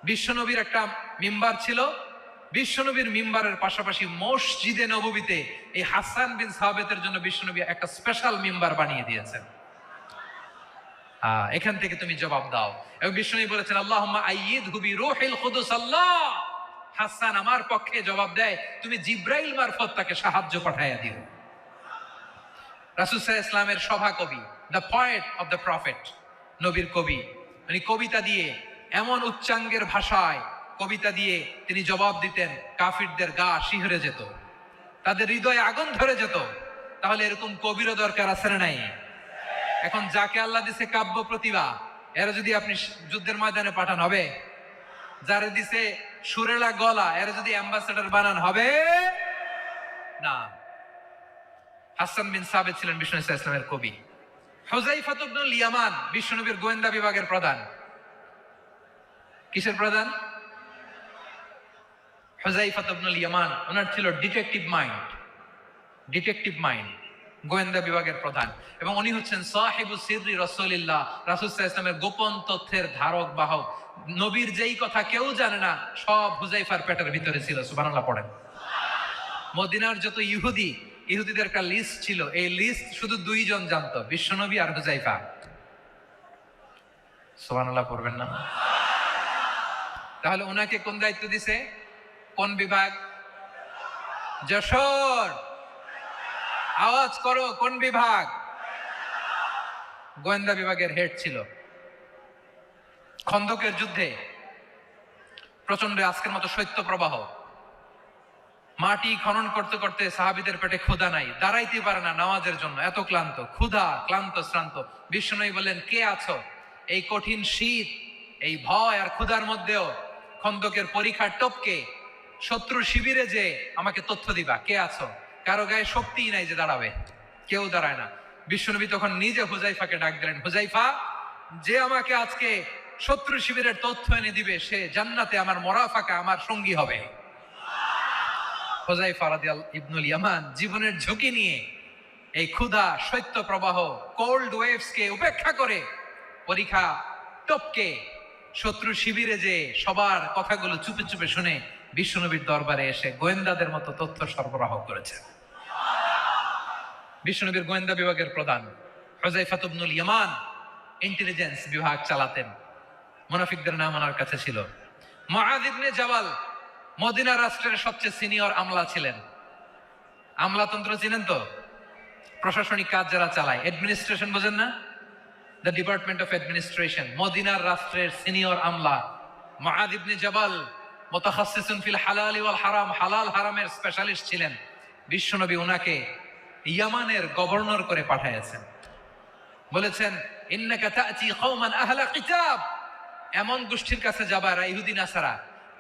বিশ্বনবীর একটা মিম্বার ছিল, বিশ্বনবীর মিম্বারের পাশাপাশি মসজিদে নববীতে এই হাসান বিন সাবেতের জন্য বিশ্বনবী একটা স্পেশাল মিম্বার বানিয়ে দিয়েছেন। এখান থেকে তুমি জবাব দাও। এবং বিশ্বনবী বলেছেন, আল্লাহুম্মা আইয়িদহু বিরূহিল কুদুস। আল্লাহ, হাসান আমার পক্ষে জবাব দেয়, তুমি জিব্রাইল মারফত তাকে সাহায্য পাঠাইয়া দিও। রাসূল সাল্লাল্লাহু আলাইহি ওয়াসাল্লামের সভা কবি, the poet of the prophet, নবীর কবি। উনি কবিতা দিয়ে, এমন উচ্চাঙ্গের ভাষায় কবিতা দিয়ে তিনি জবাব দিতেন, কাফিরদের গা শিহরে যেত, তাদের হৃদয়ে আগুন ধরে যেত। তাহলে এরকম কবিরও দরকার আছে না নাই? এখন যাকে আল্লাহ দিছে কাব্য প্রতিভা, এরা যদি আপনি যুদ্ধের ময়দানে পাঠান হবে? যারে দিছে সুরেলা গলা, এরা যদি অ্যাম্বাসেডর বানান হবে না। হাসান বিন সাবেত ছিলেন বিষ্ণু ইসলামের কবি। হুযায়ফা ইবনুল ইয়ামান বিশ্বনবীর গোয়েন্দা বিভাগের প্রধান। কিসের প্রধান? হুযায়ফা ইবনুল ইয়ামান, ওনার ছিল ডিটেকটিভ মাইন্ড। ডিটেকটিভ মাইন্ড, গোয়েন্দা বিভাগের প্রধান। এবং উনি হচ্ছেন সাহিবু সিররি রাসূলিল্লাহ, রাসূল সাল্লাল্লাহু আলাইহি ওয়াসাল্লামের গোপন তথ্যের ধারক বাহক। নবীর যেই কথা কেউ জানে না, সব হুযায়ফার পেটের ভিতরে ছিল। সুবহানাল্লাহ পড়েন। মদিনার যত ইহুদি, ইহুদিদের একটা লিস্ট ছিল, এই লিস্ট শুধু দুইজন জানতো, বিশ্বনবী আর হুজাইফা। সুবহানাল্লাহ পড়বেন না? তাহলে ওনাকে কোন দায়িত্ব দিছে? কোন বিভাগ? যশোর। আওয়াজ করো, কোন বিভাগ? গোয়েন্দা বিভাগের হেড ছিল। খন্দকের যুদ্ধে প্রচন্ড আজকের মতো শৈত্য প্রবাহ, মাটি খনন করতে করতে সাহাবীদের পেটে ক্ষুধা নাই, দাঁড়াইতে পারে না নামাজের জন্য, এত ক্লান্ত, ক্ষুধা, ক্লান্ত, শ্রান্ত। বিশ্বনবী বললেন, কে আছো? এই কঠিন শীত, এই ভয় আর ক্ষুধার মধ্যেও খন্দকের পরীক্ষার টপকে শত্রু শিবিরে যে আমাকে তথ্য দিবা, কে আছো? কারো গায়ে শক্তিই নাই যে দাঁড়াবে, কেউ দাঁড়ায় না। বিশ্বনবী তখন নিজে হুজাইফাকে ডাক দিলেন, হুজাইফা, যে আমাকে আজকে শত্রু শিবিরের তথ্য এনে দিবে সে জান্নাতে আমার মরাফাকা, আমার সঙ্গী হবে। হুজাইফা রাদিয়াল্লাহু ইবনুল ইয়ামান জীবনের ঝুঁকি নিয়ে এই ক্ষুধা, শৈত্য প্রবাহ, কোল্ড ওয়েভস কে উপেক্ষা করে পরীক্ষা টপকে শত্রু শিবিরে যে সবার কথাগুলো চুপে চুপে শুনে বিশ্বনবীর দরবারে এসে গোয়েন্দাদের মতো তথ্য সরবরাহ করেছেন। বিশ্বনবীর গোয়েন্দা বিভাগের প্রধান হুজাইফা ইবনুল ইয়ামান ইন্টেলিজেন্স বিভাগ চালাতেন। মুনাফিকদের নাম ওনার কাছে ছিল। মুআয ইবনে জাবাল মদিনা রাষ্ট্রের সবচেয়ে সিনিয়র আমলা ছিলেন। আমলাতন্ত্র চিনেন তো? প্রশাসনিক কাজ যারা চালায়, অ্যাডমিনিস্ট্রেশন বোঝেন না? The department of administration. মদিনার রাষ্ট্রের সিনিয়র আমলা মুআয ইবনে জাবাল মুতাখাসসিসুন ফিল হালাল ওয়াল হারাম, হালাল হারামের স্পেশালিস্ট ছিলেন। বিশ্বনবী ওনাকে ইয়ামানের গভর্নর করে পাঠিয়েছেন। বলেছেন, ইন্নাকা তা'তি কওমান আহলা কিতাব, এমন গোষ্ঠীর কাছে যাবা এরা ইহুদি নাসারা,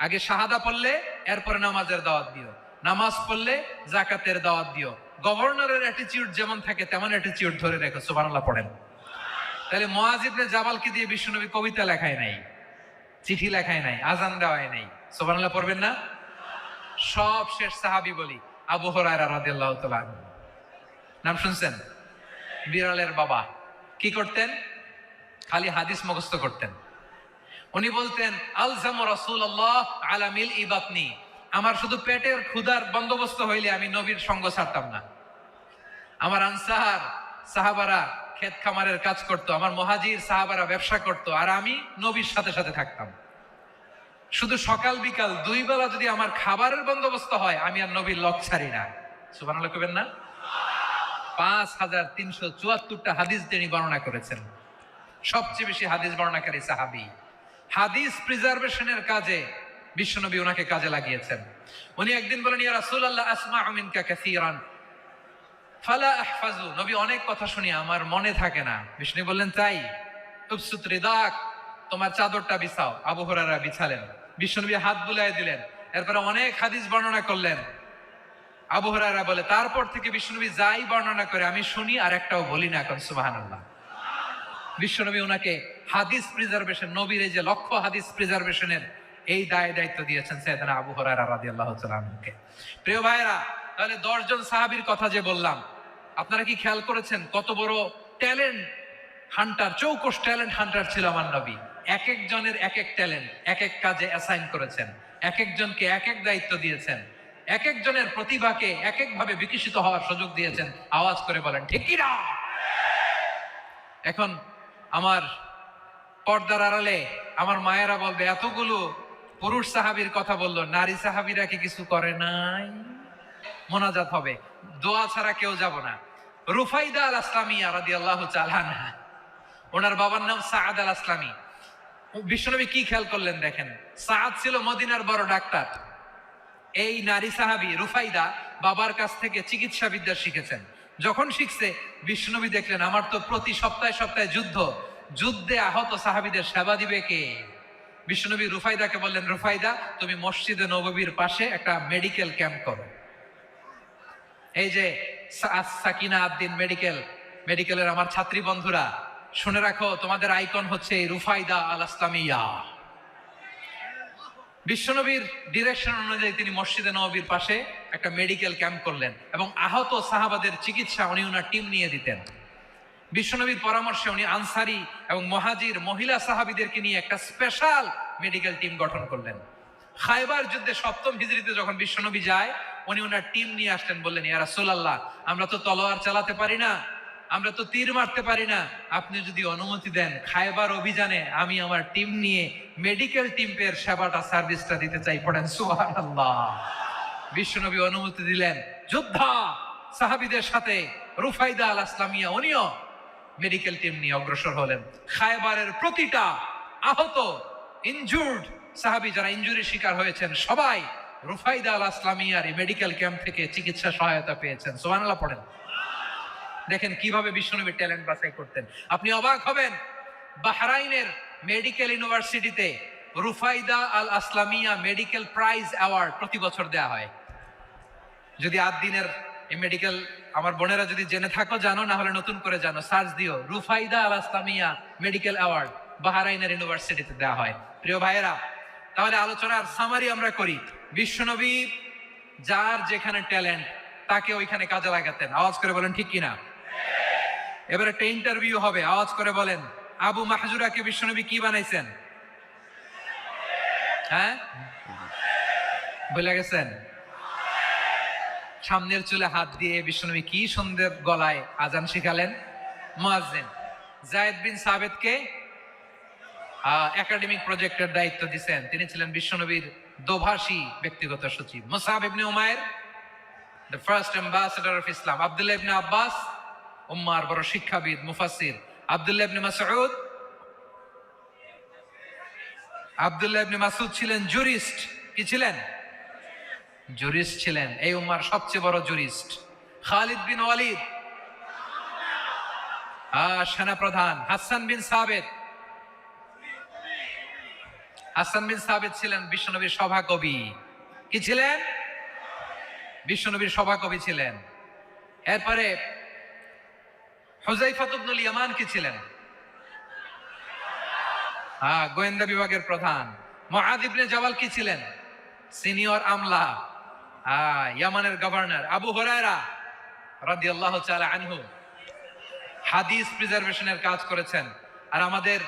আগে শাহাদা পড়লে এরপরে নামাজের দাওয়াত দিও, নামাজ পড়লে যাকাতের দাওয়াত দিও। গভর্নরের অ্যাটিটিউড যেমন থাকে তেমন অ্যাটিটিউড ধরে রেখো। সুবহানাল্লাহ পড়েন। তাহলে মুআয ইবনে জাবালকে দিয়ে বিশ্বনবী কবিতা লেখায় নাই, চিঠি লেখায় নাই, আজান দেওয়ায় নাই। সুবহানাল্লাহ পড়বেন না? সব শেষ সাহাবী বলি আবু হুরায়রা রাদিয়াল্লাহু তাআলা আনহু। নাম শুনছেন? বিড়ালের বাবা। কি করতেন? খালি হাদিস মুখস্থ করতেন। উনি বলতেন, আলজামু রাসূলুল্লাহ আলা মিলই বাতনি, আমার শুধু পেটের ক্ষুধার বন্দোবস্ত হইলে আমি নবীর সঙ্গ ছাড়তাম না। আমার আনসার সাহাবারা ক্ষেত খামারের কাজ করত, আমার মুহাজির সাহাবারা ব্যবসা করত, আর আমি নবীর সাথে সাথে থাকতাম। শুধু সকাল বিকাল দুই বেলা যদি আমার খাবারের বন্দোবস্ত হয় আমি আর নবীর লক ছাড়ি না। সুবহানাল্লাহ কইবেন না? 5374টা হাদিস তিনি বর্ণনা করেছেন। সবচেয়ে বেশি হাদিস বর্ণনাকারী সাহাবী। হাদিস প্রিজার্ভেশনের কাজে বিশ্বনবী ওনাকে কাজে লাগিয়েছেন। উনি একদিন বলেন, ইয়া রাসূলুল্লাহ আসমাউ মিনকা কাসীরান ফালা আহফাজু, নবী অনেক কথা শুনি আমার মনে থাকে না। বিষ্ণু বললেন, তাই? উবসুত রিদাক, তোমার চাদরটা বিছাও। আবু হুরায়রা বিছালেন, বিশ্বনবী হাত বুলায় দিলেন, এরপরে অনেক হাদিস বর্ণনা করলেন। আবু হুরায়রা বলে, তারপর থেকে বিশ্বনবী যাই বর্ণনা করে আমি শুনি আর একটাও বলি না। এখন সুবহানাল্লাহ। বিশ্বনবী ওনাকে হাদিস প্রিজার্ভেশন, নবীর এই যে লক্ষ্য হাদিস প্রিজার্ভেশনের এই দায়িত্ব দিয়েছেন সাইয়েদনা আবু হুরায়রা রাদিয়াল্লাহু তাআলা আনহুকে। প্রিয় ভাইরা, তাহলে 10 জন সাহাবীর কথা যে বললাম, আপনারা কি খেয়াল করেছেন কত বড় ট্যালেন্ট হান্টার, চৌকস ট্যালেন্ট হান্টার ছিল আমার নবী। এক একজনের এক এক ট্যালেন্ট, এক এক কাজে অ্যাসাইন করেছেন, এক একজনকে এক এক দায়িত্ব দিয়েছেন, এক একজনের প্রতিভাকে এক একভাবে বিকশিত হওয়ার সুযোগ দিয়েছেন। আওয়াজ করে বলেন ঠিক কি না? এখন আমার পর্দার আড়ালে আমার মায়েরা বলবে, এতগুলো পুরুষ সাহাবীর কথা বললো, নারী সাহাবীরা কি কিছু করে নাই? মোনাজাত হবে, দোয়া ছাড়া কেউ যাব না। রুফাইদা আল আসলামিয়া রাদিয়াল্লাহু তাআলা আনহা, ওনার বাবার নাম সাআদ আল আসলামি। বিশ্বনবী কি খেয়াল করলেন দেখেন, সাআদ ছিল মদিনার বড় ডাক্তার। এই নারী সাহাবী রুফাইদা বাবার কাছ থেকে চিকিৎসা বিদ্যা শিখেছেন। যখন শিখছে বিশ্বনবী দেখলেন, আমার তো প্রতি সপ্তাহে সপ্তাহে যুদ্ধে আহত সাহাবীদের সেবা দিবে কে? বিশ্বনবী রুফাইদাকে বললেন, রুফাইদা তুমি মসজিদে নববীর পাশে একটা মেডিকেল ক্যাম্প করো। এই যে সাকিনা আদ্দিন মেডিকেলের আমার ছাত্রী বন্ধুরা শুনে রাখো, তোমাদের আইকন হচ্ছে রুফাইদা আল আসলামিয়া। বিশ্বনবীর ডিরেকশন অনুযায়ী তিনি মসজিদে নববীর পাশে একটা মেডিকেল ক্যাম্প করলেন এবং আহত সাহাবাদের চিকিৎসা উনি ওনার টিম নিয়ে দিতেন। বিশ্বনবীর পরামর্শে উনি আনসারি এবং মুহাজির মহিলা সাহাবীদেরকে নিয়ে একটা স্পেশাল মেডিকেল টিম গঠন করলেন। খায়বার যুদ্ধে 7ম হিজরিতে যখন বিশ্বনবী যায়, উনি ওনার টিম নিয়ে আসলেন, বললেন ইয়া রাসূলুল্লাহ, আমরা তো তলোয়ার চালাতে পারি না, আমরা তো তীর মারতে পারি না, আপনি যদি অনুমতি দেন খায়বার অভিযানে আমি আমার টিম নিয়ে মেডিকেল টিমের সেবাটা সার্ভিসটা দিতে চাই। পড়েন সুবহানাল্লাহ। বিশ্বনবী অনুমতি দিলেন, যোদ্ধা সাহাবীদের সাথে রুফাইদা আল আসলামিয়া উনিও মেডিকেল টিম নিয়ে অগ্রসর হলেন। খায়বারের প্রতিটা আহত ইনজুর্ড সাহাবী যারা ইনজুরি শিকার হয়েছেন সবাই রুফাইদা আল আসলামিয়ার মেডিকেল ক্যাম্প থেকে চিকিৎসা সহায়তা পেয়েছেন। সুবহানাল্লাহ পড়েন। দেখেন কিভাবে বিশ্বনবী ট্যালেন্ট বাছাই করতেন। আপনি অবাক হবেন, বাহরাইনের মেডিকেল ইউনিভার্সিটিতে রুফাইদা আল আসলামিয়া মেডিকেল প্রাইজ অ্যাওয়ার্ড প্রতি বছর দেয়া হয়। যদি 8 দিনের এই মেডিকেল আমার বোনেরা যদি জেনে থাকো জানো, না হলে নতুন করে জানো, সার্চ দিও রুফাইদা আল আসলামিয়া মেডিকেল অ্যাওয়ার্ড বাহরাইনের ইউনিভার্সিটিতে দেওয়া হয়। প্রিয় ভাইয়েরা, তাহলে আলোচনার সামারি আমরা করি। বিশ্বনবী যার যেখানে ট্যালেন্ট তাকে ওইখানে কাজে লাগাতেন। আওয়াজ করে বলেন ঠিক কিনা? এবার একটা ইন্টারভিউ হবে, আওয়াজ করে বলেন আবু মাহজুরাকে বিশ্বনবী কি বানাইছেন? হ্যাঁ, বলে গেছেন? সামনের চুলে হাত দিয়ে বিশ্বনবী কি সুন্দর গলায় আজান শিখালেন। মুয়াজ্জিন। যায়েদ বিন সাবিতকে একাডেমিক প্রজেক্টের দায়িত্ব দিয়েছেন, তিনি ছিলেন বিশ্বনবীর দোভাষী ব্যক্তিগত সচিব। Musab ibn Umair, the first ambassador of Islam. Abdullah ibn Abbas, উম্মার বড় শিক্ষাবিদ মুফাসসির। আব্দুল্লাহ ইবনে মাসউদ, আব্দুল্লাহ ইবনে মাসউদ ছিলেন জুরিস্ট। কি ছিলেন? জুরিস্ট ছিলেন, এই উম্মার সবচেয়ে বড় জুরিস্ট। খালিদ বিন ওয়ালিদ, সেনাপ্রধান। হাসান বিন সাবিত, হাসান বিন সাবিত ছিলেন বিশ্বনবীর সভাকবি। কি ছিলেন? বিশ্বনবীর সভাকবি ছিলেন। এরপরে হুযায়ফা ইবনুল ইয়ামান কি ছিলেন? গোয়েন্দা বিভাগের প্রধান। মুআয ইবনে জাবাল কি ছিলেন? সিনিয়র আমলা, ইয়ামানের গভর্নর। আবু হুরায়রা রাদিয়াল্লাহু তাআলা আনহু হাদিস প্রিজার্ভেশনের কাজ করেছেন। আর আমাদের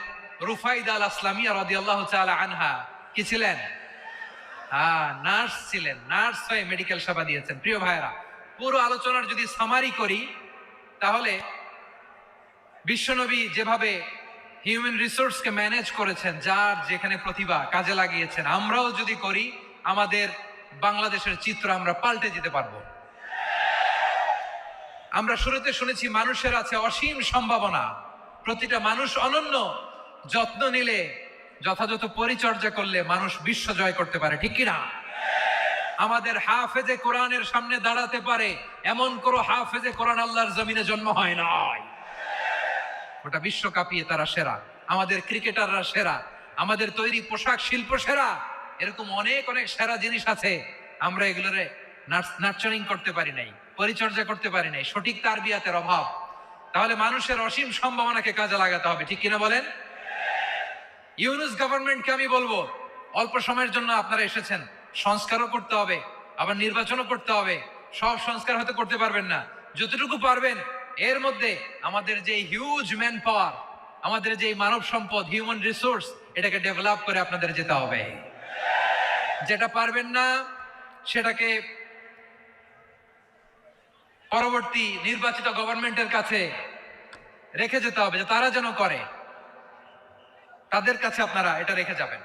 রুফাইদা আল আসলামিয়া রাদিয়াল্লাহু তাআলা আনহা কি ছিলেন? নার্স ছিলেন, নার্স হয়ে মেডিকেল সেবা দিয়েছেন। প্রিয় ভাইরা, পুরো আলোচনার যদি সামারি করি তাহলে বিশ্বনবী যেভাবে হিউম্যান রিসোর্সকে ম্যানেজ করেছেন, যার যেখানে প্রতিভা কাজে লাগিয়েছেন, আমরাও যদি করি আমাদের বাংলাদেশের চিত্র আমরা পাল্টে দিতে পারবো। আমরা শুরুতে শুনেছি মানুষের আছে অসীম সম্ভাবনা, প্রতিটা মানুষ অনন্য, যত্ন নিলে যথাযথ পরিচর্যা করলে মানুষ বিশ্ব জয় করতে পারে। ঠিক কিনা? আমাদের হাফেজে কোরআনের সামনে দাঁড়াতে পারে এমন কোন হাফেজে কোরআন আল্লাহর জমিনে জন্ম হয় নাই। ওটা বিশ্ব কাঁপিয়ে তারা সেরা। আমাদের ক্রিকেটাররা সেরা, আমাদের তৈরি পোশাক শিল্প সেরা। এরকম অনেক অনেক সেরা জিনিস আছে, আমরা এগুলোরে নার্চারিং করতে পারি নাই, পরিচর্যা করতে পারি নাই, সঠিক তারবিয়াতের অভাব। তাহলে মানুষের অসীম সম্ভাবনাকে কাজে লাগাতে হবে। ঠিক কিনা বলেন? ইউনুস গভর্নমেন্টকে আমি বলবো, অল্প সময়ের জন্য আপনারা এসেছেন, সংস্কারও করতে হবে, আবার নির্বাচনও করতে হবে। সব সংস্কার হয়তো করতে পারবেন না, যতটুকু পারবেন এর মধ্যে আমাদের যে হিউজ ম্যান পাওয়ার, আমাদের যে মানব সম্পদ, হিউম্যান রিসোর্স, এটাকে ডেভেলপ করে আপনাদের যেতে হবে। যেটা পারবেন না সেটাকে পরবর্তী নির্বাচিত গভর্নমেন্টের কাছে রেখে যেতে হবে, যে তারা যেন করে, তাদের কাছে আপনারা এটা রেখে যাবেন।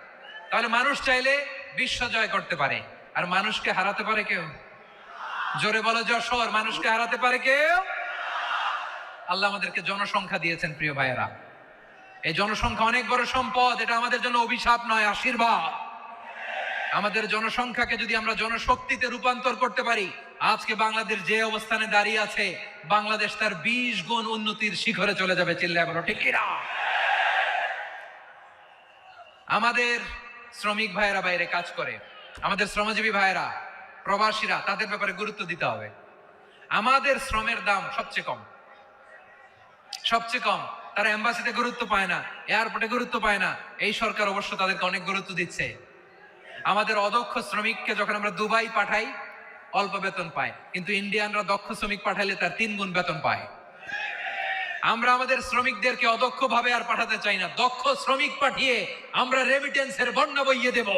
তাহলে মানুষ চাইলে বিশ্ব জয় করতে পারে। আর মানুষকে হারাতে পারে কেউ? জোরে বলো যশোর, মানুষকে হারাতে পারে কেউ? আল্লাহ আমাদেরকে জনসংখ্যা দিয়েছেন প্রিয় ভাইয়েরা। এই জনসংখ্যা অনেক বড় সম্পদ, এটা আমাদের জন্য অভিশাপ নয়, আশীর্বাদ। আমাদের জনসংখ্যাকে যদি আমরা জনশক্তিতে রূপান্তর করতে পারি, আজকে বাংলাদেশ যে অবস্থানে দাঁড়িয়ে আছে, বাংলাদেশ তার 20 গুণ উন্নতির শিখরে চলে যাবে। চিল্লায় বলো ঠিক কিনা? আমাদের শ্রমিক ভাইয়েরা বাইরে কাজ করে, আমাদের শ্রমজীবী ভাইয়েরা, প্রবাসীরা, তাদের ব্যাপারে গুরুত্ব দিতে হবে। আমাদের শ্রমের দাম সবচেয়ে কম, সবচেয়ে কম। তারা এম্বাসিতে গুরুত্ব পায় না, এয়ারপোর্টে গুরুত্ব পায় না। এই সরকার অবশ্য তাদেরকে অনেক গুরুত্ব দিচ্ছে। আমাদের অদক্ষ শ্রমিককে যখন আমরা দুবাই পাঠাই অল্প বেতন পায়, কিন্তু ইন্ডিয়ানরা দক্ষ শ্রমিক পাঠাইলে তার 3 গুণ বেতন পায়। আমরা আমাদের শ্রমিকদেরকে অদক্ষ ভাবে আর পাঠাতে চাই না, দক্ষ শ্রমিক পাঠিয়ে আমরা রেমিটেন্সের বন্যা বইয়ে দেব।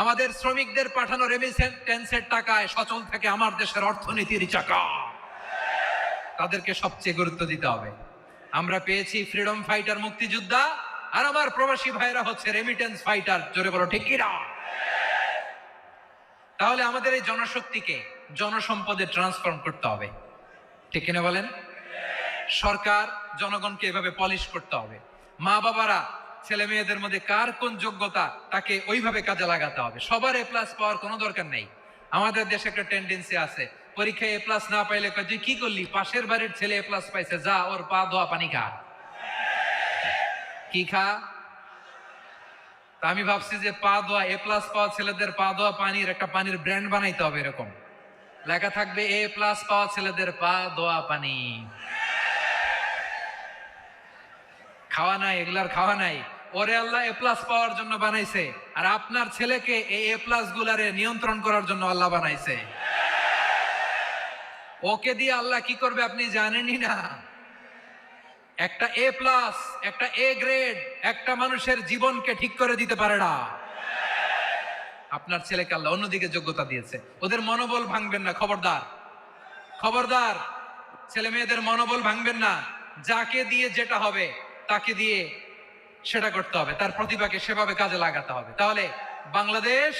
আমাদের শ্রমিকদের পাঠানো রেমিটেন্সের টাকায় সচল থাকে আমার দেশের অর্থনীতির চাকা। তাদেরকে সবচেয়ে গুরুত্ব দিতে হবে। আমরা পেয়েছি ফ্রিডম ফাইটার, মুক্তিযোদ্ধা, আর আমার প্রবাসী ভাইরা হচ্ছে রেমিটেন্স ফাইটার। জোরে বলো ঠিক কিনা? তাহলে আমাদের এই জনশক্তিকে জনসম্পদে ট্রান্সফর্ম করতে হবে, ঠিক কিনা বলেন? সরকার জনগণকে এভাবে পলিশ করতে হবে। মা বাবারা ছেলে মেয়েদের মধ্যে কার কোন যোগ্যতা তাকে ওইভাবে কাজে লাগাতে হবে। সবার এ প্লাস পাওয়ার কোনো দরকার নেই। আমাদের দেশে একটা টেন্ডেন্সি আছে, পরীক্ষায় এ প্লাস না পাইলে তুই কি করলি, পাশের বাড়ির ছেলে এ প্লাস পাইছে, যা ওর পা ধোয়া পানি খা। কি খা? আমি ভাবছি যে পা ধোয়া, এ প্লাস পাওয়া ছেলেদের পা ধোয়া পানির একটা পানির ব্র্যান্ড বানাইতে হবে। এরকম লেখা থাকবে, এ প্লাস পাওয়া ছেলেদের পা ধোয়া পানি। খাওয়া নাই, এগুলার খাওয়া নাই। ওরে আল্লাহ এ প্লাস পাওয়ার জন্য বানাইছে, আর আপনার ছেলেকে এই এ প্লাস গুলারে নিয়ন্ত্রণ করার জন্য আল্লাহ বানাইছে। ওকে দিয়ে আল্লাহ কি করবে আপনি জানেনই না। একটা এ প্লাস, একটা এ গ্রেড একটা মানুষের জীবনকে ঠিক করে দিতে পারে না। আপনার ছেলেকে আল্লাহ অন্যদিকে যোগ্যতা দিয়েছে। ওদের মনোবল ভাঙবেন না, খবরদার খবরদার। ছেলে মেয়েদের মনোবল ভাঙবেন না। যাকে দিয়ে যেটা হবে তাকে দিয়ে সেটা করতে হবে, তার প্রতিভাকে সেভাবে কাজে লাগাতে হবে। তাহলে বাংলাদেশ,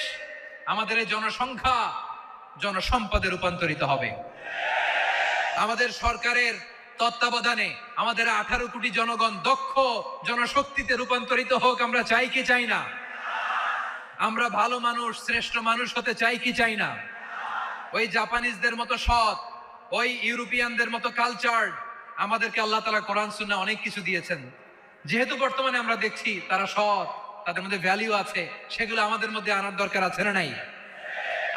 আমাদের এই জনসংখ্যা জনসম্পদে রূপান্তরিত হবে। আমাদের সরকারের তত্ত্বাবধানে আমাদের 18 কোটি জনগণ দক্ষ জনশক্তিতে রূপান্তরিত হোক। আমরা চাই কি চাই না? আমরা ভালো মানুষ, শ্রেষ্ঠ মানুষ হতে চাই কি চাই না? ওই জাপানিজদের মতো সৎ, ওই ইউরোপিয়ানদের মতো কালচার্ড। আমাদেরকে আল্লাহ তাআলা কোরআন সুন্নাহ অনেক কিছু দিয়েছেন। যেহেতু বর্তমানে আমরা দেখছি তারা সৎ, তাদের মধ্যে ভ্যালু আছে, সেগুলো আমাদের মধ্যে আনার দরকার আছে না নাই?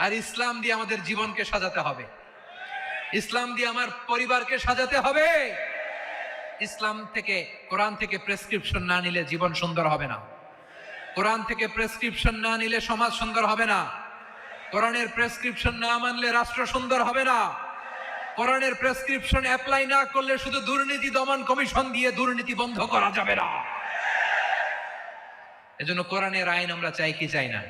আর ইসলাম দিয়ে আমাদের জীবনকে সাজাতে হবে। ইসলাম দিয়ে আমার পরিবারকে সাজাতে হবে। ইসলাম থেকে, কোরআন থেকে প্রেসক্রিপশন না নিলে জীবন সুন্দর হবে না। কোরআন থেকে প্রেসক্রিপশন না নিলে সমাজ সুন্দর হবে না। কোরআনের প্রেসক্রিপশন না মানলে রাষ্ট্র সুন্দর হবে না। কোরআনের প্রেসক্রিপশন অ্যাপ্লাই না করলে শুধু দুর্নীতি দমন কমিশন দিয়ে দুর্নীতি বন্ধ করা যাবে না। এজন্য কোরআনের আইন আমরা চাই কি চাই না?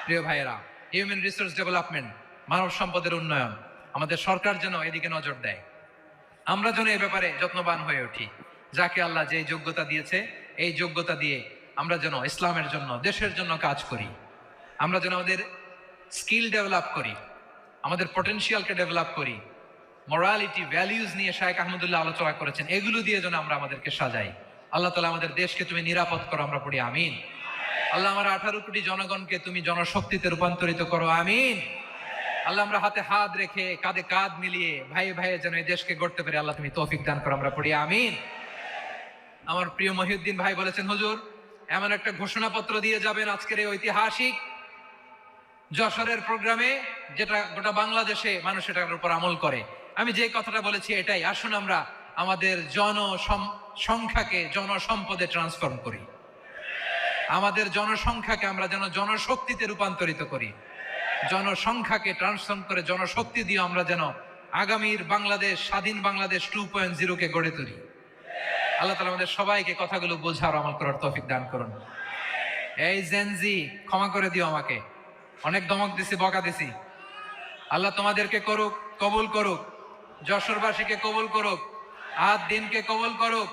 প্রিয় ভাইয়েরা, হিউম্যান রিসোর্স ডেভেলপমেন্ট, মানব সম্পদের উন্নয়ন, আমাদের সরকার যেন এদিকে নজর দেয়। আমরা যেন এই ব্যাপারে যত্নবান হয়ে উঠি। যাকে আল্লাহ যে যোগ্যতা দিয়েছে, এই যোগ্যতা দিয়ে আমরা যেন ইসলামের জন্য, দেশের জন্য কাজ করি। আমরা যেন আমাদের স্কিল ডেভেলপ করি, আমাদের পটেনশিয়ালকে ডেভেলপ করি। মোরালিটি, ভ্যালিউজ নিয়ে শায়েখ আহমদুল্লাহ আলোচনা করেছেন। এগুলো দিয়ে যেন আমরা আমাদেরকে সাজাই। আল্লাহ তাআলা আমাদের দেশকে তুমি নিরাপদ করো, আমরা পড়ি আমিন। আল্লাহ আমার 18 কোটি জনগণকে তুমি জনশক্তিতে রূপান্তরিত করো, আমিন। আল্লাহ আমরা হাতে হাত রেখে, কাঁধে কাঁধ মিলিয়ে ভাই ভাইয়ে যেন এই দেশকে গড়তে পারি, আল্লাহ তুমি তৌফিক দান করো, আমরা পড়ি আমিন। আমার প্রিয় মহিউদ্দিন ভাই বলেছেন, হুজুর এমন একটা ঘোষণাপত্র দিয়ে যাবেন আজকের এই ঐতিহাসিক যশোরের প্রোগ্রামে, যেটা গোটা বাংলাদেশে মানুষ এটার উপর আমল করে। আমি যে কথাটা বলেছি এটাই, আসুন আমরা আমাদের জনসংখ্যাকে জনসম্পদে ট্রান্সফর্ম করি। আমাদের জনসংখ্যাকে আমরা যেন জনশক্তিতে রূপান্তরিত করি। জনসংখ্যাকে ট্রান্সফর্ম করে জনশক্তি দিয়ে আমরা যেন আগামীর বাংলাদেশ, স্বাধীন বাংলাদেশ 2.0 কে গড়ে তুলি। আল্লাহ তাআলা আমাদের সবাইকে কথাগুলো বোঝার, আমল করার তৌফিক দান করুন। এই জেনজি, ক্ষমা করে দিও আমাকে, অনেক ধমক দিছি, বকা দিছি। আল্লাহ তোমাদেরকে করুক, কবুল করুক, যশোরবাসীকে কবুল করুক, আদ দিনকে কবুল করুক,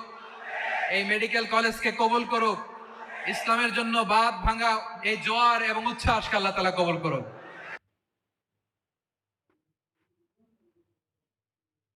এই মেডিকেল কলেজকে কবুল করুক, ইসলামের জন্য বাঁধ ভাঙা এই জোয়ার এবং উচ্ছ্বাসকে আল্লাহ তাআলা কবুল করুক।